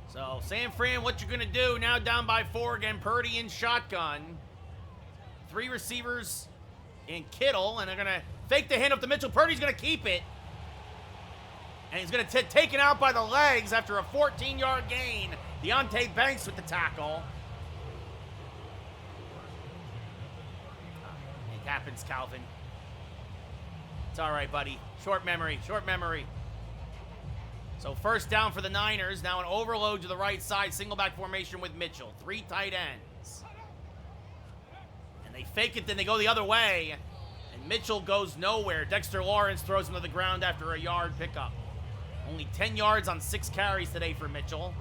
So, San Fran, what you're going to do, now down by 4 again. Purdy in shotgun. 3 receivers in Kittle, and they're going to fake the handoff to Mitchell. Purdy's going to keep it. And he's going to take it out by the legs after a 14-yard gain. Deontay Banks with the tackle. It happens, Calvin. It's all right, buddy. Short memory, short memory. So first down for the Niners. Now an overload to the right side. Single back formation with Mitchell. 3 tight ends. And they fake it, then they go the other way. And Mitchell goes nowhere. Dexter Lawrence throws him to the ground after a yard pickup. Only 10 yards on 6 carries today for Mitchell.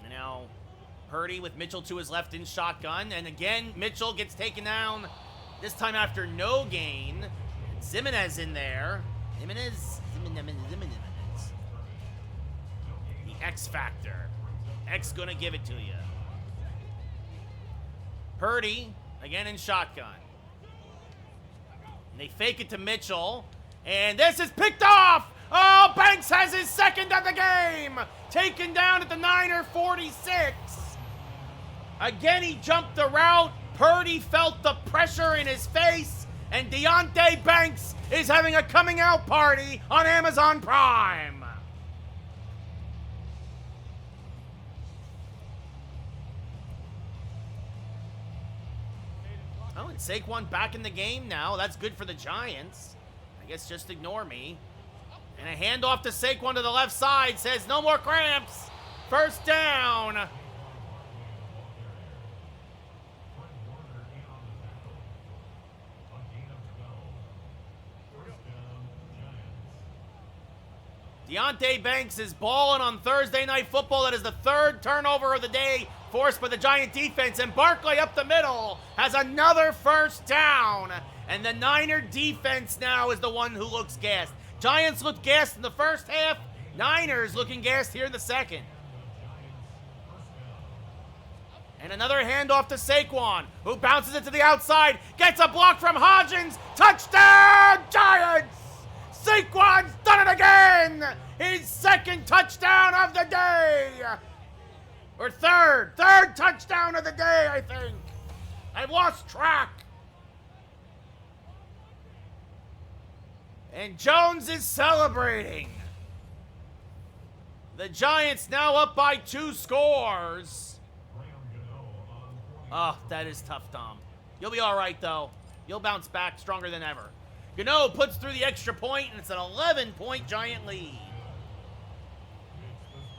And now Purdy with Mitchell to his left in shotgun. And again, Mitchell gets taken down. This time after no gain. Zimenez in there. Zimenez. The X factor. X gonna give it to you. Purdy, again in shotgun. And they fake it to Mitchell. And this is picked off Oh, Banks has his second of the game. Taken down at the Niner 46. Again, he jumped the route. Purdy felt the pressure in his face. And Deontay Banks is having a coming out party on Amazon Prime. Oh, and Saquon back in the game now. That's good for the Giants. I guess just ignore me. And a handoff to Saquon to the left side says no more cramps. First down. Deontay Banks is balling on Thursday Night Football. That is the third turnover of the day forced by the Giant defense. And Barkley up the middle has another first down. And the Niner defense now is the one who looks gassed. Giants looked gassed in the first half. Niners looking gassed here in the second. And another handoff to Saquon, who bounces it to the outside. Gets a block from Hodgins. Touchdown, Giants! Saquon's done it again! His second touchdown of the day! Or third touchdown of the day, I think. I've lost track. And Jones is celebrating. The Giants now up by 2 scores. Oh, that is tough, Tom. You'll be all right, though. You'll bounce back stronger than ever. Gano puts through the extra point, and it's an 11-point Giant lead.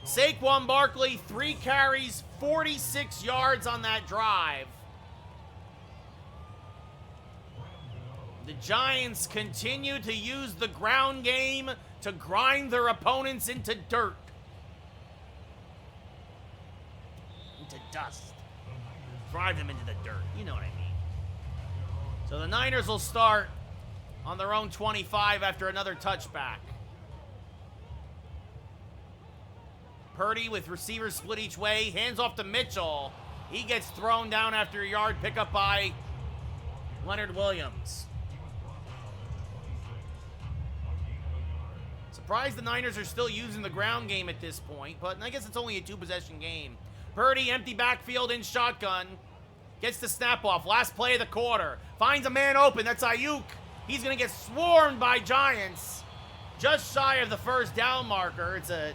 Saquon Barkley, 3 carries, 46 yards on that drive. The Giants continue to use the ground game to grind their opponents into dirt. Into dust. Drive them into the dirt. You know what I mean. So the Niners will start on their own 25 after another touchback. Purdy with receivers split each way. Hands off to Mitchell. He gets thrown down after a yard pickup by Leonard Williams. Surprised the Niners are still using the ground game at this point, but I guess it's only a 2-possession game. Purdy, empty backfield in shotgun. Gets the snap off. Last play of the quarter. Finds a man open. That's Ayuk. He's going to get swarmed by Giants. Just shy of the first down marker. It's a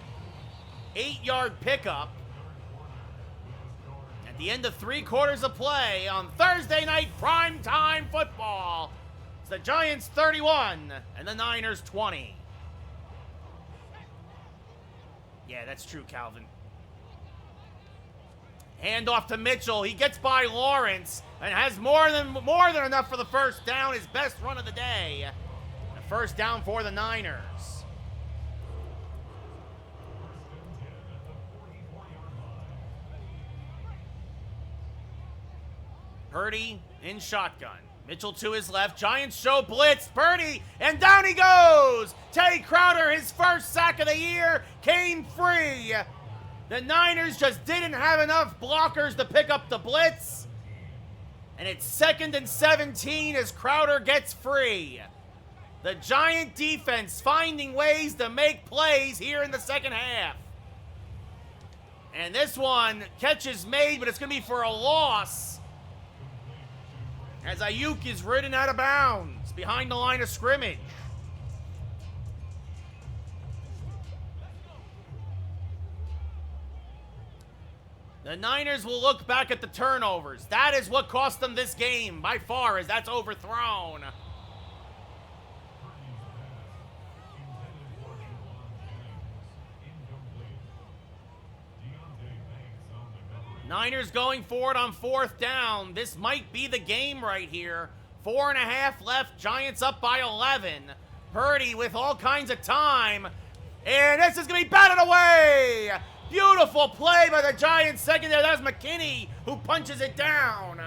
8-yard pickup. At the end of 3 quarters of play on Thursday night primetime football, it's the Giants 31 and the Niners 20. Yeah, that's true, Calvin. Hand off to Mitchell. He gets by Lawrence and has more than enough for the first down. His best run of the day. The first down for the Niners. Purdy in shotgun. Mitchell to his left. Giants show blitz. Purdy, and down he goes. Tay Crowder, his first sack of the year, came free. The Niners just didn't have enough blockers to pick up the blitz. And it's 2nd and 17 as Crowder gets free. The Giant defense finding ways to make plays here in the second half. And this one, catch is made, but it's going to be for a loss. As Ayuk is ridden out of bounds behind the line of scrimmage. The Niners will look back at the turnovers. That is what cost them this game by far, as that's overthrown. Niners going for it on 4th down. This might be the game right here. 4.5 left. Giants up by 11. Purdy with all kinds of time. And this is going to be batted away. Beautiful play by the Giants secondary. That was McKinney who punches it down.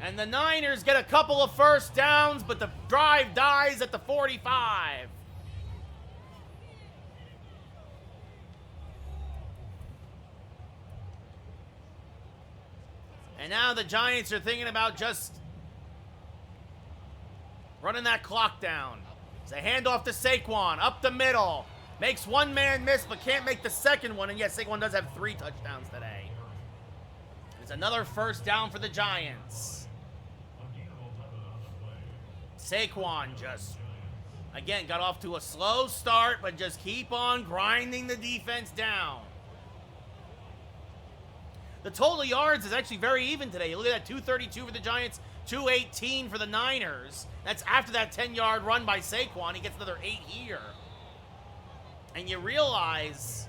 And the Niners get a couple of first downs, but the drive dies at the 45. And now the Giants are thinking about just running that clock down. It's a handoff to Saquon, up the middle. Makes one man miss, but can't make the second one. And yes, Saquon does have 3 touchdowns today. It's another first down for the Giants. Saquon just, again, got off to a slow start, but just keep on grinding the defense down. The total yards is actually very even today. Look at that, 232 for the Giants, 218 for the Niners. That's after that 10-yard run by Saquon. He gets another 8 here. And you realize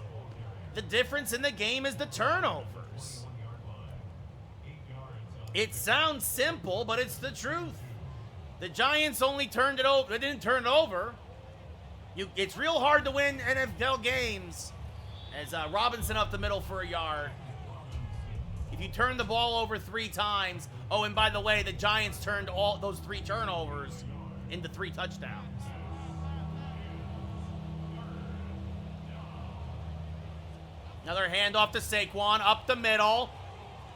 the difference in the game is the turnovers. It sounds simple, but it's the truth. The Giants only turned it over. They didn't turn it over. It's real hard to win NFL games. As Robinson up the middle for a yard. If you turn the ball over 3 times. Oh, and by the way, the Giants turned all those 3 turnovers into 3 touchdowns. Another handoff to Saquon, up the middle,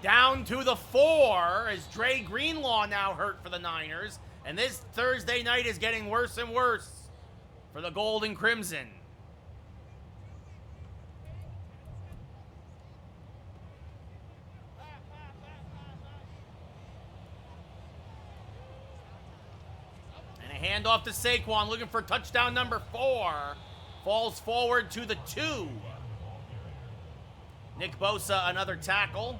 down to the 4, as Dre Greenlaw now hurt for the Niners. And this Thursday night is getting worse and worse for the Gold and Crimson. And a handoff to Saquon, looking for touchdown number 4. Falls forward to the 2. Nick Bosa, another tackle.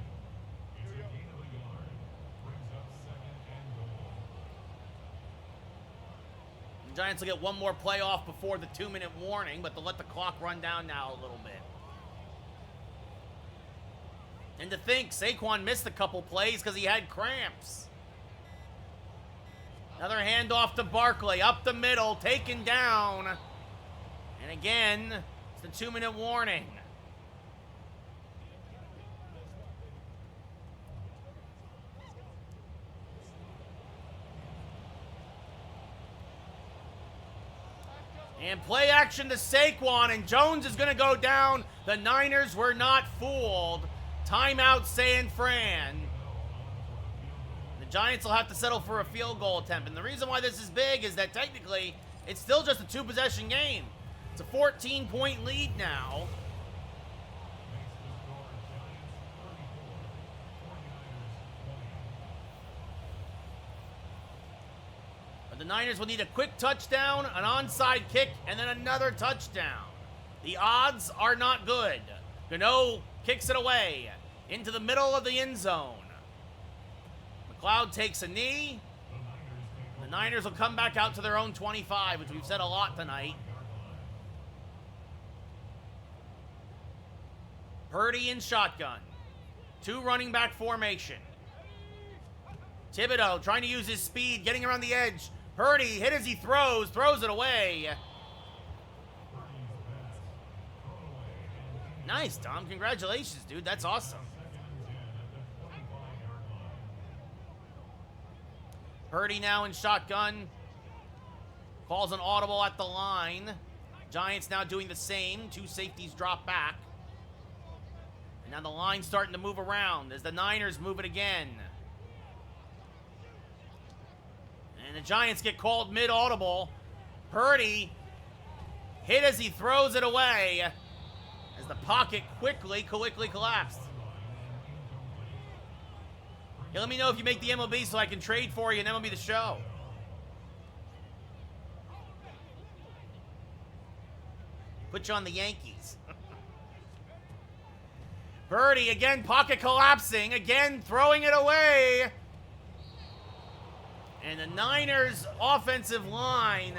The Giants will get one more play off before the 2-minute warning, but they'll let the clock run down now a little bit. And to think, Saquon missed a couple plays because he had cramps. Another handoff to Barkley, up the middle, taken down. And again, it's the 2-minute warning. And play action to Saquon, and Jones is going to go down. The Niners were not fooled. Timeout San Fran. The Giants will have to settle for a field goal attempt. And the reason why this is big is that technically it's still just a 2-possession game. It's a 14-point lead now. The Niners will need a quick touchdown, an onside kick, and then another touchdown. The odds are not good. Gano kicks it away into the middle of the end zone. McLeod takes a knee. The Niners will come back out to their own 25, which we've said a lot tonight. Purdy in shotgun. 2 running back formation. Thibodeau trying to use his speed, getting around the edge. Purdy hit as he throws it away. Nice, Tom. Congratulations, dude. That's awesome. Purdy now in shotgun. Calls an audible at the line. Giants now doing the same. 2 safeties drop back. And now the line's starting to move around as the Niners move it again. And the Giants get called mid-audible. Purdy hit as he throws it away as the pocket quickly collapsed. Yeah, let me know if you make the MLB so I can trade for you and MLB the show. Put you on the Yankees. Purdy again, pocket collapsing, again throwing it away. And the Niners' offensive line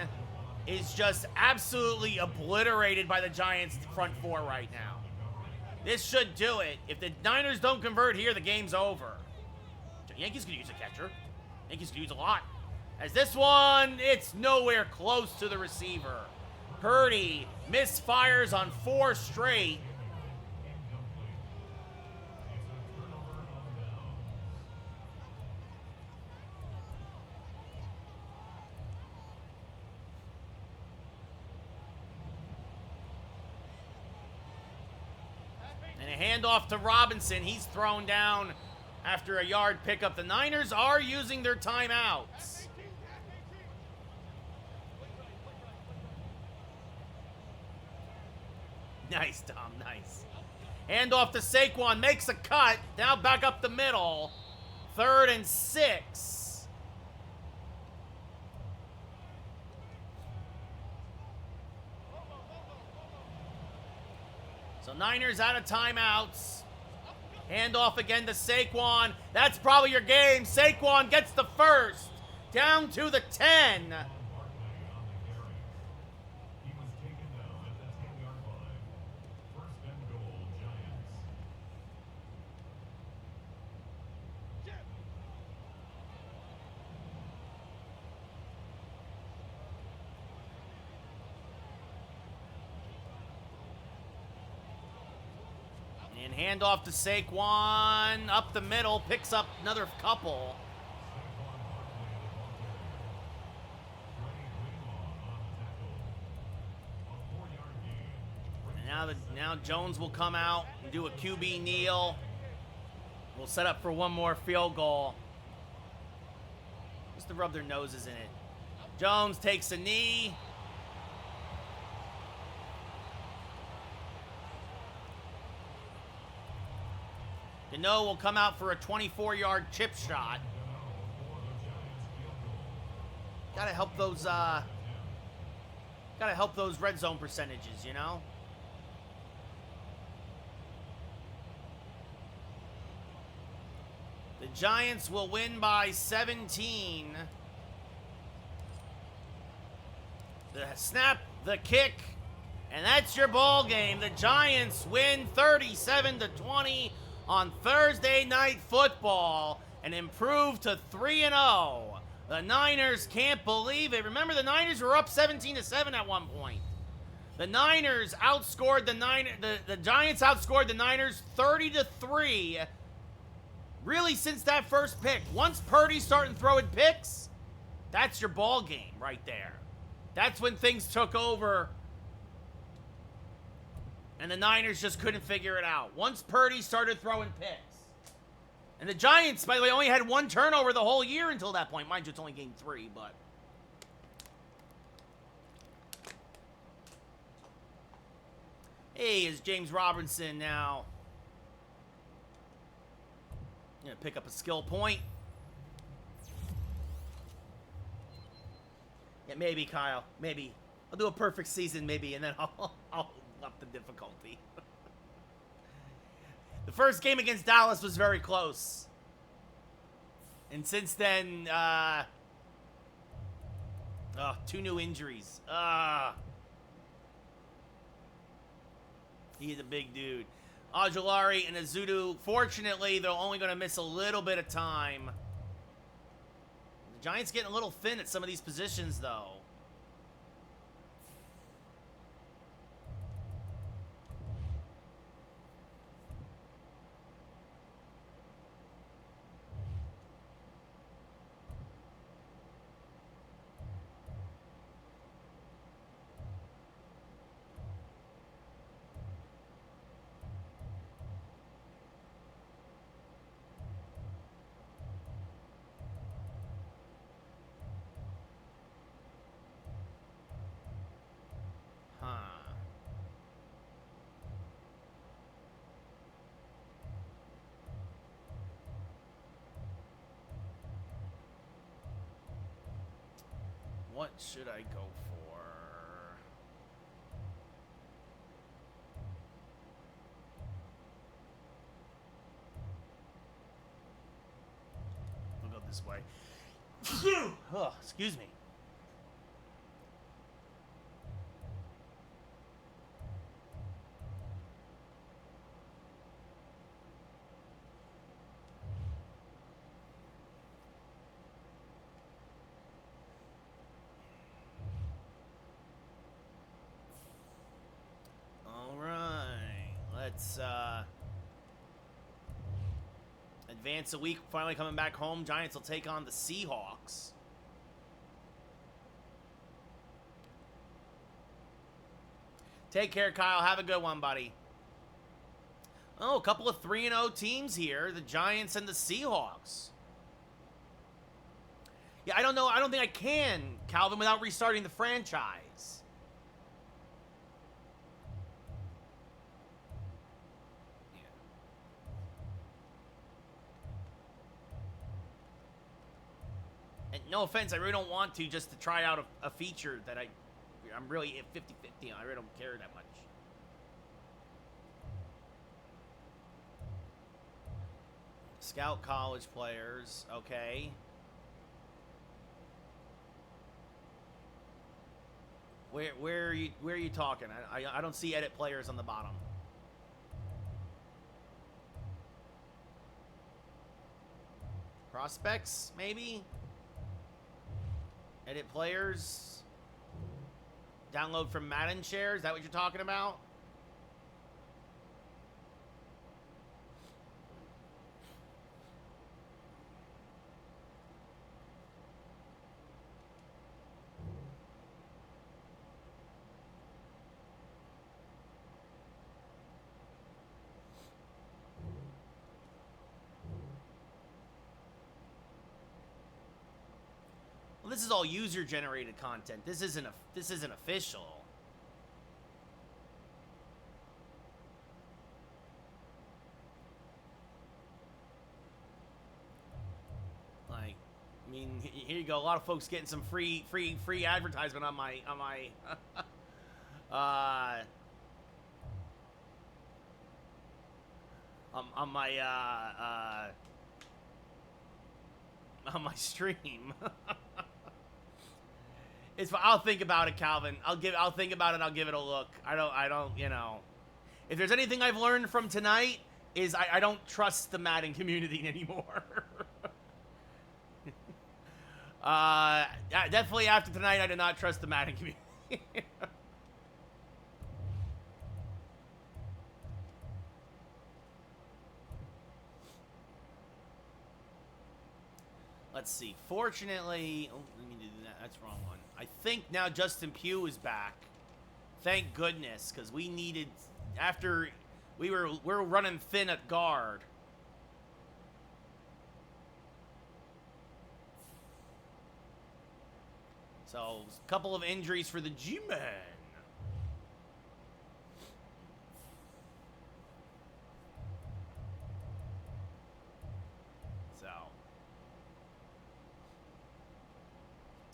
is just absolutely obliterated by the Giants' front 4 right now. This should do it. If the Niners don't convert here, the game's over. The Yankees could use a catcher. Yankees could use a lot. As this one, it's nowhere close to the receiver. Purdy misfires on 4 straight. Handoff to Robinson. He's thrown down after a yard pickup. The Niners are using their timeouts. Nice, Tom, nice. Hand off to Saquon, makes a cut. Now back up the middle. 3rd and 6. So Niners out of timeouts. Hand off again to Saquon. That's probably your game. Saquon gets the first. Down to the 10. And hand off to Saquon. Up the middle. Picks up another couple. And now Jones will come out and do a QB kneel. We'll set up for one more field goal. Just to rub their noses in it. Jones takes a knee. Gano will come out for a 24-yard chip shot. Gotta help those red zone percentages, you know? The Giants will win by 17. The snap, the kick, and that's your ball game. The Giants win 37-20 on Thursday Night Football and improve to 3-0. The Niners can't believe it. Remember, the Niners were up 17-7 at one point. The Niners outscored the Giants outscored the Niners 30-3. Really, since that first pick. Once Purdy started throwing picks, that's your ball game right there. That's when things took over, and the Niners just couldn't figure it out. Once Purdy started throwing picks. And the Giants, by the way, only had one turnover the whole year until that point. Mind you, it's only game 3, but... Hey, is James Robinson now. Gonna pick up a skill point. Yeah, maybe, Kyle. Maybe. I'll do a perfect season, maybe, and then I'll up the difficulty. The first game against Dallas was very close. And since then, 2 new injuries. He's a big dude. Ojulari and Azudu, fortunately, they're only going to miss a little bit of time. The Giants getting a little thin at some of these positions, though. What should I go for? We'll go this way. Oh, excuse me. Let's advance a week. Finally coming back home. Giants will take on the Seahawks. Take care, Kyle. Have a good one, buddy. Oh, a couple of 3-0 teams here. The Giants and the Seahawks. Yeah, I don't know. I don't think I can, Calvin, without restarting the franchise. And no offense, I really don't want to, just to try out a feature that I'm really at 50-50 on. I really don't care that much. Scout college players, okay. Where are you talking? I don't see edit players on the bottom. Prospects, maybe? Edit players? Download from Madden share? Is that what you're talking about? Well, this is all user-generated content. This isn't official. Like, I mean, here you go. A lot of folks getting some free advertisement on my on my stream. I'll think about it, Calvin. I'll think about it. I'll give it a look. I don't, you know. If there's anything I've learned from tonight is I don't trust the Madden community anymore. Definitely after tonight, I do not trust the Madden community. Let's see. Fortunately, oh, let me do that. That's the wrong one. I think now Justin Pugh is back. Thank goodness, because we needed after we're running thin at guard. So a couple of injuries for the G-Men.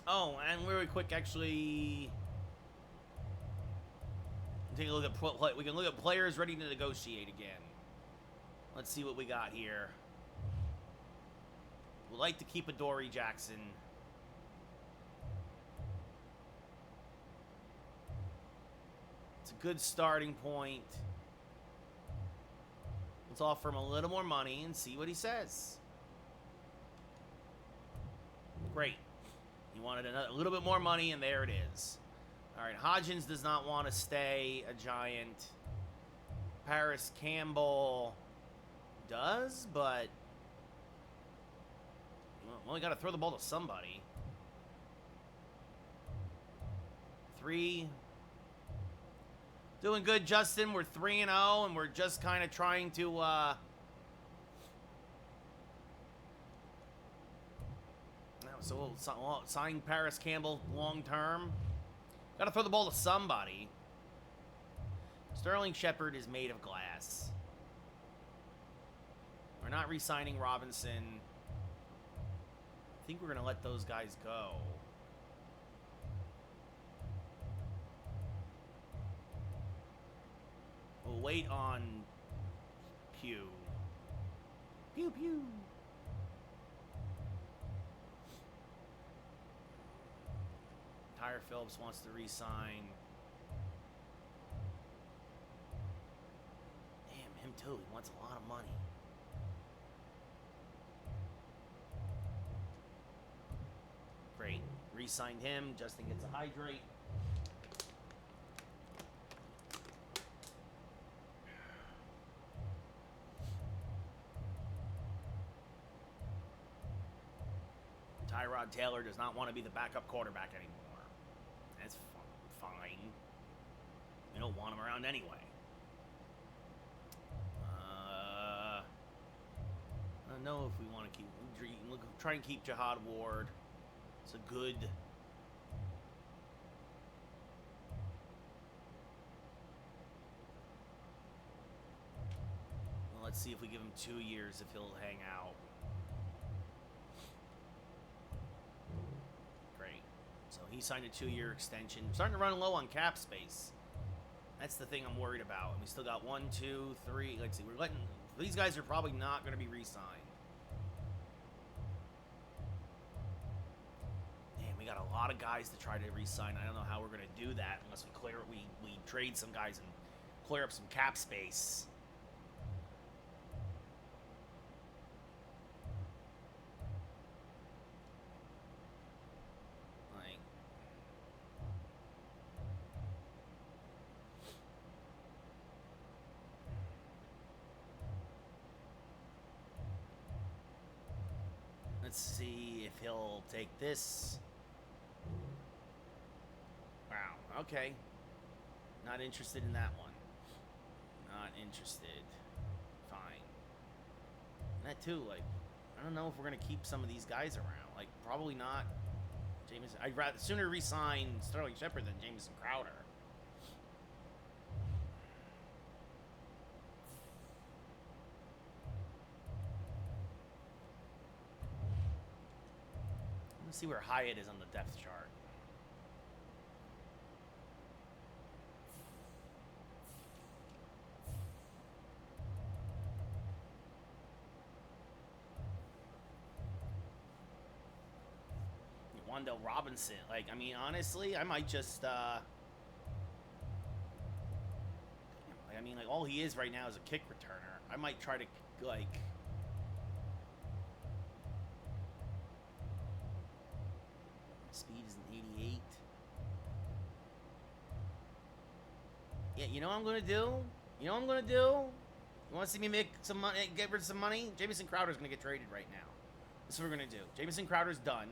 Oh, and really quick, actually, take a look at we can look at players ready to negotiate again. Let's see what we got here. We'd like to keep Adoree Jackson. It's a good starting point. Let's offer him a little more money and see what he says. Great. He wanted a little bit more money, and there it is. All right, Hodgins does not want to stay a Giant. Paris Campbell does, but well, we got to throw the ball to somebody. 3. Doing good, Justin. We're 3-0, and we're just kind of trying to so we'll sign Paris Campbell long term. Got to throw the ball to somebody. Sterling Shepard is made of glass. We're not re-signing Robinson. I think we're going to let those guys go. We'll wait on Pew. Pew, pew. Tyre Phillips wants to re-sign. Damn, him too. He wants a lot of money. Great. Re-signed him. Justin gets a hydrate. Tyrod Taylor does not want to be the backup quarterback anymore. That's fine. We don't want him around anyway. I don't know if we want to keep... Try and keep Jihad Ward. It's a good... Well, let's see if we give him 2 years if he'll hang out. He signed a 2-year extension. We're starting to run low on cap space. That's the thing I'm worried about. And we still got 1, 2, 3. Let's see. We're letting these guys are probably not going to be re-signed. Man, we got a lot of guys to try to re-sign. I don't know how we're going to do that unless we trade some guys and clear up some cap space. Let's see if he'll take this. Wow, okay. Not interested in that one. Not interested. Fine. And that too, like, I don't know if we're going to keep some of these guys around. Like, probably not. Jameson. I'd rather sooner re-sign Sterling Shepard than Jamison Crowder. Let's see where Hyatt is on the depth chart. Wandell Robinson. Like, I mean, honestly, I might just, I mean, like, all he is right now is a kick returner. I might try to, like... Speed is an 88. Yeah, you know what I'm going to do? You know what I'm going to do? You want to see me make some money, get rid of some money? Jamison Crowder's going to get traded right now. This is what we're going to do. Jamison Crowder's done.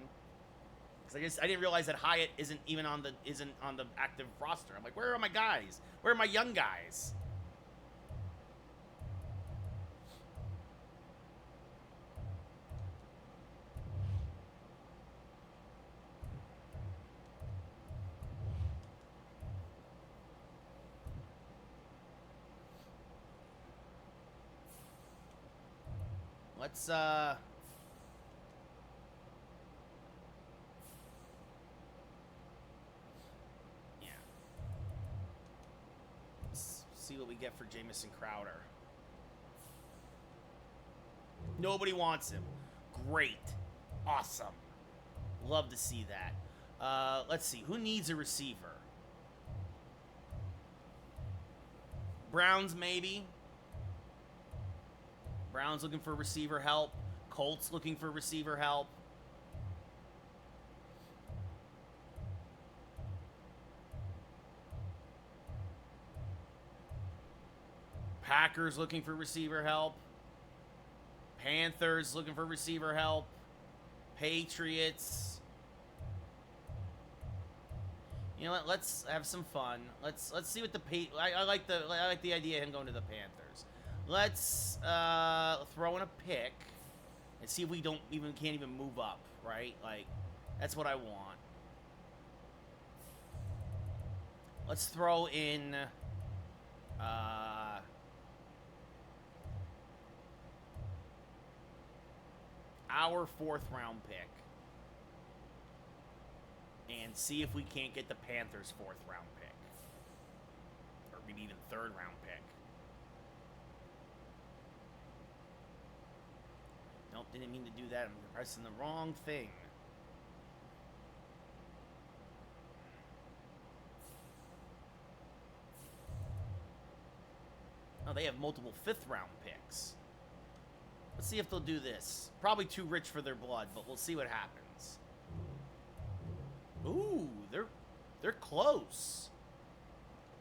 I didn't realize that Hyatt isn't on the active roster. I'm like, where are my guys? Where are my young guys? Let's see what we get for Jamison Crowder. Nobody wants him. Great. Awesome. Love to see that. Let's see. Who needs a receiver? Browns, maybe. Browns looking for receiver help. Colts looking for receiver help. Packers looking for receiver help. Panthers looking for receiver help. Patriots. You know what? Let's have some fun. Let's see what the I like the idea of him going to the Panthers. Let's throw in a pick and see if we can't even move up, right? Like, that's what I want. Let's throw in our 4th round pick and see if we can't get the Panthers' 4th round pick, or maybe even 3rd round pick. Nope, didn't mean to do that. I'm pressing the wrong thing. Oh, they have multiple 5th round picks. Let's see if they'll do this. Probably too rich for their blood, but we'll see what happens. Ooh, they're close.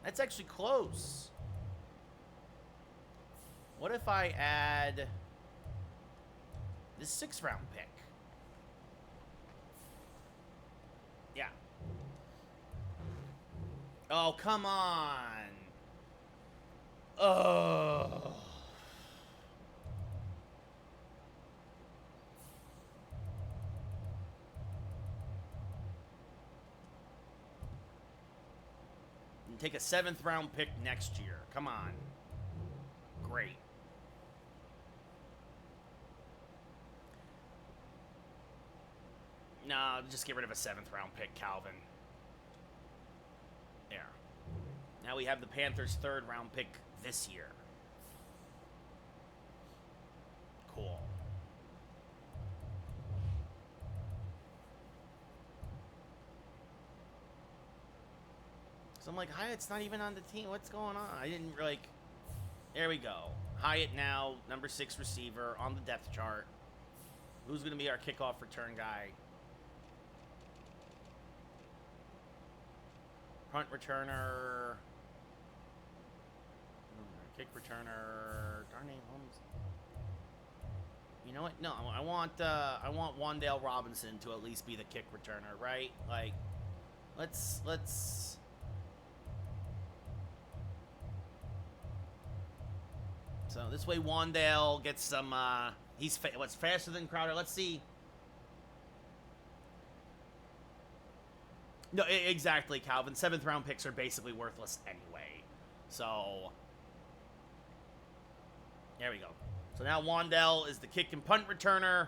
That's actually close. What if I add this 6th round pick? Yeah. Oh, come on. Oh. And take a 7th round pick next year. Come on. Great. No, just get rid of a 7th round pick, Calvin. Now we have the Panthers' 3rd round pick this year. Cool. So I'm like, Hyatt's not even on the team. What's going on? I didn't like. There we go. Hyatt now, number 6 receiver on the depth chart. Who's going to be our kickoff return guy? Punt returner. Kick returner. Darnay Holmes. You know what? No, I want Wan'Dale Robinson to at least be the kick returner, right? Like, let's. So this way, Wan'Dale gets some. He's what's faster than Crowder? Let's see. No, exactly, Calvin. 7th round picks are basically worthless anyway. So there we go. So now Wan'Dale is the kick and punt returner.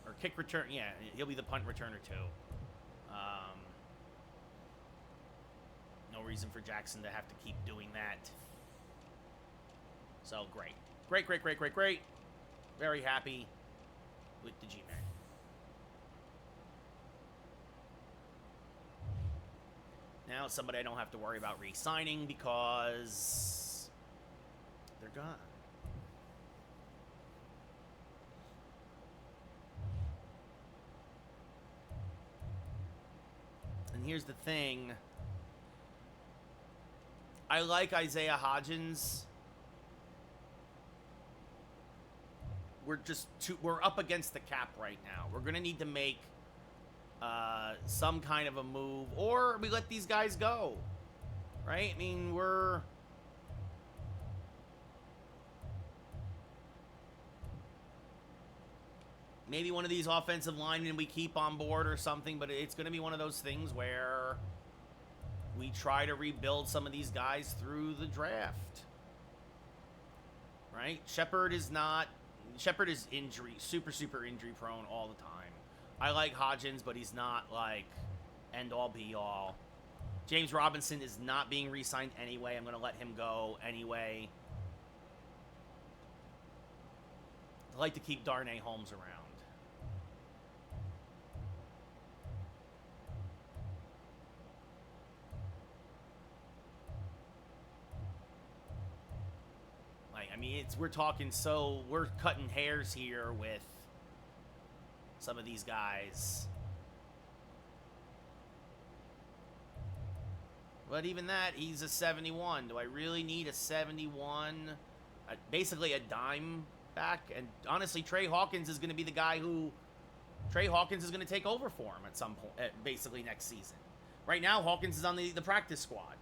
Or kick return. Yeah, he'll be the punt returner too. No reason for Jackson to have to keep doing that. So great. Great. Very happy with the G-Man. Now somebody I don't have to worry about re-signing because they're gone. And here's the thing. I like Isaiah Hodgins. We're up against the cap right now. We're gonna need to make some kind of a move, or we let these guys go, right? I mean, maybe one of these offensive linemen we keep on board or something, but it's gonna be one of those things where we try to rebuild some of these guys through the draft, right? Shepard is super injury prone all the time. I like Hodgins, but he's not like end all be all. James Robinson is not being re-signed anyway. I'm going to let him go anyway. I like to keep Darnay Holmes around. Like, I mean, we're cutting hairs here with some of these guys. But even that, he's a 71. Do I really need a 71? Basically a dime back. And honestly, Trey Hawkins is going to be the guy who... Trey Hawkins is going to take over for him at some point, basically next season. Right now, Hawkins is on the practice squad.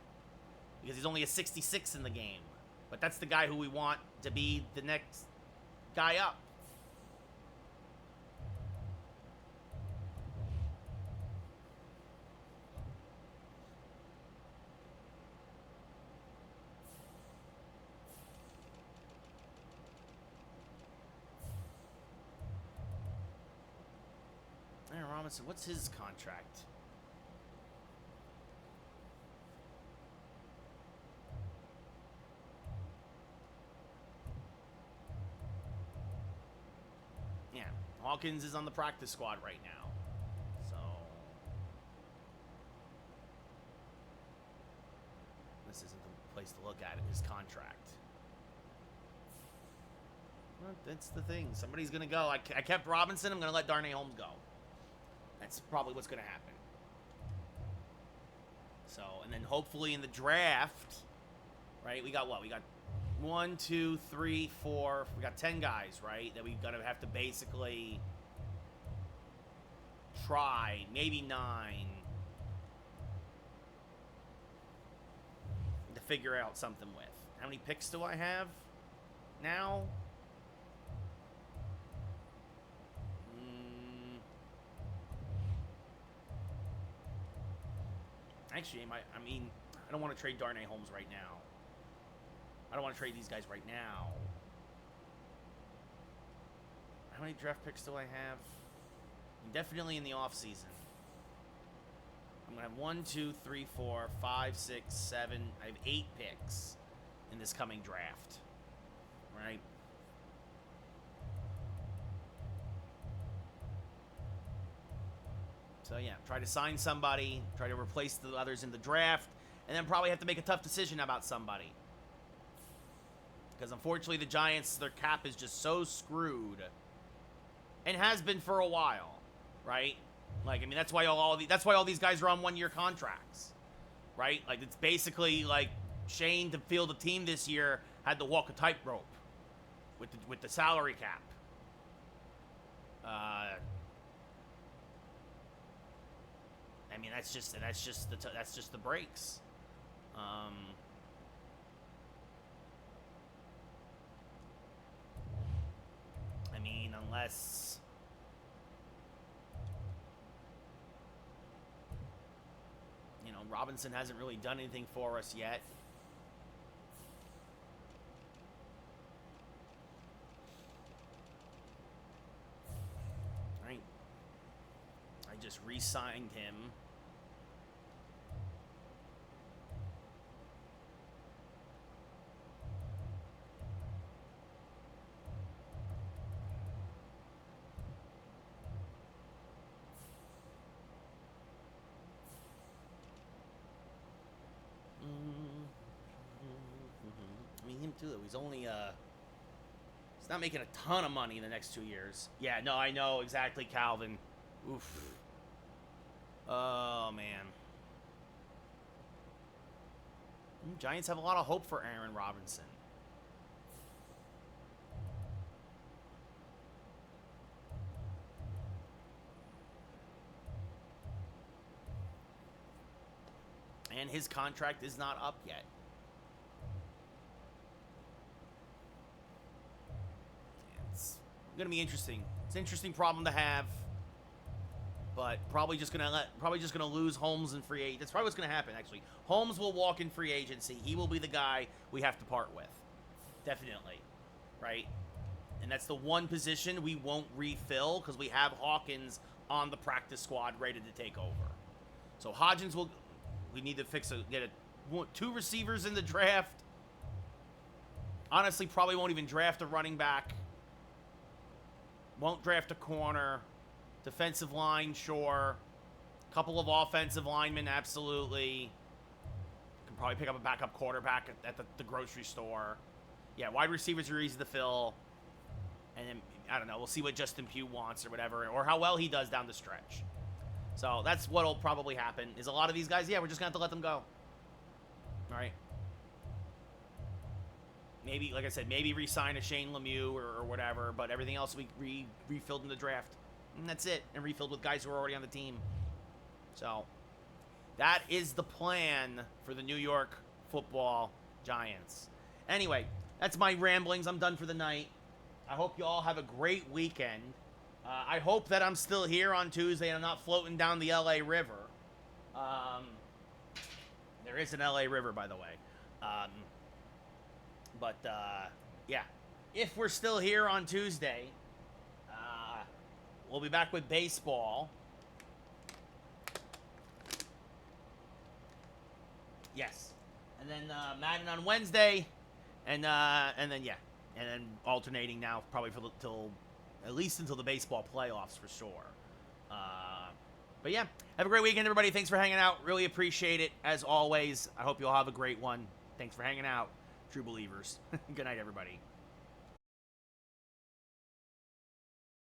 Because he's only a 66 in the game. But that's the guy who we want to be the next guy up. Aaron Robinson, what's his contract? Yeah, Hawkins is on the practice squad right now. So this isn't the place to look at it, his contract. Well, that's the thing. Somebody's going to go. I kept Robinson. I'm going to let Darnay Holmes go. That's probably what's going to happen. So, and then hopefully in the draft, right, we got what? We got 1, 2, 3, 4. We got 10 guys, right, that we're going to have to basically try, maybe 9, to figure out something with. How many picks do I have now? Actually, I mean, I don't want to trade Darnay Holmes right now. I don't want to trade these guys right now. How many draft picks do I have? Definitely in the offseason. I'm going to have 1, 2, 3, 4, 5, 6, 7. I have 8 picks in this coming draft. Right? So, yeah, try to sign somebody, try to replace the others in the draft, and then probably have to make a tough decision about somebody. Because, unfortunately, the Giants, their cap is just so screwed. And has been for a while, right? Like, I mean, that's why all these guys are on one-year contracts, right? Like, it's basically like Shane, to field a team this year, had to walk a tightrope with the salary cap. I mean, that's just the breaks. I mean, unless Robinson hasn't really done anything for us yet. Right. I just re-signed him. I mean, him too, though. He's only, he's not making a ton of money in the next 2 years. Yeah, no, I know exactly, Calvin. Oof. Oh, man. Giants have a lot of hope for Aaron Robinson. And his contract is not up yet. It's going to be interesting. It's an interesting problem to have. But probably just gonna lose Holmes in free agency. That's probably what's gonna happen, actually. Holmes will walk in free agency. He will be the guy we have to part with. Definitely. Right? And that's the one position we won't refill because we have Hawkins on the practice squad ready to take over. So Hodgins will... We need to get 2 receivers in the draft. Honestly, probably won't even draft a running back. Won't draft a corner. Defensive line, sure. Couple of offensive linemen, absolutely. Can probably pick up a backup quarterback at the grocery store. Yeah, wide receivers are easy to fill. And then, I don't know, we'll see what Justin Pugh wants or whatever, or how well he does down the stretch. So that's what'll probably happen, is a lot of these guys, yeah, we're just going to have to let them go. All right. Maybe, like I said, maybe re-sign a Shane Lemieux or whatever, but everything else we refilled in the draft. And that's it. And refilled with guys who are already on the team. So, that is the plan for the New York Football Giants. Anyway, that's my ramblings. I'm done for the night. I hope you all have a great weekend. I hope that I'm still here on Tuesday and I'm not floating down the LA River. There is an LA River, by the way. Yeah. If we're still here on Tuesday... we'll be back with baseball. Yes. And then Madden on Wednesday. And then alternating now probably at least until the baseball playoffs for sure. But yeah, have a great weekend, everybody. Thanks for hanging out. Really appreciate it, as always. I hope you all have a great one. Thanks for hanging out, true believers. Good night, everybody.